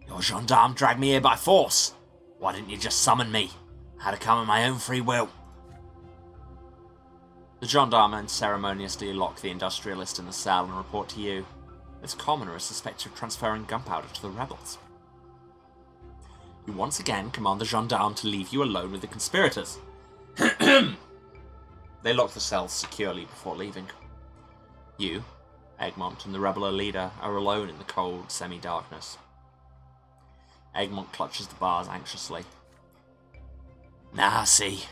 your gendarme dragged me here by force. Why didn't you just summon me? I had to come of my own free will. The gendarme unceremoniously lock the industrialist in the cell and report to you. This commoner is suspected of transferring gunpowder to the rebels. You once again command the gendarme to leave you alone with the conspirators. They lock the cells securely before leaving. You, Egmont, and the rebel leader are alone in the cold, semi-darkness. Egmont clutches the bars anxiously. Now, see,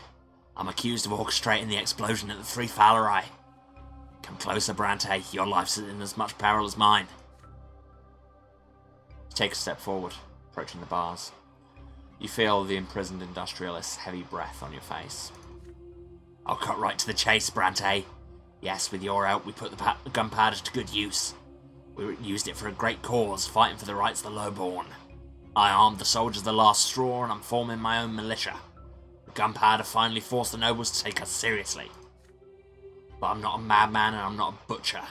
I'm accused of orchestrating the explosion at the Three Fowlery. Come closer, Brante. Your life's in as much peril as mine. You take a step forward, approaching the bars. You feel the imprisoned industrialist's heavy breath on your face. I'll cut right to the chase, Brante. Yes, with your help, we put the gunpowder to good use. We used it for a great cause, fighting for the rights of the lowborn. I armed the soldiers of the last straw, and I'm forming my own militia. The gunpowder finally forced the nobles to take us seriously. But I'm not a madman, and I'm not a butcher.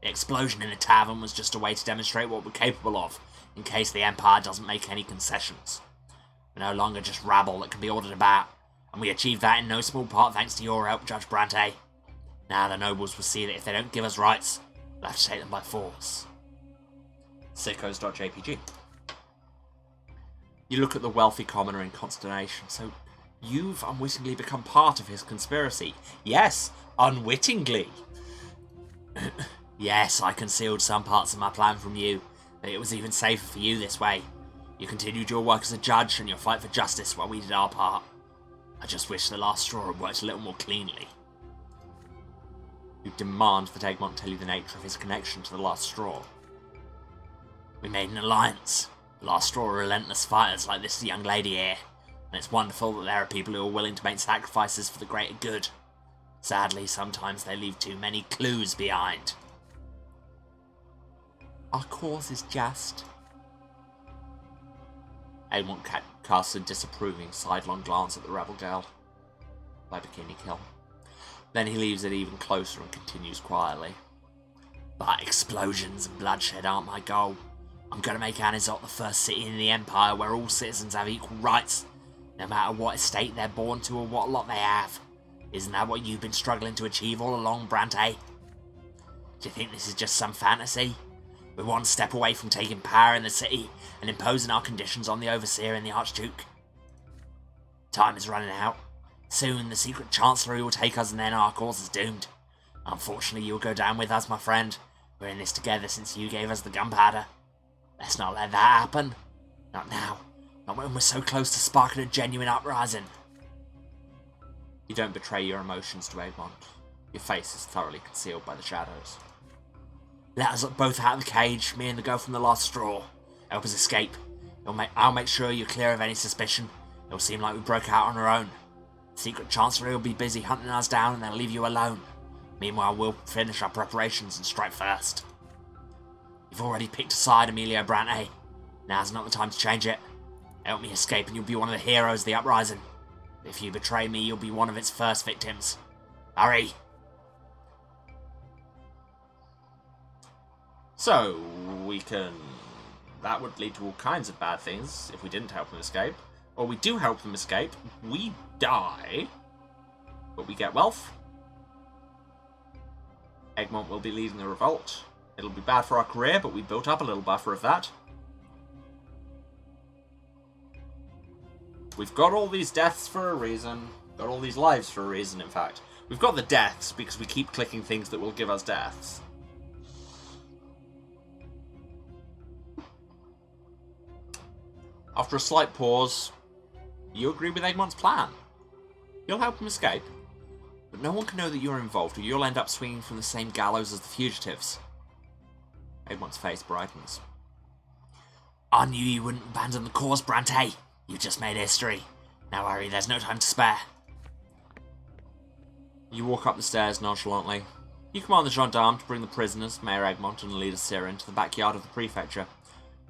The explosion in the tavern was just a way to demonstrate what we're capable of, in case the Empire doesn't make any concessions. We're no longer just rabble that can be ordered about, and we achieved that in no small part thanks to your help, Judge Brante. Now the nobles will see that if they don't give us rights, we'll have to take them by force. Sickos.jpg. You look at the wealthy commoner in consternation. So, you've unwittingly become part of his conspiracy. Yes, unwittingly. Yes, I concealed some parts of my plan from you, but it was even safer for you this way. You continued your work as a judge and your fight for justice while we did our part. I just wish the last straw had worked a little more cleanly. You demand that Egmont tell you the nature of his connection to the last straw. We made an alliance. The last straw are relentless fighters like this young lady here, and it's wonderful that there are people who are willing to make sacrifices for the greater good. Sadly, sometimes they leave too many clues behind. Our cause is just. Egmont casts a disapproving sidelong glance at the rebel girl by Bikini Kill. Then he leaves it even closer and continues quietly. But explosions and bloodshed aren't my goal. I'm going to make Anizot the first city in the Empire where all citizens have equal rights, no matter what estate they're born to or what lot they have. Isn't that what you've been struggling to achieve all along, Brante? Do you think this is just some fantasy? We're one step away from taking power in the city and imposing our conditions on the Overseer and the Archduke. Time is running out. Soon the secret chancellery will take us and then our cause is doomed. Unfortunately, you'll go down with us, my friend. We're in this together since you gave us the gunpowder. Let's not let that happen. Not now. Not when we're so close to sparking a genuine uprising. You don't betray your emotions to Egmont. Your face is thoroughly concealed by the shadows. Let us both out of the cage, me and the girl from the last straw. Help us escape. I'll make sure you're clear of any suspicion. It'll seem like we broke out on our own. The secret chancellery will be busy hunting us down and they'll leave you alone. Meanwhile, we'll finish our preparations and strike first. You've already picked a side, Emilio Brante. Now's not the time to change it. Help me escape and you'll be one of the heroes of the uprising. If you betray me, you'll be one of its first victims. Hurry! So, that would lead to all kinds of bad things if we didn't help them escape. Or we do help them escape, we die, but we get wealth. Egmont will be leading a revolt. It'll be bad for our career, but we built up a little buffer of that. We've got all these deaths for a reason. Got all these lives for a reason, in fact. We've got the deaths because we keep clicking things that will give us deaths. After a slight pause, you agree with Egmont's plan. You'll help him escape, but no one can know that you're involved or you'll end up swinging from the same gallows as the fugitives. Egmont's face brightens. I knew you wouldn't abandon the cause, Brante. You just made history. Now hurry, there's no time to spare. You walk up the stairs nonchalantly. You command the gendarme to bring the prisoners, Mayor Egmont and Leader Siren, to the backyard of the prefecture.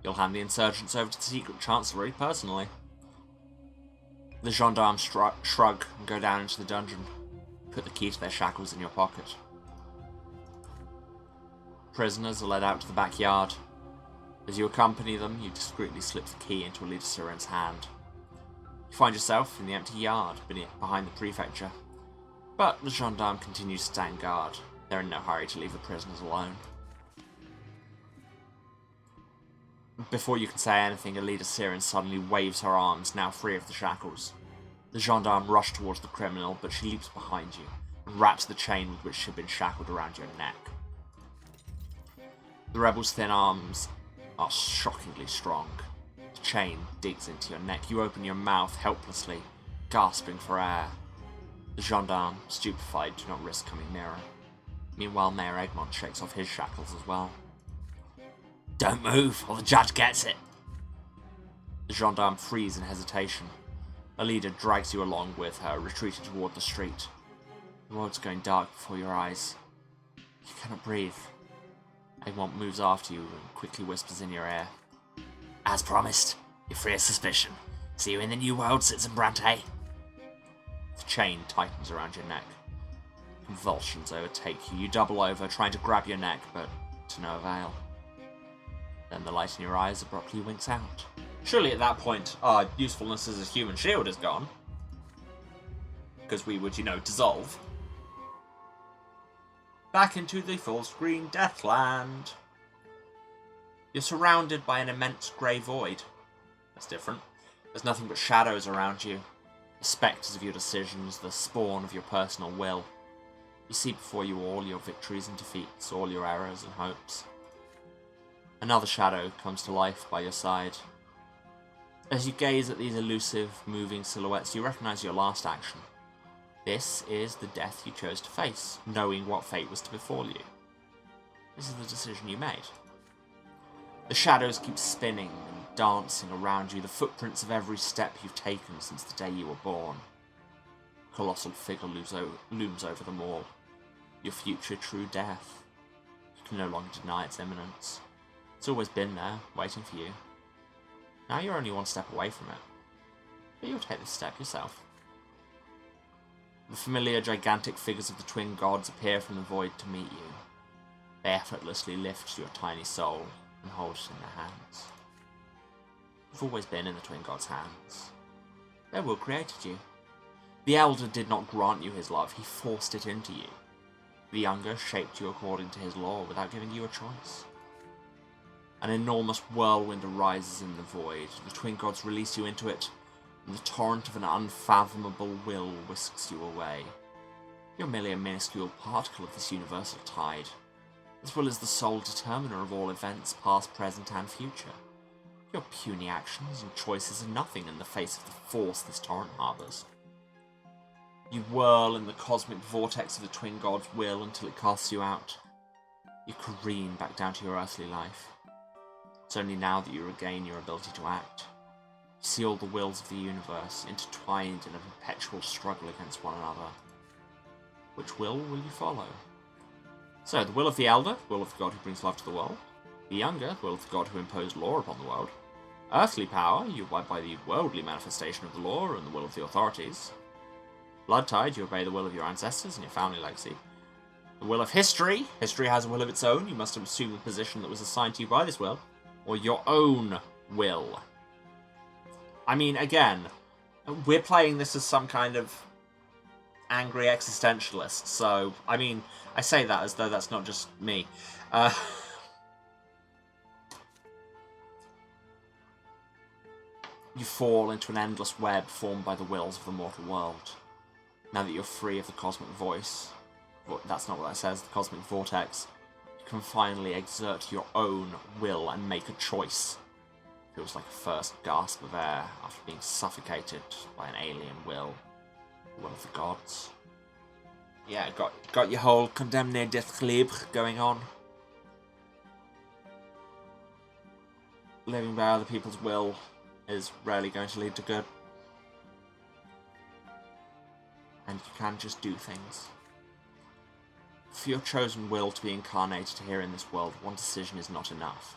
You'll hand the insurgents over to the secret chancellery personally. The gendarmes shrug and go down into the dungeon. Put the key to their shackles in your pocket. Prisoners are led out to the backyard. As you accompany them, you discreetly slip the key into Leader Siren's hand. You find yourself in the empty yard behind the prefecture. But the gendarme continues to stand guard. They're in no hurry to leave the prisoners alone. Before you can say anything, Leader Siren suddenly waves her arms, now free of the shackles. The gendarme rushes towards the criminal, but she leaps behind you and wraps the chain with which she had been shackled around your neck. The rebel's thin arms are shockingly strong. The chain digs into your neck. You open your mouth helplessly, gasping for air. The gendarme, stupefied, do not risk coming nearer. Meanwhile, Mayor Egmont shakes off his shackles as well. Don't move, or the judge gets it. The gendarme frees in hesitation. The leader drags you along with her, retreating toward the street. The world's going dark before your eyes. You cannot breathe. Egmont moves after you and quickly whispers in your ear. As promised, you're free of suspicion. See you in the new world, Citizen Brante. The chain tightens around your neck. Convulsions overtake you. You double over, trying to grab your neck, but to no avail. Then the light in your eyes abruptly winks out. Surely at that point, our usefulness as a human shield is gone. Because we would, dissolve. Back into the full-screen Deathland. You're surrounded by an immense grey void. That's different. There's nothing but shadows around you. The spectres of your decisions, the spawn of your personal will. You see before you all your victories and defeats, all your errors and hopes. Another shadow comes to life by your side. As you gaze at these elusive, moving silhouettes, you recognize your last action. This is the death you chose to face, knowing what fate was to befall you. This is the decision you made. The shadows keep spinning and dancing around you, the footprints of every step you've taken since the day you were born. A colossal figure looms over them all. Your future true death. You can no longer deny its imminence. It's always been there, waiting for you. Now you're only one step away from it. But you'll take this step yourself. The familiar gigantic figures of the twin gods appear from the void to meet you. They effortlessly lift your tiny soul and hold it in their hands. You've always been in the twin gods' hands. Their will created you. The elder did not grant you his love, he forced it into you. The younger shaped you according to his law without giving you a choice. An enormous whirlwind arises in the void. The twin gods release you into it, and the torrent of an unfathomable will whisks you away. You're merely a minuscule particle of this universal tide. This will is the sole determiner of all events, past, present, and future. Your puny actions and choices are nothing in the face of the force this torrent harbours. You whirl in the cosmic vortex of the twin god's will until it casts you out. You careen back down to your earthly life. It's only now that you regain your ability to act. You see all the wills of the universe intertwined in a perpetual struggle against one another. Which will you follow? So, the will of the elder, the will of the god who brings love to the world. The younger, the will of the god who imposed law upon the world. Earthly power, you abide by the worldly manifestation of the law and the will of the authorities. Blood tide, you obey the will of your ancestors and your family legacy. The will of history, history has a will of its own, you must assume the position that was assigned to you by this will. Or your own will. I mean, again, we're playing this as some kind of angry existentialist, so, I mean, I say that as though that's not just me. You fall into an endless web formed by the wills of the mortal world. Now that you're free of the cosmic voice, that's not what that says, the cosmic vortex, can finally exert your own will and make a choice. Feels like a first gasp of air after being suffocated by an alien will. The will of the gods. Yeah, got your whole condemné d'être libre going on. Living by other people's will, is rarely going to lead to good. And you can just do things. For your chosen will to be incarnated here in this world, one decision is not enough.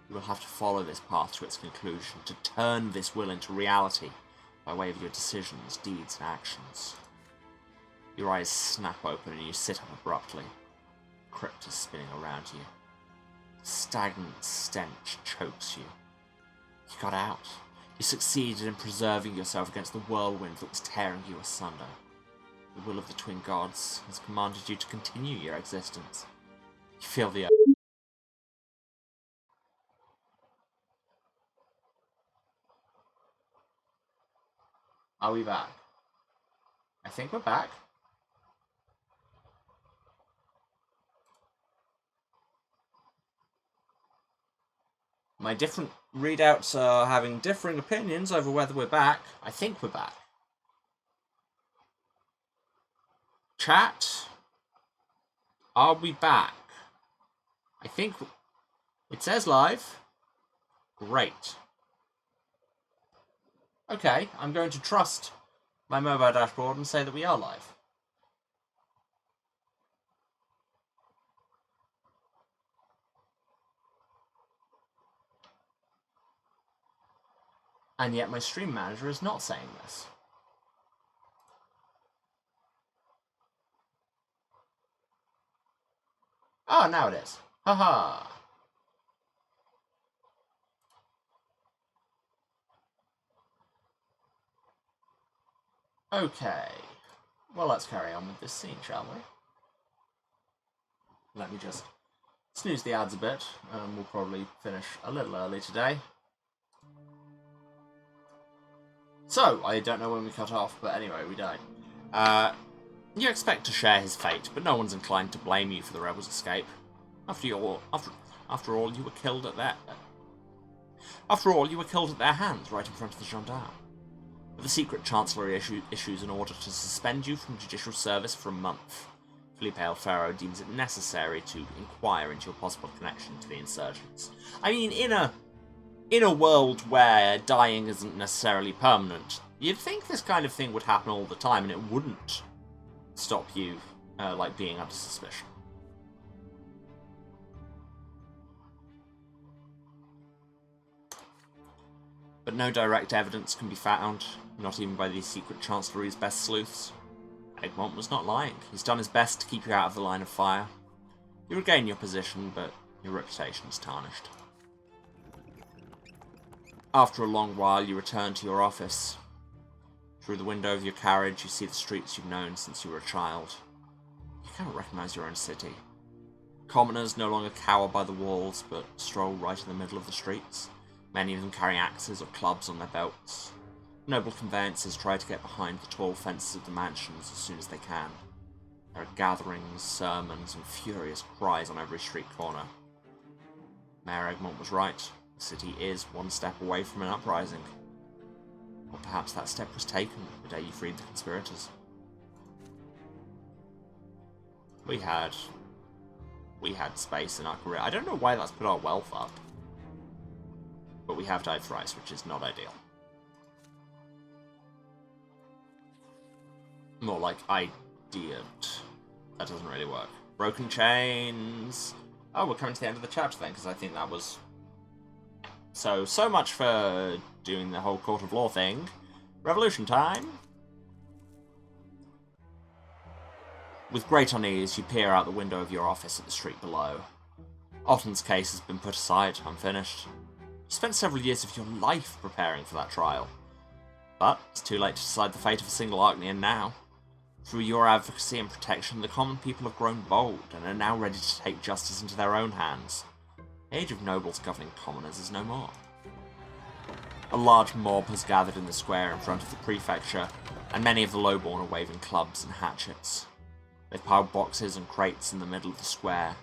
You will have to follow this path to its conclusion, to turn this will into reality by way of your decisions, deeds, and actions. Your eyes snap open and you sit up abruptly. The crypt is spinning around you. The stagnant stench chokes you. You got out. You succeeded in preserving yourself against the whirlwind that was tearing you asunder. The will of the twin gods has commanded you to continue your existence. You feel the... Are we back? I think we're back. My different readouts are having differing opinions over whether we're back. I think we're back. Chat, are we back? I think it says live. Great. Okay, I'm going to trust my mobile dashboard and say that we are live. And yet my stream manager is not saying this. Oh, now it is. Haha. Okay. Well, let's carry on with this scene, shall we? Let me just snooze the ads a bit, and we'll probably finish a little early today. So, I don't know when we cut off, but anyway, we died. You expect to share his fate, but no one's inclined to blame you for the rebels' escape. After all, you were killed at their... After all, you were killed at their hands, right in front of the gendarmes. But the secret chancellery issues an order to suspend you from judicial service for a month. Felipe Alfaro deems it necessary to inquire into your possible connection to the insurgents. I mean, in a world where dying isn't necessarily permanent, you'd think this kind of thing would happen all the time, and it wouldn't stop you, like, being under suspicion. But no direct evidence can be found, not even by the secret chancellery's best sleuths. Egmont was not lying. He's done his best to keep you out of the line of fire. You regain your position, but your reputation's tarnished. After a long while, you return to your office. Through the window of your carriage, you see the streets you've known since you were a child. You cannot recognize your own city. Commoners no longer cower by the walls, but stroll right in the middle of the streets. Many of them carry axes or clubs on their belts. Noble conveyances try to get behind the tall fences of the mansions as soon as they can. There are gatherings, sermons, and furious cries on every street corner. Mayor Egmont was right. The city is one step away from an uprising. Or perhaps that step was taken the day you freed the conspirators. We had space in our career. I don't know why that's put our wealth up. But we have died thrice, which is not ideal. More like ideal. That doesn't really work. Broken chains. Oh, we're coming to the end of the chapter then, because I think that was... So much for doing the whole court of law thing. Revolution time. With great unease, you peer out the window of your office at the street below. Otton's case has been put aside, unfinished. You spent several years of your life preparing for that trial. But it's too late to decide the fate of a single Arknian now. Through your advocacy and protection, the common people have grown bold and are now ready to take justice into their own hands. The age of nobles governing commoners is no more. A large mob has gathered in the square in front of the prefecture, and many of the lowborn are waving clubs and hatchets. They've piled boxes and crates in the middle of the square.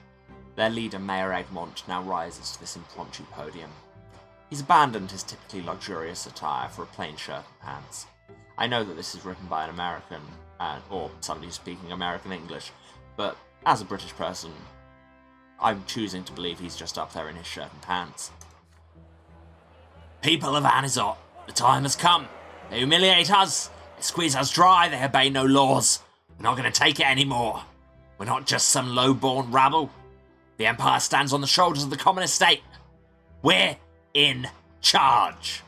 Their leader, Mayor Egmont, now rises to this impromptu podium. He's abandoned his typically luxurious attire for a plain shirt and pants. I know that this is written by an American, or somebody speaking American English, but as a British person, I'm choosing to believe he's just up there in his shirt and pants. People of Anizot, The time has come. They humiliate us. They squeeze us dry. They obey no laws. We're not going to take it anymore. We're not just some low-born rabble. The Empire stands on the shoulders of the common estate. We're in charge.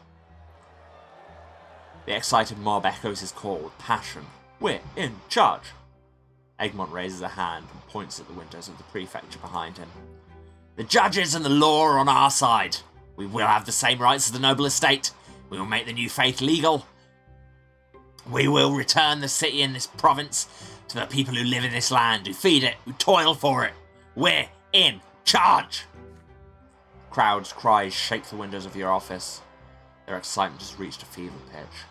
The excited mob echoes his call with passion. We're in charge. Egmont raises a hand and points at the windows of the prefecture behind him. The judges and the law are on our side. We will have the same rights as the noble estate. We will make the new faith legal. We will return the city and this province to the people who live in this land, who feed it, who toil for it. We're in charge. Crowd's cries shake the windows of your office. Their excitement has reached a fever pitch.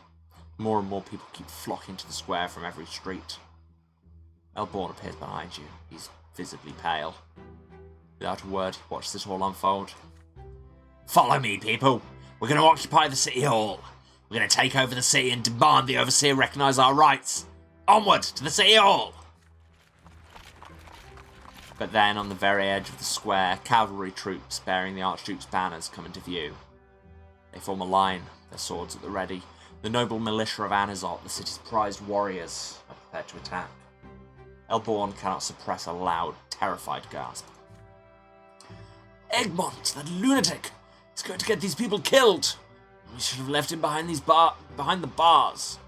More and more people keep flocking to the square from every street. Elborn appears behind you. He's visibly pale. Without a word, he watches it all unfold. Follow me, people. We're going to occupy the city hall. We're going to take over the city and demand the overseer recognise our rights. Onward to the city hall! But then, on the very edge of the square, cavalry troops bearing the Archduke's banners come into view. They form a line, their swords at the ready. The noble militia of Anizot, the city's prized warriors, are prepared to attack. Elborn cannot suppress a loud, terrified gasp. Egmont, that lunatic! He's going to get these people killed! We should have left him behind the bars.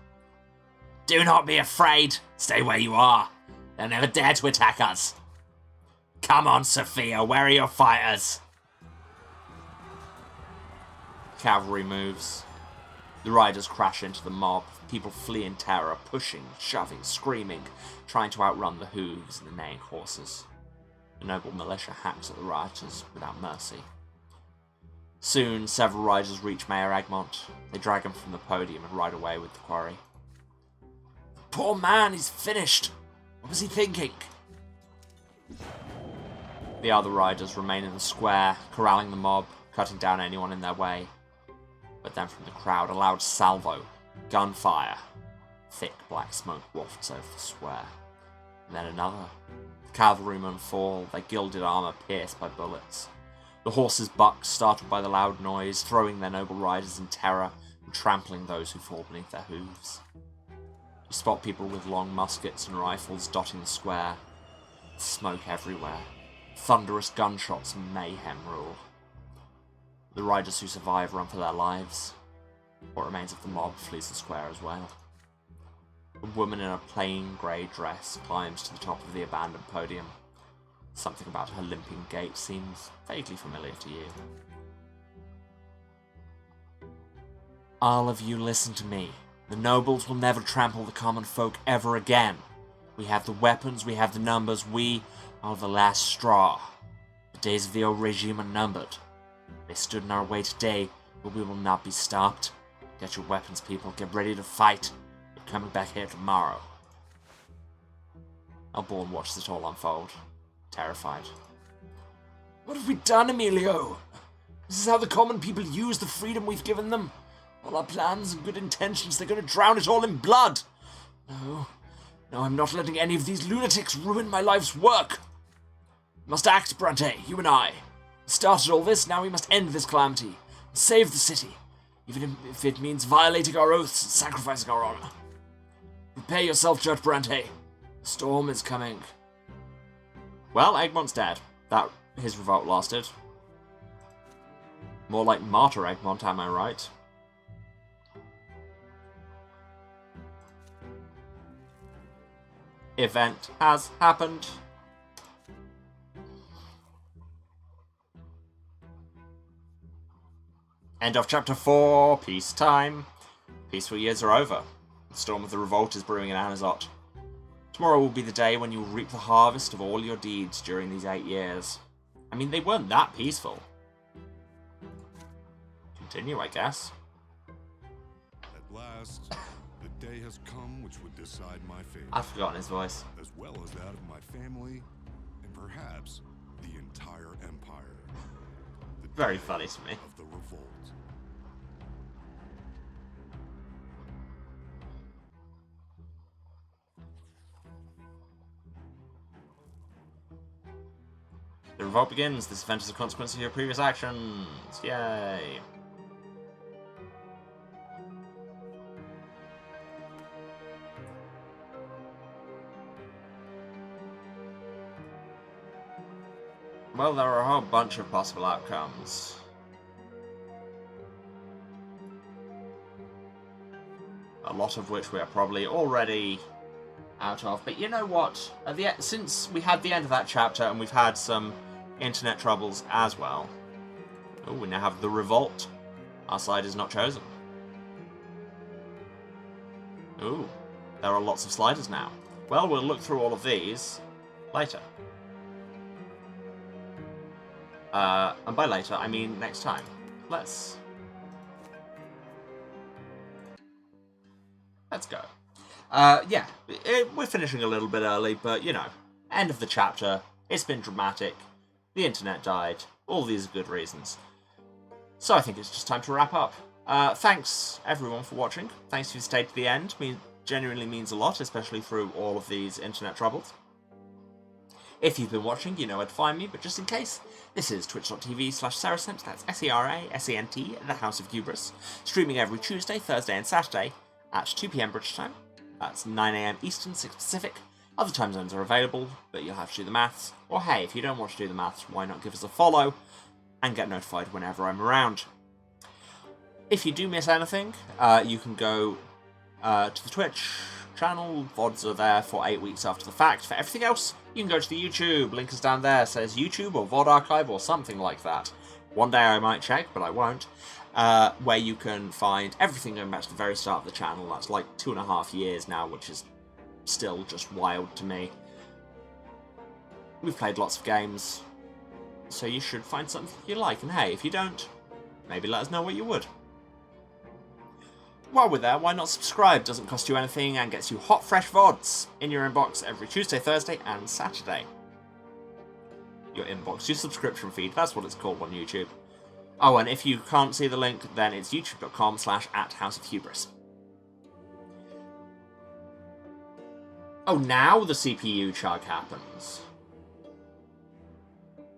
Do not be afraid. Stay where you are. They'll never dare to attack us. Come on, Sophia, where are your fighters? Cavalry moves. The riders crash into the mob. People flee in terror, pushing, shoving, screaming, trying to outrun the hooves and the neighing horses. The noble militia hacks at the rioters without mercy. Soon, several riders reach Mayor Egmont. They drag him from the podium and ride away with the quarry. Poor man, he's finished. What was he thinking? The other riders remain in the square, corralling the mob, cutting down anyone in their way. But then from the crowd, a loud salvo, gunfire. Thick black smoke wafts over the square. And then another. The cavalrymen fall, their gilded armour pierced by bullets. The horses buck, startled by the loud noise, throwing their noble riders in terror and trampling those who fall beneath their hooves. You spot people with long muskets and rifles dotting the square. Smoke everywhere. Thunderous gunshots and mayhem rule. The riders who survive run for their lives. What remains of the mob flees the square as well. A woman in a plain grey dress climbs to the top of the abandoned podium. Something about her limping gait seems vaguely familiar to you. All of you listen to me. The nobles will never trample the common folk ever again. We have the weapons, we have the numbers, we are the last straw. The days of the old regime are numbered. They stood in our way today, but we will not be stopped. Get your weapons, people. Get ready to fight. You're coming back here tomorrow. Elborn watches it all unfold, terrified. What have we done, Emilio? This is how the common people use the freedom we've given them. All our plans and good intentions, they're going to drown it all in blood. No, I'm not letting any of these lunatics ruin my life's work. We must act, Brante, you and I. We started all this, now we must end this calamity. And save the city, even if it means violating our oaths and sacrificing our honor. Prepare yourself, Judge Brante. The storm is coming. Well, Egmont's dead. His revolt lasted. More like Martyr Egmont, am I right? Event has happened. End of chapter 4. Peacetime. Peaceful years are over. The storm of the revolt is brewing in Anizot. Tomorrow will be the day when you will reap the harvest of all your deeds during these 8 years. I mean, they weren't that peaceful. Continue, I guess. At last, the day has come which would decide my fate. I've forgotten his voice. As well as that of my family, and perhaps the entire empire. The Very day funny to me. Of the revolt. The revolt begins. This event is a consequence of your previous actions. Yay. Well, there are a whole bunch of possible outcomes. A lot of which we are probably already out of. But you know what? Since we had the end of that chapter and we've had some internet troubles as well. Oh, we now have the revolt. Our side is not chosen. Ooh, there are lots of sliders now. Well, we'll look through all of these later. And by later, I mean next time. Let's go. Yeah, we're finishing a little bit early, but, you know, end of the chapter. It's been dramatic. The internet died. All these are good reasons. So I think it's just time to wrap up. Thanks, everyone, for watching. Thanks if you stayed to the end. Genuinely means a lot, especially through all of these internet troubles. If you've been watching, you know where to find me, but just in case, this is twitch.tv/Saracent, that's SERASENT, the House of Hubris, streaming every Tuesday, Thursday, and Saturday at 2 PM British time. That's 9 AM Eastern, 6 Pacific. Other time zones are available, but you'll have to do the maths. Or hey, if you don't want to do the maths, why not give us a follow and get notified whenever I'm around. If you do miss anything, you can go to the Twitch channel. VODs are there for 8 weeks after the fact. For everything else, you can go to the YouTube. Link is down there. It says YouTube or VOD archive or something like that. One day I might check, but I won't. Where you can find everything going back to the very start of the channel. That's like 2.5 years now, which is still just wild to me. We've played lots of games, so you should find something you like. And hey, if you don't, maybe let us know what you would. While we're there, why not subscribe? Doesn't cost you anything and gets you hot, fresh VODs in your inbox every Tuesday, Thursday, and Saturday. Your inbox, your subscription feed, that's what it's called on YouTube. Oh, and if you can't see the link, then it's youtube.com/@houseofhubris. Oh, now the CPU chug happens.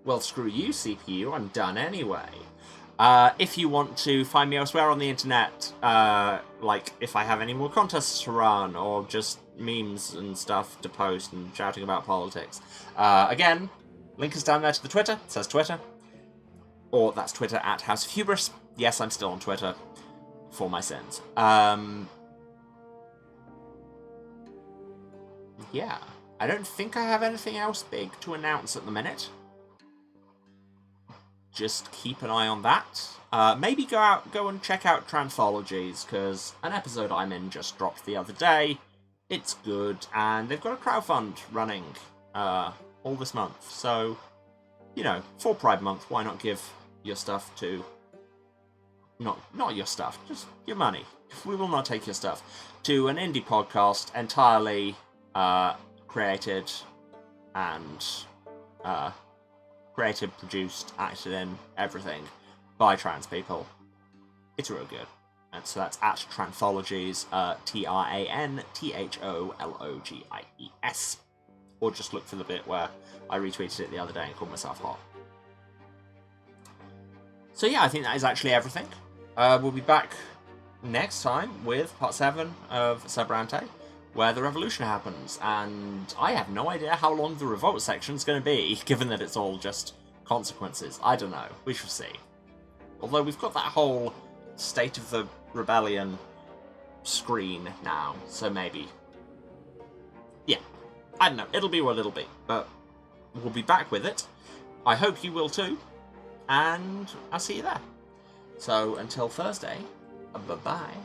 Well, screw you, CPU, I'm done anyway. If you want to find me elsewhere on the internet, like if I have any more contests to run, or just memes and stuff to post and shouting about politics, again, link is down there to the Twitter, it says Twitter, or that's Twitter @House of Hubris. Yes, I'm still on Twitter, for my sins. Yeah, I don't think I have anything else big to announce at the minute. Just keep an eye on that. Maybe go and check out Transthologies, because an episode I'm in just dropped the other day. It's good, and they've got a crowdfund running all this month. So, you know, for Pride Month, why not give your stuff to... Not your stuff, just your money. We will not take your stuff. To an indie podcast entirely created and... created, produced, acted in, everything, by trans people. It's real good. And so that's at Transthologies, TRANTHOLOGIES. Or just look for the bit where I retweeted it the other day and called myself hot. So yeah, I think that is actually everything. We'll be back next time with part 7 of Brante, where the revolution happens, and I have no idea how long the revolt section is going to be, given that it's all just consequences. I don't know. We shall see. Although we've got that whole State of the Rebellion screen now, so maybe. Yeah. I don't know. It'll be what it'll be, but we'll be back with it. I hope you will too, and I'll see you there. So until Thursday, bye-bye.